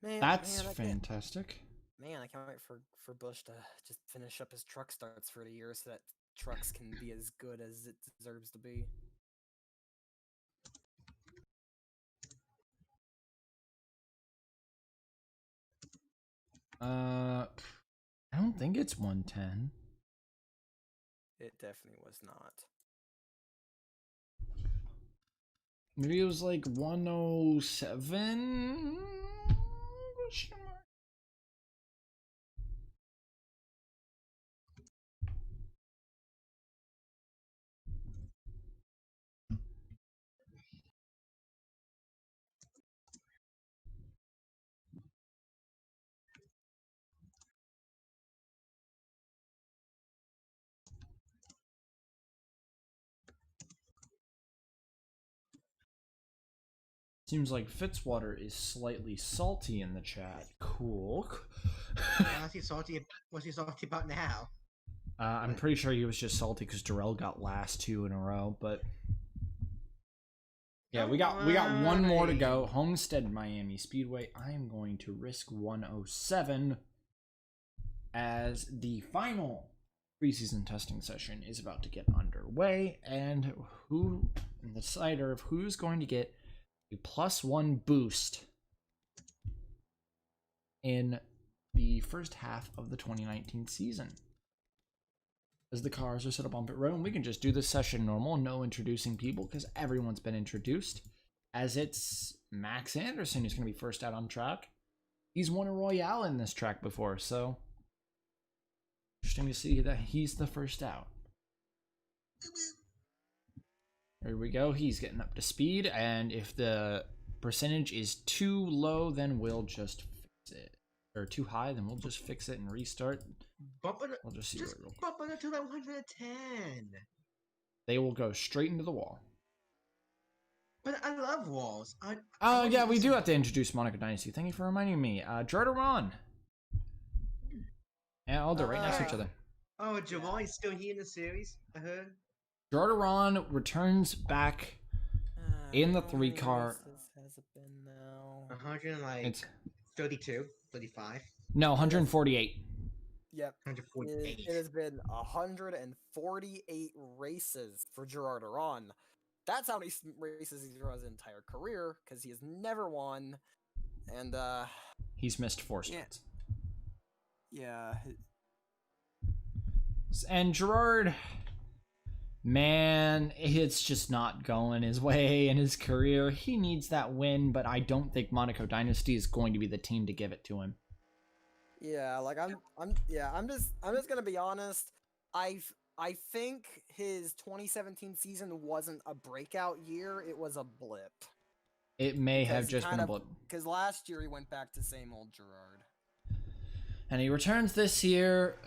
That's man, fantastic. Man, I can't wait for Bush to just finish up his truck starts for the year so that trucks can be as good as it deserves to be. I don't think it's 110. It definitely was not. Maybe it was like 107? Question mark. Seems like Fitzwater is slightly salty in the chat. Cool. What's he salty? What's he salty about now? I'm pretty sure he was just salty because Darrell got last 2 in a row, but yeah, we got one more to go. Homestead Miami Speedway. I am going to risk 107 as the final preseason testing session is about to get underway, and the decider of who's going to get a +1 boost in the first half of the 2019 season. As the cars are set up on pit road, and we can just do this session normal, no introducing people because everyone's been introduced. As it's Max Anderson who's going to be first out on track. He's won a Royale in this track before, so interesting to see that he's the first out. There we go. He's getting up to speed, and if the percentage is too low, then we'll just fix it. Or too high, then we'll just fix it and restart. We'll just see where it'll go. Bump it to like 110. They will go straight into the wall. But I love walls. Yeah, we do have to introduce Monaco Dynasty. Thank you for reminding me. Jardaron. And all they're right next to each other. Oh, Javon's still here in the series, I heard. Jardaron returns back in the 3-car. Has it been now? 132, 35. No, 148. Yep. 148. It has been 148 races for Gerard Aron. That's how many races he's run his entire career, because he has never won. And, he's missed 4 starts. Yeah. And Gerard, man, it's just not going his way in his career. He needs that win, but I don't think Monaco Dynasty is going to be the team to give it to him. Yeah, like I'm just gonna be honest. I think his 2017 season wasn't a breakout year; it was a blip. It may have just been a blip. Because last year he went back to same old Gerard. And he returns this year.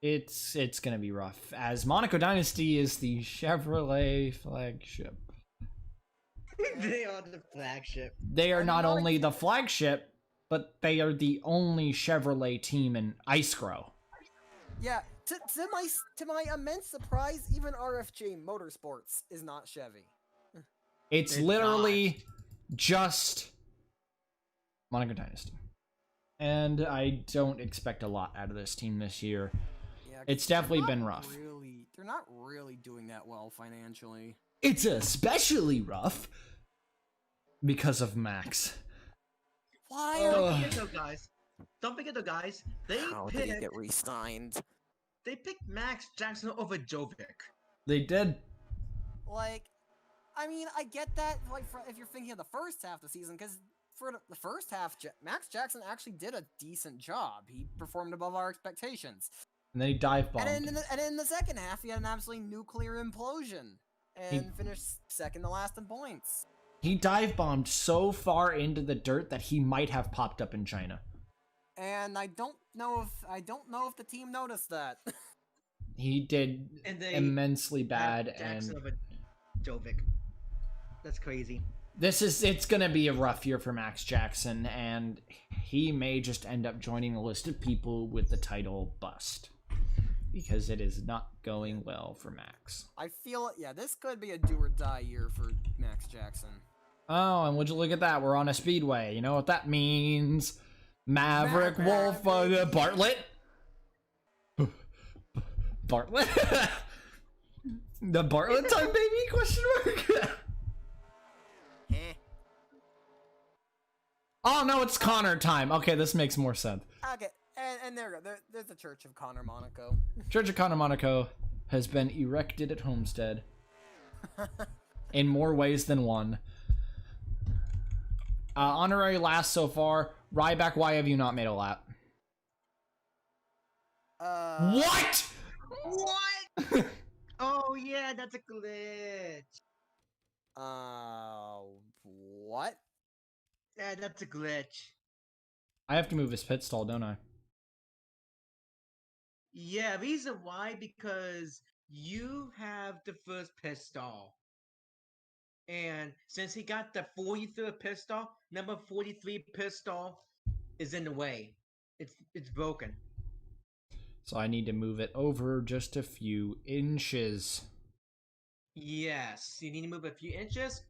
It's gonna be rough, as Monaco Dynasty is the Chevrolet flagship. They are the flagship. They are not only the flagship, but they are the only Chevrolet team in ISCRO. Yeah, to my immense surprise, even RFJ Motorsports is not Chevy. It's literally just Monaco Dynasty. And I don't expect a lot out of this team this year. Yeah, it's definitely been rough. They're not really doing that well financially. It's especially rough because of Max. Why? Don't forget though, guys. How did he get re-signed? They picked Max Jackson over Jovic. They did. Like, I mean, I get that. Like, if you're thinking of the first half of the season, because for the first half, Max Jackson actually did a decent job. He performed above our expectations. And then he dive bombed. And in the second half, he had an absolutely nuclear implosion and finished second to last in points. He dive bombed so far into the dirt that he might have popped up in China. And I don't know if the team noticed that. He did immensely bad. Jackson over Jovic. That's crazy. It's gonna be a rough year for Max Jackson, and he may just end up joining a list of people with the title bust, because it is not going well for Max. I feel, yeah, this could be a do or die year for Max Jackson. Oh, and would you look at that? We're on a speedway. You know what that means? Maverick Wolf, Bartlett? Bartlett? The Bartlett time, baby? Question mark? Eh. Oh, no, it's Connor time. Okay, this makes more sense. Okay, and there we go. There's the Church of Connor Monaco. Church of Connor Monaco has been erected at Homestead in more ways than one. Honorary last so far. Ryback, why have you not made a lap? What? What? Oh yeah, that's a glitch. What? Yeah, that's a glitch. I have to move his pit stall, don't I? Yeah, reason why, because you have the first pit stall. And since he got the 43rd pit stall, number 43 pit stall is in the way. It's broken. So I need to move it over just a few inches. Yes, you need to move a few inches,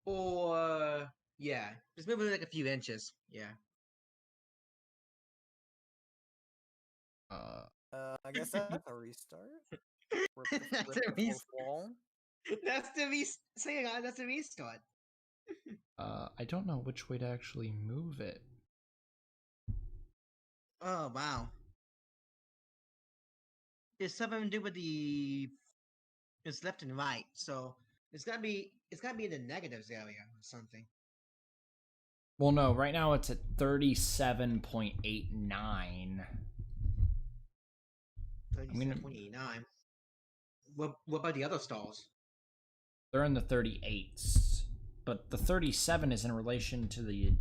or yeah, just move it like a few inches. Yeah. I guess that's a restart. That's Rip a the fourth restart. wall. That's the restart. That's the restart. I don't know which way to actually move it. Oh wow. It's something to do with it's left and right, so it's gotta be in the negatives area or something. Well, no, right now it's at 37.89. 37.89. What about the other stalls? They're in the 38s. But the 37 is in relation to the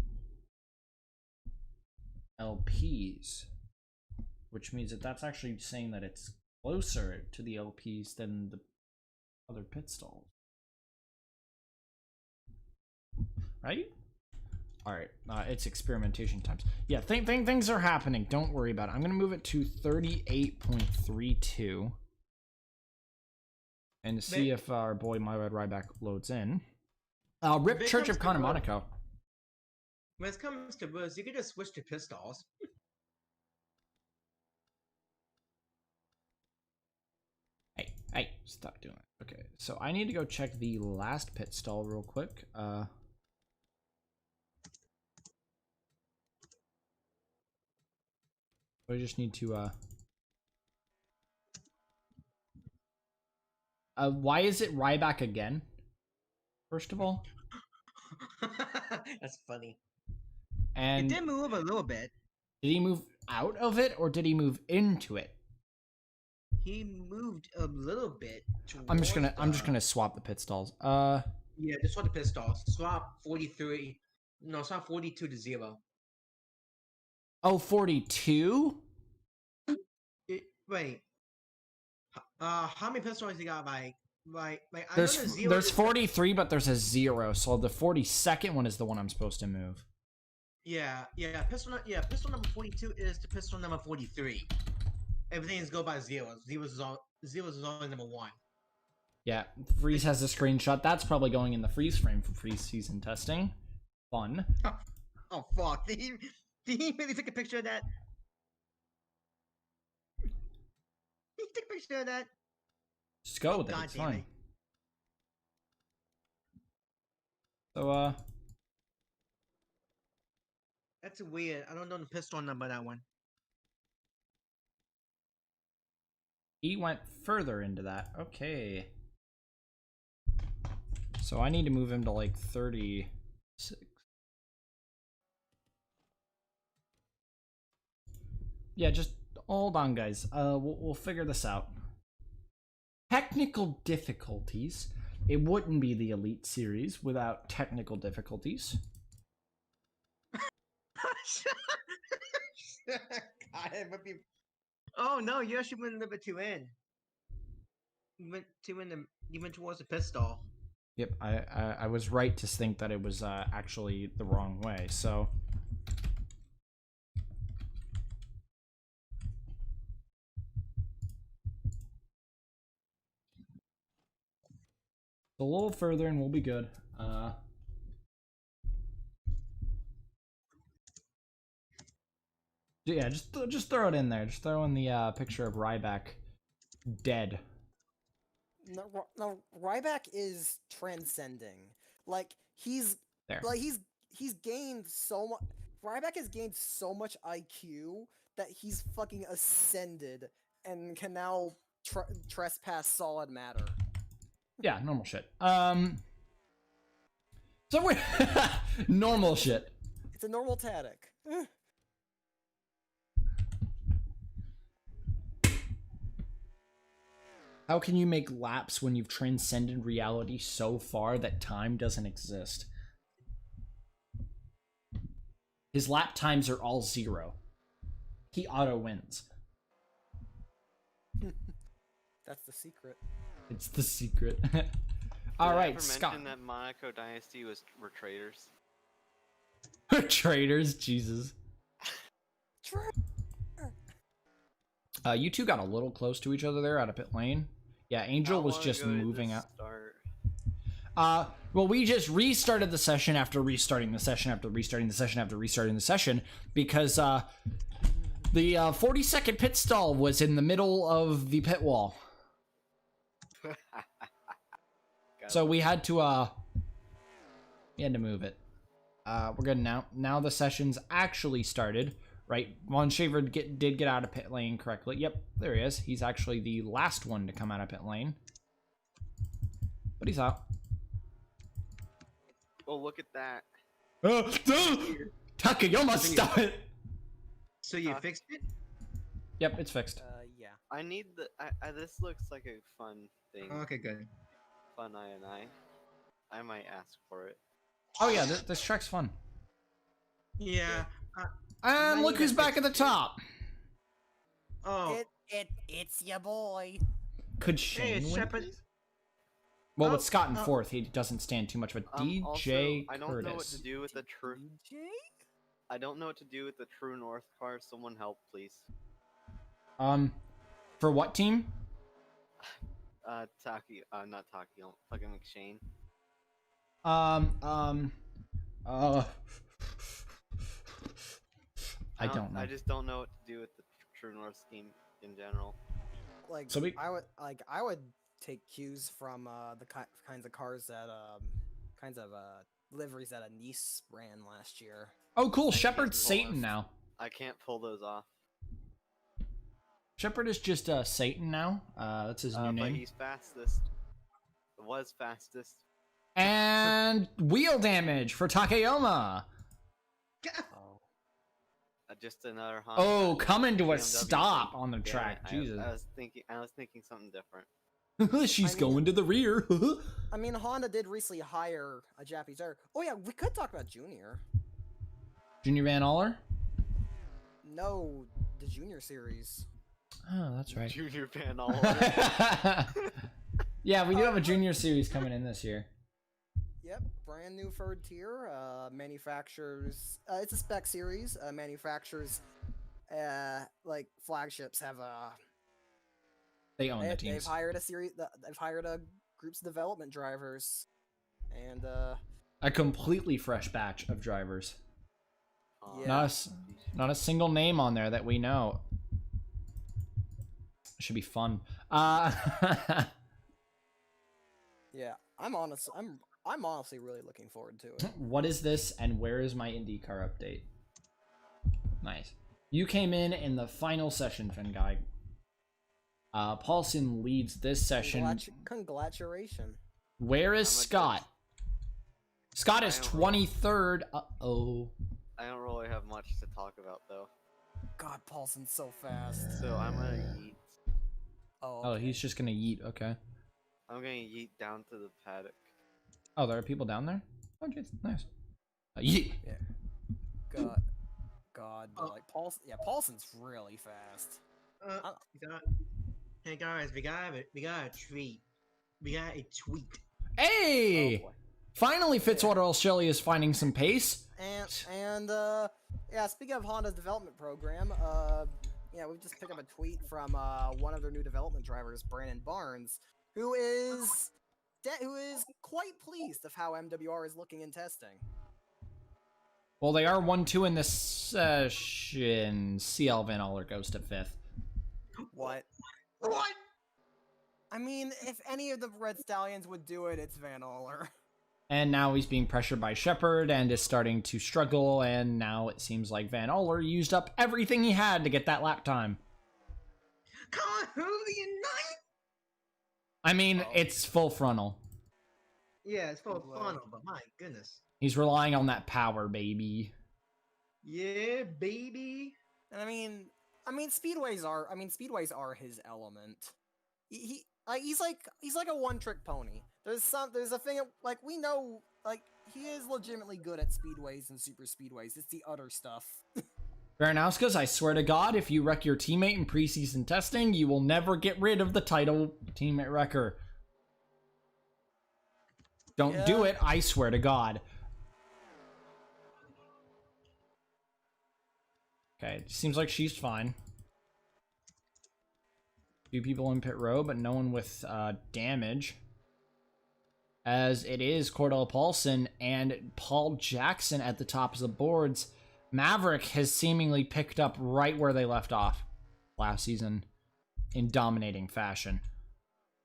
LPs. Which means that that's actually saying that it's closer to the LPs than the other pit stalls. Right? Alright, it's experimentation times. Yeah, things are happening. Don't worry about it. I'm going to move it to 38.32. And see if our boy My Red Ryback loads in. Rip Church of Connor Monaco. When it comes to Rose, you can just switch to pit stalls. Hey, stop doing it. Okay, so I need to go check the last pit stall real quick. I just need to, why is it Ryback again? First of all. That's funny. And it did move a little bit. Did he move out of it or did he move into it? He moved a little bit. I'm just gonna swap the pit stalls. Yeah, just swap the pit stalls. Swap 43. No, swap 42 to 0. Oh, 42? Wait. How many pit stalls you got? Like There's 43, but there's a 0. So the 42nd one is the one I'm supposed to move. Yeah. Pistol number 42 is the pistol number 43. Everything's go by zeros. Zeros is only number 1. Yeah, Freeze has a screenshot. That's probably going in the freeze frame for pre-season testing. Fun. Oh fuck! Did he really take a picture of that? Did he take a picture of that? Just go with it. It's fine. So that's weird. I don't know the pistol number of that one. He went further into that. Okay. So I need to move him to like 36. Yeah, just hold on, guys. We'll figure this out. Technical difficulties. It wouldn't be the Elite Series without technical difficulties. God, it would be... Oh no, you actually went number 2 in. You went towards the pistol. Yep, I was right to think that it was actually the wrong way. So a little further and we'll be good. Yeah, just throw it in there. Just throw in the picture of Ryback dead. No, Ryback is transcending. Like There. he's gained so much. Ryback has gained so much IQ that he's fucking ascended and can now trespass solid matter. Yeah, normal shit. So we normal shit. It's a normal tactic. How can you make laps when you've transcended reality so far that time doesn't exist? His lap times are all 0. He auto wins. That's the secret. It's the secret. All Did I right, ever Scott. mention that Monaco Dynasty were traitors? Traitors, Jesus. You two got a little close to each other there out of pit lane. Yeah, Angel How was long just ago did moving this out. start? Well, we just restarted the session after restarting the session after restarting the session after restarting the session because the 40-second pit stall was in the middle of the pit wall. So we had to move it. We're good now. Now the session's actually started, right? Von Shaver did get out of pit lane correctly. Yep, there he is. He's actually the last one to come out of pit lane. But he's out. Well, look at that. Takayama, stop it! So you fixed it? Yep, it's fixed. Yeah. I need the. This looks like a fun thing. Okay, good. Fun I might ask for it. Oh yeah, this track's fun. Yeah. And look who's back at the top. Oh, It's your boy. Could hey, Shane it's win? Shepard. Well, Oh, with Scott in fourth, he doesn't stand too much of a DJ Also, I don't know what Curtis. to do with the true. I don't know what to do with the True North car. Someone help, please. For what team? Not Taki. Fucking McShane. I don't know. I just don't know what to do with the True North scheme in general. Like So I would take cues from the kinds of cars that liveries that Nice ran last year. Oh, cool. Shepard's Well, Satan now. I can't pull those off. Shepard is just Satan now. That's his new But name. he's fastest. Was fastest. And wheel damage for Takayama. Oh. Just another Honda. Oh, coming to a BMW. stop on the Damn track. it, Jesus. I was thinking something different. She's I mean- going to the rear. I mean, Honda did recently hire a Japanese driver. Oh yeah, we could talk about Junior. Junior Van Aller? No, the Junior series. Oh, that's right. Junior Van Aller. Yeah, we do have a junior series coming in this year. Yep, brand new third tier. Manufacturers. It's a spec series. Manufacturers, like flagships, have They own the they've teams. hired a series. They've hired a group's development drivers, and A completely fresh batch of drivers. Yeah. Not a single name on there that we know. Should be fun. yeah, I'm honestly really looking forward to it. What is this, and where is my IndyCar update? Nice. You came in the final session, Fengai. Paulson leads this session. Congratulations. Where is I'm a Scott? Scott is I don't know. 23rd. Uh-oh. I don't really have much to talk about though. God, Paulson's so fast. So I'm gonna yeet. Oh, Oh, okay. he's just gonna yeet. Okay. I'm gonna yeet down to the paddock. Oh, there are people down there? Oh, jeez. Nice. Yeet. God, but like Paulson's really fast. Hey guys, we got a treat. We got a tweet. Hey! Oh, boy. Finally, Fitzwater Shelley is finding some pace. And yeah, speaking of Honda's development program, yeah, we've just picked up a tweet from one of their new development drivers, Brandon Barnes, who is quite pleased of how MWR is looking in testing. Well, they are 1-2 in this session. CL Van Aller goes to 5th. What? What? I mean, if any of the Red Stallions would do it, it's Van Aller. And now he's being pressured by Shepard and is starting to struggle, and now it seems like Van Aller used up everything he had to get that lap time. Come on, Julian Knight! I mean, it's full frontal. Yeah, it's full of Good fun, leg. but my goodness. He's relying on that power, baby. Yeah, baby. And I mean, speedways are his element. He's like a one-trick pony. There's a thing like we know, like he is legitimately good at speedways and super speedways. It's the other stuff. Baranowskis, I swear to God, if you wreck your teammate in preseason testing, you will never get rid of the title teammate wrecker. Don't do it, I swear to God. Okay, seems like she's fine. Few people in pit row, but no one with damage. As it is Cordell Paulson and Paul Jackson at the top of the boards. Maverick has seemingly picked up right where they left off last season in dominating fashion.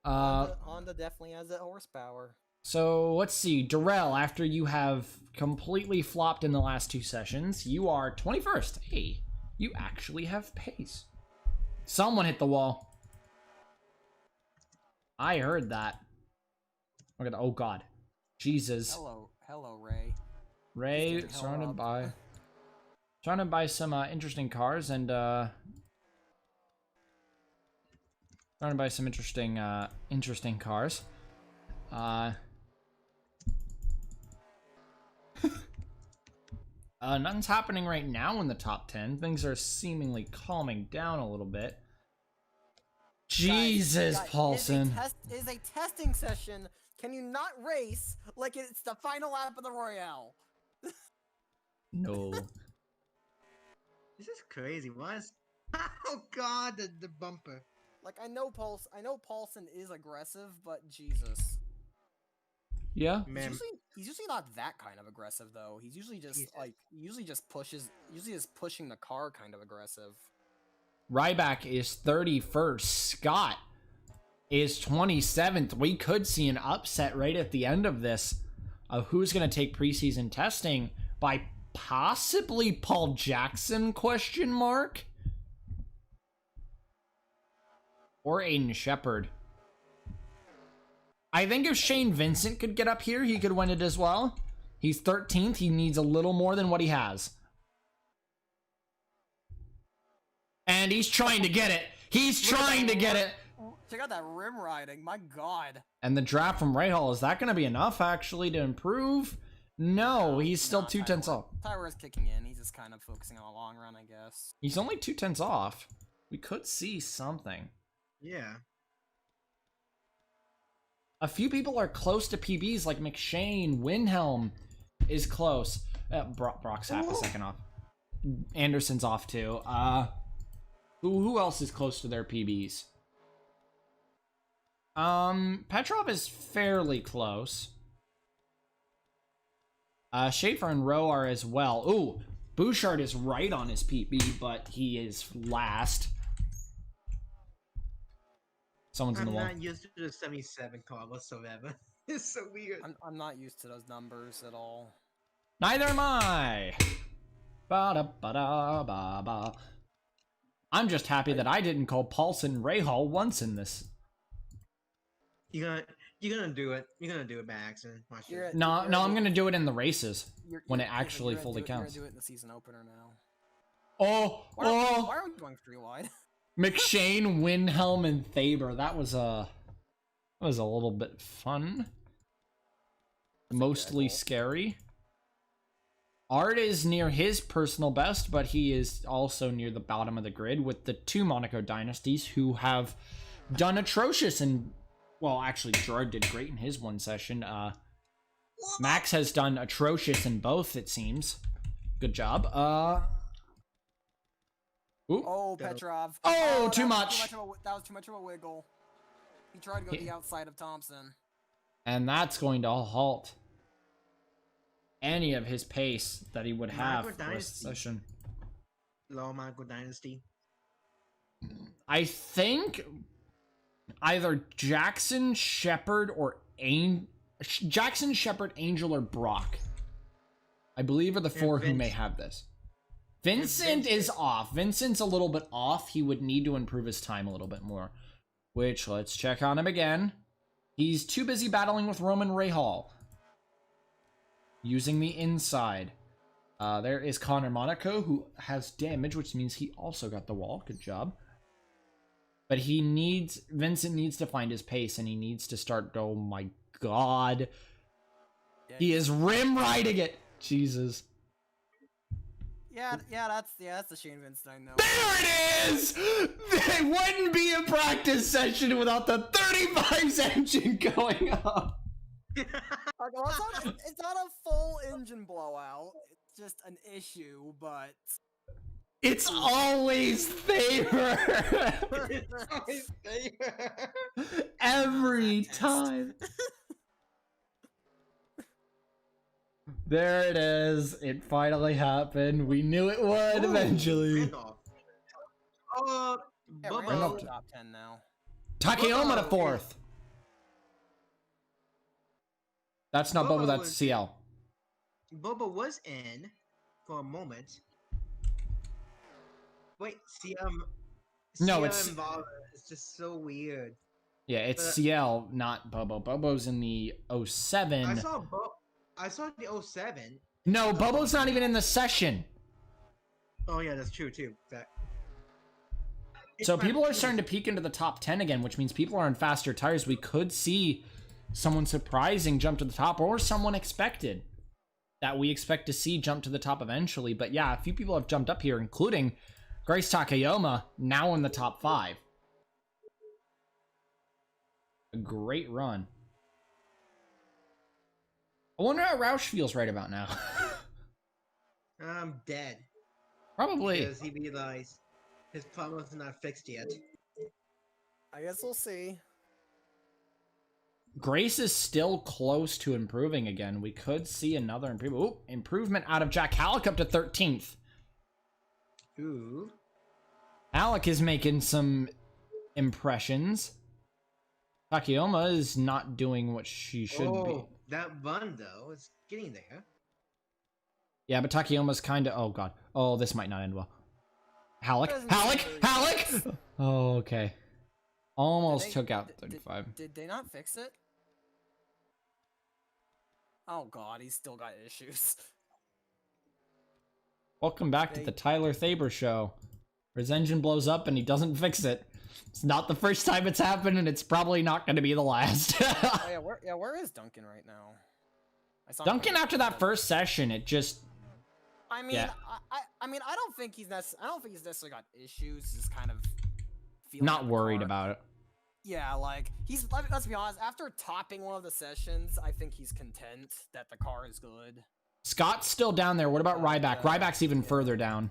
Honda definitely has that horsepower. So let's see, Darrell, after you have completely flopped in the last 2 sessions, you are 21st. Hey, you actually have pace. Someone hit the wall. I heard that. Oh God, Jesus. Hello, Ray. Ray, Just get the hell surrounded by some interesting cars and surrounded by some interesting cars. Nothing's happening right now in the top 10. Things are seemingly calming down a little bit. Jesus, Guys, Paulson. It is a testing session. Can you not race like it's the final lap of the Royale? No. This is crazy. Why is... Oh God, the bumper. Like I know Paulson is aggressive, but Jesus. Yeah. Man, He's usually not that kind of aggressive though. He's usually just just pushing the car kind of aggressive. Ryback is 31st. Scott is 27th. We could see an upset right at the end of this of who's going to take preseason testing by possibly Paul Jackson, question mark? Or Aiden Shepard. I think if Shane Vincent could get up here, he could win it as well. He's 13th. He needs a little more than what he has. And he's trying to get it. He's trying to get it. Check out that rim riding. My God. And the draft from Rahal, is that going to be enough actually to improve? No, he's still 2/10 off. Tyra's kicking in. He's just kind of focusing on the long run, I guess. He's only 2/10 off. We could see something. yeah. A few people are close to PBs, like McShane. Winhelm is close. Brock's half a second off. Anderson's off too. Who else is close to their PBs? Petrov is fairly close. Schaefer and Rowe are as well. Ooh, Bouchard is right on his PB, but he is last. Someone's in the wall. I'm not used to the 77 car whatsoever. It's so weird. I'm not used to those numbers at all. Neither am I. Ba-da-ba-da-ba-ba. I'm just happy that I didn't call Paulson Rahal once in this. You're gonna do it. You're gonna do it by accident. Watch it. No, I'm gonna do it in the races when it you're actually gonna fully do it- you're counts. gonna do it in the season opener now. Why Why are we going 3 wide? McShane, Winhelm, and Thaber. That was a little bit fun. Mostly scary. Art is near his personal best, but he is also near the bottom of the grid with the 2 Monaco dynasties who have done atrocious. And well, actually, Gerard did great in his one session. Max has done atrocious in both, it seems. Good job. Ooh. Oh, Petrov. Oh, too that was much. That was too much of a wiggle. He tried to go the outside of Thompson. And that's going to halt. any of his pace that he would have Marco for a Dynasty. session. Low Marco Dynasty. I think either Jackson, Shepard, or Jackson, Shepard, Angel, or Brock, I believe, are the four who may have this. Vincent is off. Vincent's a little bit off. He would need to improve his time a little bit more. Which, let's check on him again. He's too busy battling with Roman Rahal. Using the inside. There is Connor Monaco, who has damage, which means he also got the wall. Good job. But Vincent needs to find his pace, and he needs to start, oh my god. He is rim riding it. Jesus. Yeah, that's the Shane Vincent I know. There it is! There wouldn't be a practice session without the 35's engine going up. Well, it's not a full engine blowout. It's just an issue, but It's always there. Every time. There it is. It finally happened. We knew it would eventually. Randolph. yeah, Bubba. Randall's top 10 now. Takayama to Bubba fourth. That's not Bubba, Bubba that's was- CL. Bubba was in for a moment. Wait, No, CM it's- and Bubba is just so weird. Yeah, it's But- CL, not Bubba. Bubba's in the 07. I saw the 07. No, Bubba's not even in the session. Oh yeah, that's true too. So people are starting to peek into the top 10 again, which means people are on faster tires. We could see someone surprising jump to the top, or someone expected that we expect to see jump to the top eventually. But yeah, a few people have jumped up here, including Grace Takayama, now in the top 5. A great run. I wonder how Roush feels right about now. I'm dead. Probably. Because he realized his problems are not fixed yet. I guess we'll see. Grace is still close to improving again. We could see another improvement. Ooh, improvement out of Jack Halleck up to 13th. Ooh. Alec is making some impressions. Takayama is not doing what she should be. That run though is getting there. Yeah, but Takayama's kind of... Oh, God. Oh, this might not end well. Halleck? Doesn't Halleck? really- Halleck? Oh, okay. Almost Did they- took out did- 35. Did they not fix it? Oh god, he's still got issues. Welcome back to They- the Tyler Thaber show, where his engine blows up and he doesn't fix it. It's not the first time it's happened, and it's probably not going to be the last. Oh, where is Duncan right now? I saw him Duncan, coming after up, that but- first session, it just... I mean, yeah. I mean, I don't think he's necessarily got issues. Just kind of feeling Not the worried car. about it. Yeah, like let's be honest. After topping one of the sessions, I think he's content that the car is good. Scott's still down there. What about Ryback? Ryback's even further down.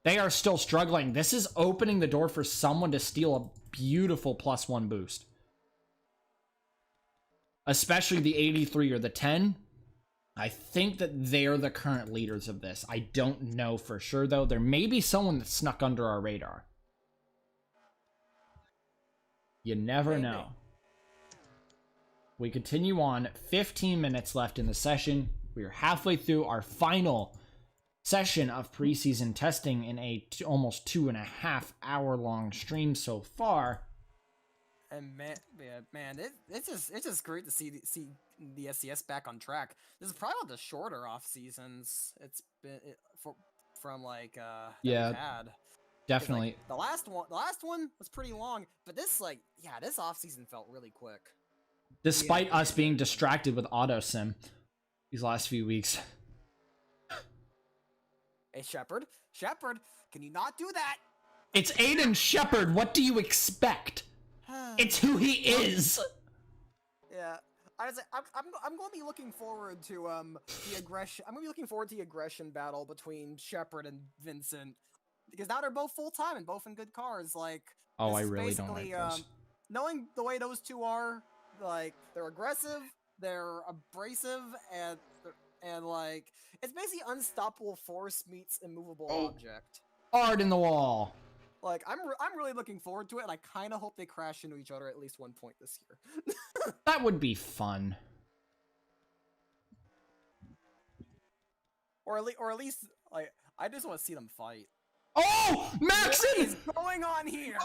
They are still struggling. This is opening the door for someone to steal a beautiful +1 boost. Especially the 83 or the 10. I think that they're the current leaders of this. I don't know for sure, though. There may be someone that snuck under our radar. You never Maybe. know. We continue on. 15 minutes left in the session. We are halfway through our final session of preseason testing in a almost 2.5 hour long stream so far. And man, it's just great to see the SCS back on track. This is probably one of the shorter off seasons it's been from like that Yeah, we've had. 'Cause, Definitely. like, the last one was pretty long, but this this off season felt really quick. Despite us being distracted with auto sim these last few weeks. Hey Shepard, can you not do that? It's Aiden Shepard. What do you expect? It's who he is. Yeah, I'm going to be looking forward to the aggression. I'm going to be looking forward to the aggression battle between Shepard and Vincent, because now they're both full time and both in good cars. Like, Oh, this I is really don't like basically, those. knowing the way those two are, like they're aggressive, they're abrasive, and and like it's basically unstoppable force meets immovable Oh. object. Hard in the wall. Like I'm really looking forward to it, and I kind of hope they crash into each other at least one point this year. That would be fun. or at least like I just want to see them fight. Oh, What Maxon! is going on here?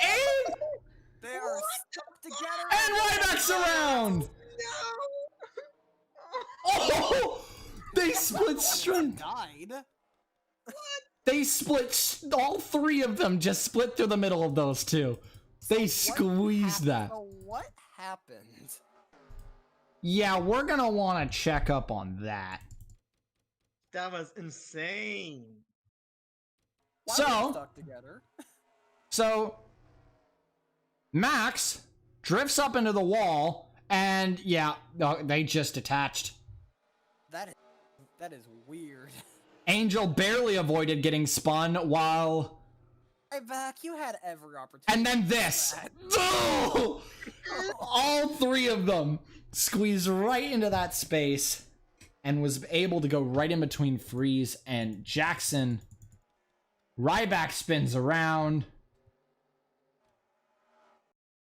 And, They are stuck together. and Ryback's around! Oh! They split strength. Died. They split, all three of them just split through the middle of those two. They squeezed that. So what happened? Yeah, we're gonna want to check up on that. That was insane. Why So- were they stuck together? So, Max drifts up into the wall, and yeah, they just attached. That is weird. Angel barely avoided getting spun while... Hey, back, you had every opportunity. And then to do this! that. Oh! All three of them squeezed right into that space and was able to go right in between Freeze and Jackson. Ryback spins around.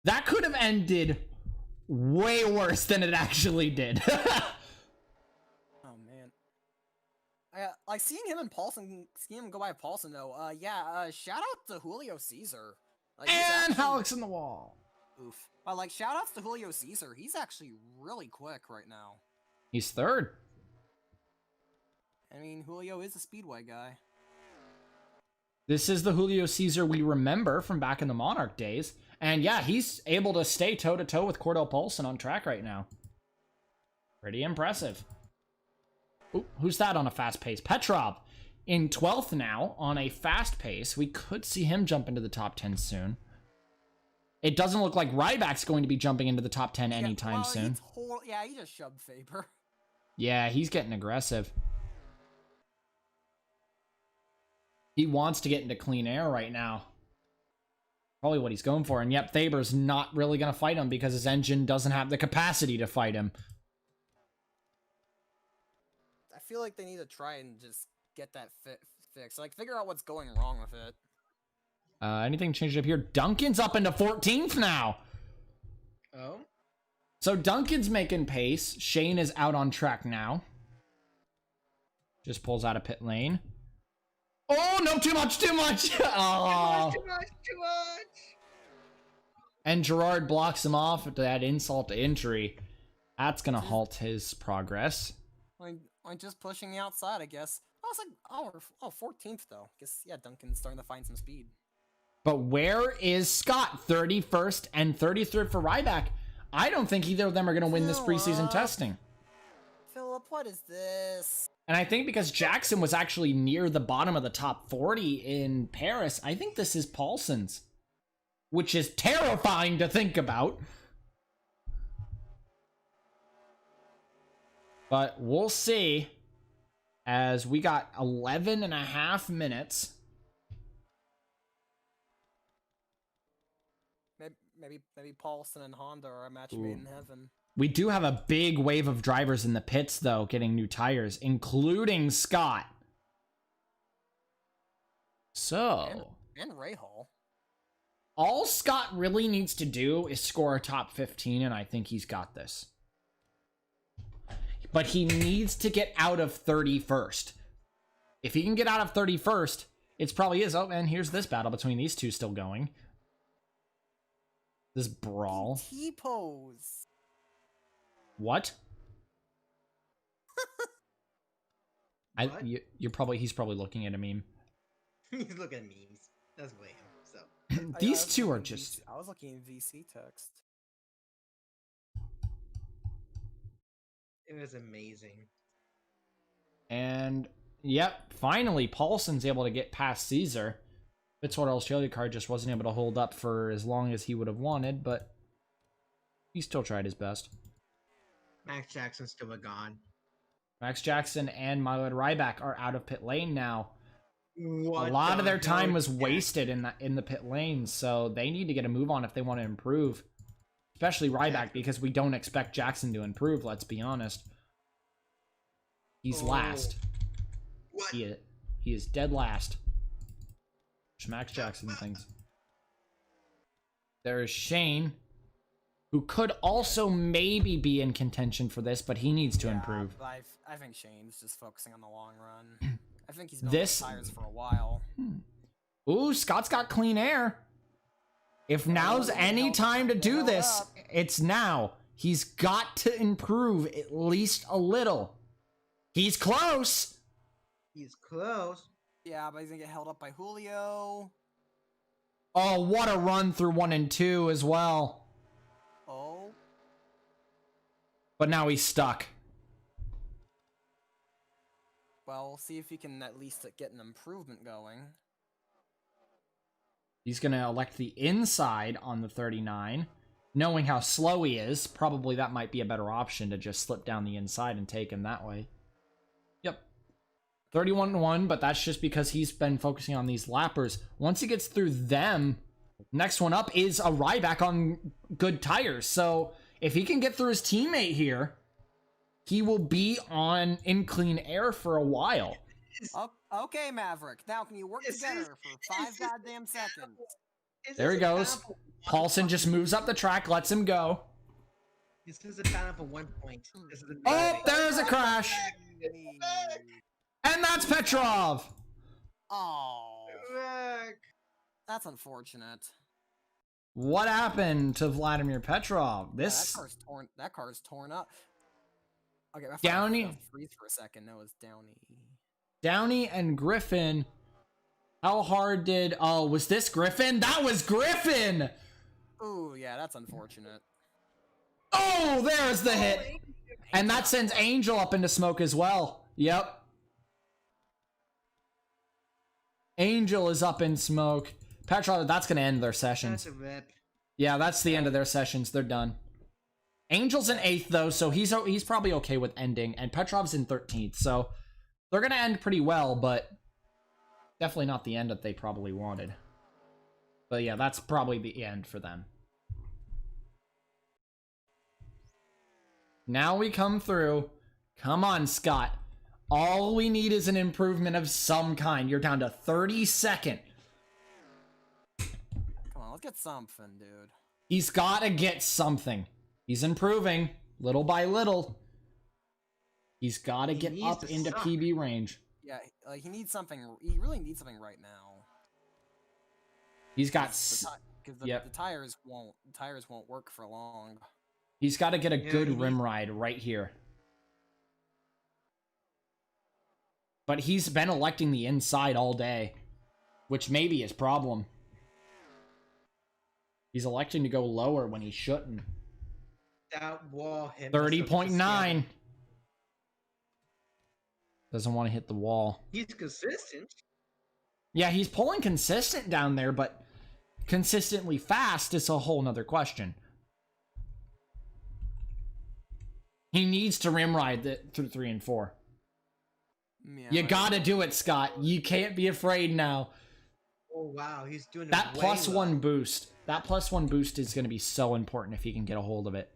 That could have ended way worse than it actually did. Oh man. Like seeing him and Paulson, seeing him go by Paulson though. Shout out to Julio Caesar. Like, he's And actually- Alex in the wall. Oof. But like, shout outs to Julio Caesar. He's actually really quick right now. He's third. I mean, Julio is a speedway guy. This is the Julio Caesar we remember from back in the Monarch days. And yeah, he's able to stay toe-to-toe with Cordell Paulson on track right now. Pretty impressive. Ooh, who's that on a fast pace? Petrov in 12th now on a fast pace. We could see him jump into the top 10 soon. It doesn't look like Ryback's going to be jumping into the top 10 anytime soon. He just shoved Faber. Yeah, he's getting aggressive. He wants to get into clean air right now. Probably what he's going for. And yep, Faber's not really going to fight him because his engine doesn't have the capacity to fight him. I feel like they need to try and just get that fixed. Like, figure out what's going wrong with it. Anything changed up here? Duncan's up into 14th now. Oh? So Duncan's making pace. Shane is out on track now. Just pulls out of pit lane. Oh, no, too much, too much. Oh. Too much. And Gerard blocks him off at that insult to injury. That's going to halt his progress. Like just pushing the outside, I guess. I was like, 14th though. Guess, yeah, Duncan's starting to find some speed. But where is Scott? 31st and 33rd for Ryback. I don't think either of them are going to win this preseason testing. Philip, what is this? And I think because Jackson was actually near the bottom of the top 40 in Paris, I think this is Paulson's. Which is terrifying to think about. But we'll see. As we got 11 and a half minutes. Maybe Paulson and Honda are a match made in heaven. We do have a big wave of drivers in the pits, though, getting new tires, including Scott. So... And Ray Hall. All Scott really needs to do is score a top 15, and I think he's got this. But he needs to get out of 31st. If he can get out of 31st, it's probably is. Oh, and here's this battle between these two still going. This brawl. T-pose. What? What? He's probably looking at a meme. He's looking at memes. That's way so. These two are just... I was looking at VC text. It was amazing. And, yep, finally, Paulson's able to get past Caesar. Fitzwater Australia card just wasn't able to hold up for as long as he would have wanted, but he still tried his best. Max Jackson's still gone. Max Jackson and Milo Ryback are out of pit lane now. What A lot of the their time hell was is that? wasted in the pit lane, so they need to get a move on if they want to improve. Especially Ryback, because we don't expect Jackson to improve, let's be honest. He's Oh. last. What? He is dead last. Which Max Jackson thinks. There is Shane, who could also maybe be in contention for this, but he needs to improve. But I think Shane's just focusing on the long run. I think he's been This- on the tires for a while. Ooh, Scott's got clean air. If now's they any held- time to they do held this, up. it's now. He's got to improve at least a little. He's close. He's close. Yeah, but he's gonna get held up by Julio. Oh, what a run through 1 and 2 as well. Oh, But now he's stuck. well, we'll see if he can at least get an improvement going. He's going to elect the inside on the 39. Knowing how slow he is, probably that might be a better option to just slip down the inside and take him that way. Yep. 31-1, but that's just because he's been focusing on these lappers. Once he gets through them, next one up is a Ryback on good tires. So if he can get through his teammate here, he will be in clean air for a while. Oh, okay, Maverick. Now can you work Is together this- for 5 goddamn seconds? Is There this he a goes. battle for one Paulson point? just moves up the track, lets him go. This is a battle for 1 point. This is a Oh, there's a crash. And that's Petrov. Oh, Look. that's unfortunate. What happened to Vladimir Petrov? Yeah, This that car's torn up. Okay, I thought Downey- it was freeze for a second. No, it's Downey. Downey and Griffin. How hard did... Oh, was this Griffin? That was Griffin! Ooh, yeah, that's unfortunate. Oh, there's the hit. And that sends Angel up into smoke as well. Yep. Angel is up in smoke. Petrov, that's going to end their sessions. That's a rip. Yeah, that's the end of their sessions. They're done. Angel's in 8th, though, so he's probably okay with ending. And Petrov's in 13th, so they're going to end pretty well, but definitely not the end that they probably wanted. But yeah, that's probably the end for them. Now we come through. Come on, Scott. All we need is an improvement of some kind. You're down to 32nd. Come on, let's get something, dude. He's got to get something. He's improving little by little. He's got to He get needs up to into suck. PB range. Yeah, like he needs something. He really needs something right now. He's got Because the Yep. tires won't work for long. he's got to get a Yeah, good he rim needs- ride right here. But he's been electing the inside all day, which may be his problem. He's electing to go lower when he shouldn't. That wall hit. 30.9. Doesn't want to hit the wall. He's consistent. Yeah, he's pulling consistent down there, but consistently fast is a whole nother question. He needs to rim ride through 3 and 4. Yeah, You but- gotta do it, Scott. You can't be afraid now. Oh wow, he's doing it That way plus low. one boost. That plus one boost is going to be so important if he can get a hold of it.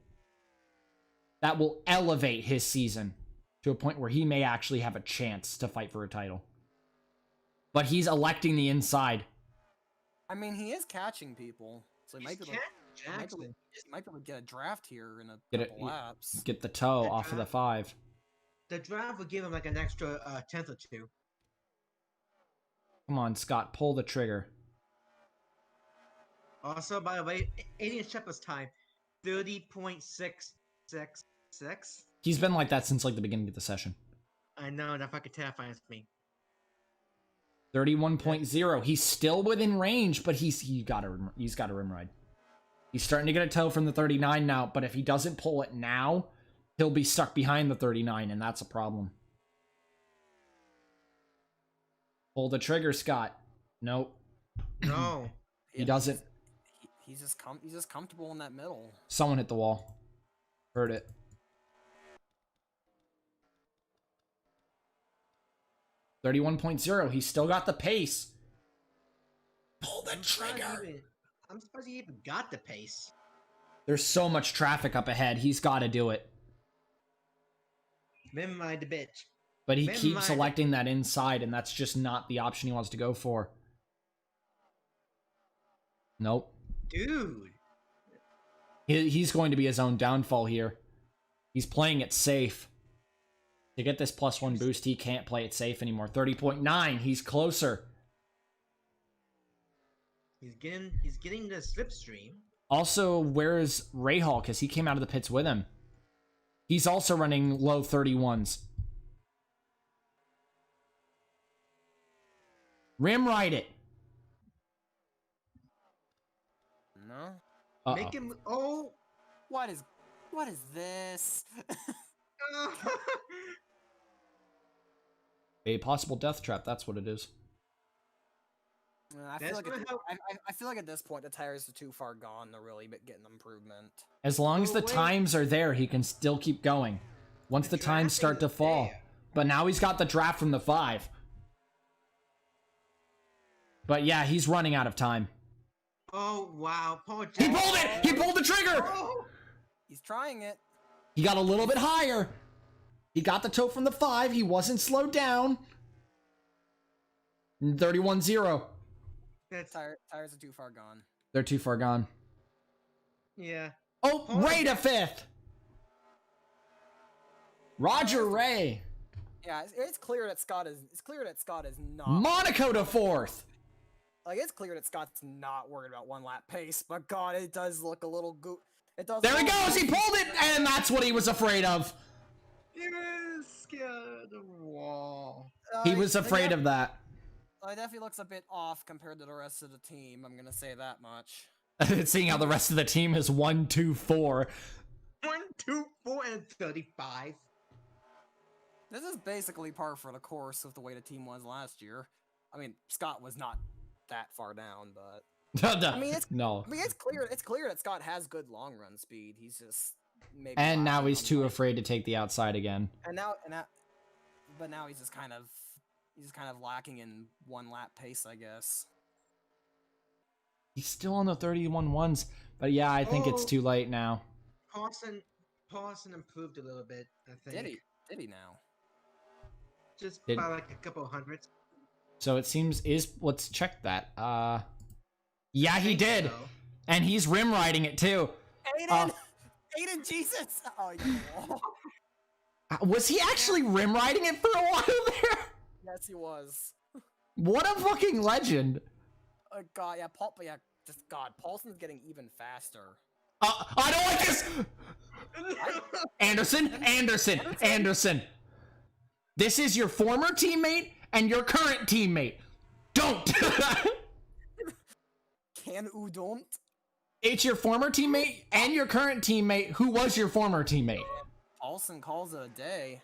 That will elevate his season to a point where he may actually have a chance to fight for a title. But he's electing the inside. I mean, he is catching people, so he He's might be able, Jackson. he might be able to get a draft here in a Get it- couple laps. Get the toe Good off of the job. 5. The draft would give him like an extra 10th or 2. Come on, Scott. Pull the trigger. Also, by the way, Alien Shepherd's time, 30.666. He's been like that since like the beginning of the session. I know, that fucking terrifies me. 31.0. He's still within range, but he's got a rim ride. He's starting to get a toe from the 39 now, but if he doesn't pull it now, he'll be stuck behind the 39, and that's a problem. Pull the trigger, Scott. Nope. No. He Yeah, doesn't. He's just comfortable in that middle. Someone hit the wall. Heard it. $31.0. He's still got the pace. Pull the trigger. I'm surprised he even got the pace. There's so much traffic up ahead. He's got to do it. Never mind the bitch. But he Man, keeps my- selecting that inside, and that's just not the option he wants to go for. Nope. Dude. He's going to be his own downfall here. He's playing it safe. To get this +1 boost, he can't play it safe anymore. 30.9, he's closer. He's getting the slipstream. Also, where is Rahal? Because he came out of the pits with him. He's also running low 31s. Rim ride it. No. Uh-oh. Make him. Oh. What is this? A possible death trap, that's what it is. I feel That's like gonna help. I feel like at this point the tires are too far gone to really be getting improvement. As long as Oh, the wait. times are there, he can still keep going. Once the times draft start to is fall. there. But now he's got the draft from the 5. But yeah, he's running out of time. Oh wow, Paul He Jackson. pulled it! He pulled the trigger! Oh. He's trying it. He got a little bit higher. He got the toe from the 5. He wasn't slowed down. 31-0. That's Tires are too far gone. They're too far gone. yeah. Oh, Ray to 5th. Roger Ray. Yeah, it's clear that Scott is. It's clear that Scott is not. Monaco to 4th. Like it's clear that Scott's not worried about one lap pace, but God, it does look a little It does. There he look- goes. He pulled it, and that's what he was afraid of. He was scared of the wall. He was it afraid of that. definitely looks a bit off compared to the rest of the team. I'm gonna say that much. Seeing how the rest of the team is 1, 2, 4. 1, 2, 4, and 35. This is basically par for the course with the way the team was last year. I mean, Scott was not that far down, but I mean, No. it's clear. It's clear that Scott has good long run speed. He's just maybe. And now lacking he's on too like- afraid to take the outside again. But now he's just kind of lacking in one lap pace, I guess. He's still on the 31-1s, but yeah, I think it's Oh. too late now. Paulson improved a little bit, I think. Did he? Did he now? Just Did- by like a couple hundreds. So it seems let's check that. Yeah, he Think did. so. And he's rim riding it too. Aiden, Aiden, Jesus! Oh, yeah. Was he actually rim riding it for a while there? Yes, he was. What a fucking legend. God, yeah, just God, Paulson's getting even faster. I don't like this. Anderson. This is your former teammate and your current teammate. Don't. Can u don't? It's your former teammate and your current teammate who was your former teammate. Paulson calls it a day.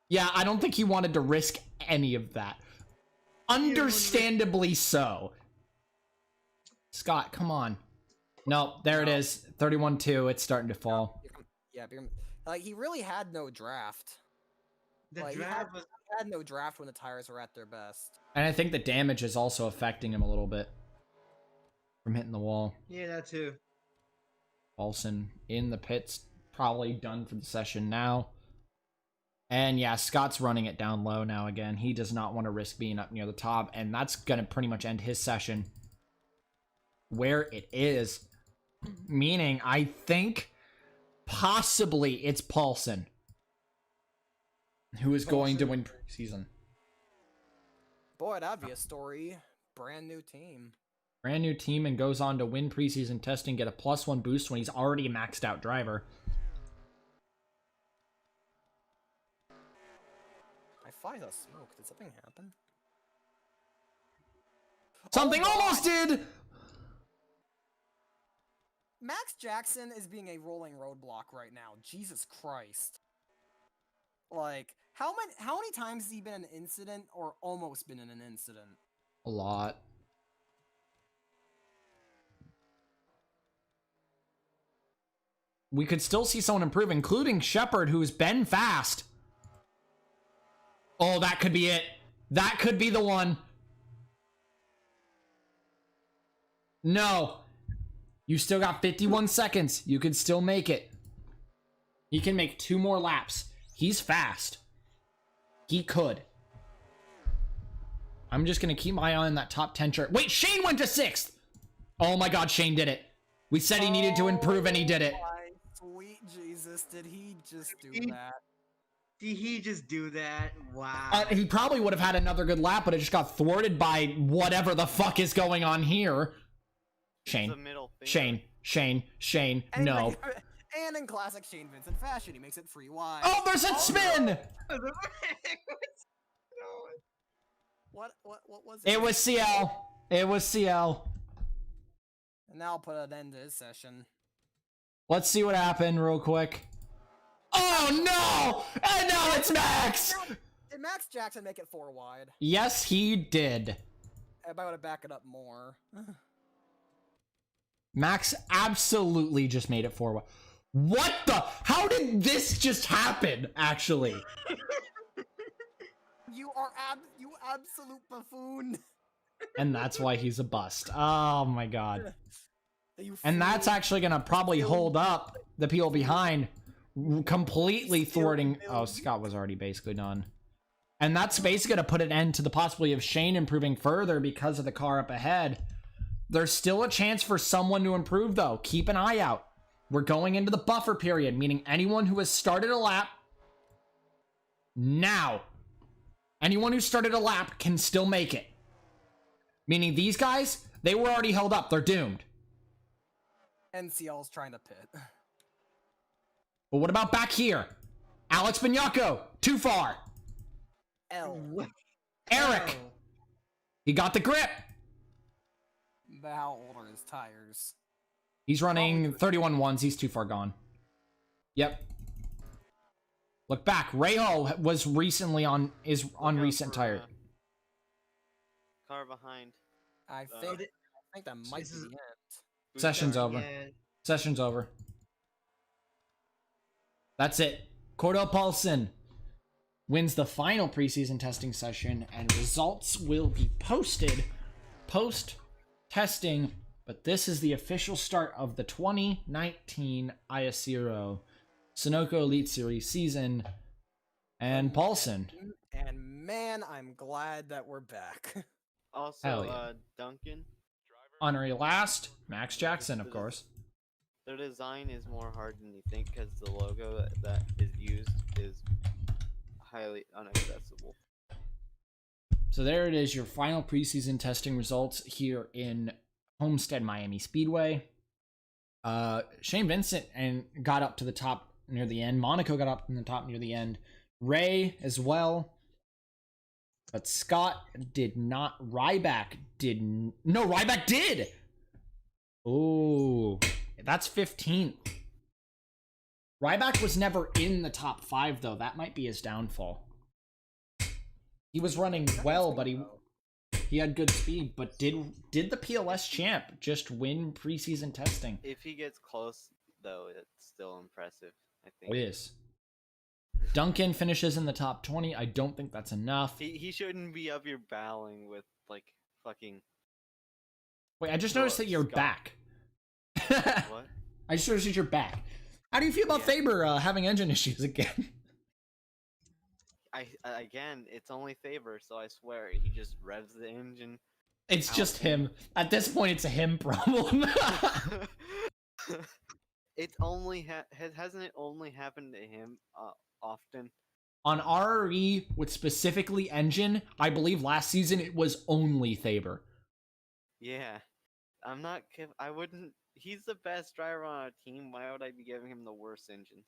Yeah, I don't think he wanted to risk any of that. Understandably so. Scott, come on. No, there it is. 31-2. It's starting to fall. Yeah, like he really had no draft. The Like, draft was. He had no draft when the tires were at their best. And I think the damage is also affecting him a little bit from hitting the wall. Yeah, that too. Paulson in the pits, probably done for the session now. And yeah, Scott's running it down low now again. He does not want to risk being up near the top, and that's going to pretty much end his session where it is. Meaning, I think possibly it's Paulson who is going to win preseason. Boy, that'd be a story. Brand new team. Brand new team and goes on to win preseason testing, get a +1 boost when he's already a maxed out driver. I find a smoke. Did something happen? Something Oh, God. almost did! Max Jackson is being a rolling roadblock right now. Jesus Christ. Like, how many times has he been in an incident or almost been in an incident? A lot. We could still see someone improve, including Shepard, who's been fast. Oh, that could be it. That could be the one. No. You still got 51 seconds. You could still make it. He can make 2 more laps. He's fast. He could. I'm just going to keep my eye on that top 10 chart. Wait, Shane went to 6th! Oh my god, Shane did it. We said he needed to improve, and he did it. My sweet Jesus, did he just do that? Did he just do that? Wow. He probably would have had another good lap, but it just got thwarted by whatever the fuck is going on here. Shane. The middle finger. Shane, And no. And in classic Shane Vincent fashion, he makes it free wide. Oh, there's a spin! What was it? It was CL. It was CL. And now I'll put an end to his session. Let's see what happened real quick. Oh no! And now it's Max! Did Max Jackson make it 4 wide? Yes, he did. If I would have backed it up more. Max absolutely just made it 4 wide. What the? How did this just happen, actually? You absolute buffoon. And that's why he's a bust. Oh my god. You And that's fool. actually gonna probably hold up the people behind, completely thwarting. Oh, Scott was already basically done. And that's basically gonna put an end to the possibility of Shane improving further because of the car up ahead. There's still a chance for someone to improve, though. Keep an eye out. We're going into the buffer period, meaning anyone who has started a lap now, anyone who started a lap can still make it. Meaning these guys, they were already held up. They're doomed. NCL's trying to pit. But what about back here? Alex Bignacco, too far. L. Eric, he got the grip. But how old are his tires? He's running 31 ones. He's too far gone. Yep. Look back. Rahal was recently on recent tire. Car behind. I think that might be the end. Session's over. Yeah. Session's over. That's it. Cordell Paulson wins the final preseason testing session, and results will be posted post-testing, but this is the official start of the 2019 ISCRO Sunoco Elite Series season, and Paulson. And man, I'm glad that we're back. Hell Also, yeah. Duncan. Honorary last, Max Jackson, of course. The design is more hard than you think because the logo that is used is highly inaccessible. So there it is, your final preseason testing results here in Homestead Miami Speedway. Shane Vincent got up to the top near the end. Monaco got up in the top near the end. Ray as well. But Scott did not. Ryback didn't. No, Ryback did! Oh, that's 15th. Ryback was never in the top 5, though. That might be his downfall. He was running well, but he had good speed. But did the PLS champ just win preseason testing? If he gets close, though, it's still impressive, I think. Oh, it is. Duncan finishes in the top 20. I don't think that's enough. He shouldn't be up here battling with, like, fucking... Wait, I just noticed that you're Scott. back. What? I just noticed that you're back. How do you feel about Yeah. Faber having engine issues again? Again, it's only Faber, so I swear, he just revs the engine. It's Ow. just him. At this point, it's a him problem. It's only hasn't it only happened to him often? On RRE with specifically engine, I believe last season it was only Faber. Yeah, I'm not. I wouldn't. He's the best driver on our team. Why would I be giving him the worst engines?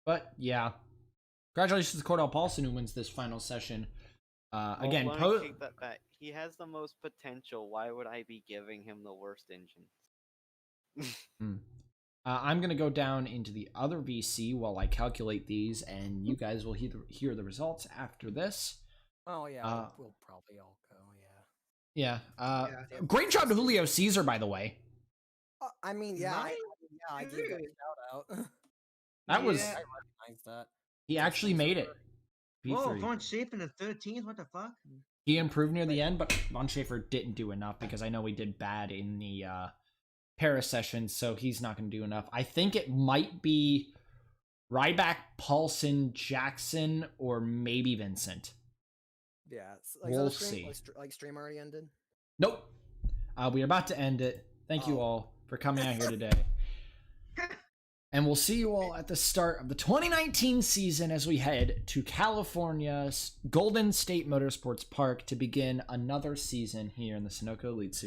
But yeah, congratulations to Cordell Paulson who wins this final session. Again, let me take that back. He has the most potential. Why would I be giving him the worst engines? I'm going to go down into the other VC while I calculate these, and you guys will hear the results after this. Oh yeah, we'll probably all go. Yeah. Yeah. Great job to Julio Caesar, by the way. I mean, yeah, Nice. I gave it a shout out. That was Yeah. I recognize that. he actually made it. Whoa, P3. Von Schaefer in the 13th? What the fuck? He improved near the end, but Von Schaefer didn't do enough because I know he did bad in the Paris session, so he's not going to do enough. I think it might be Ryback, Paulson, Jackson, or maybe Vincent. Yeah, We'll is that a stream? see. Like stream already ended. Nope. We are about to end it. Thank you Oh. all for coming out here today. And we'll see you all at the start of the 2019 season as we head to California's Golden State Motorsports Park to begin another season here in the Sunoco Elite Series.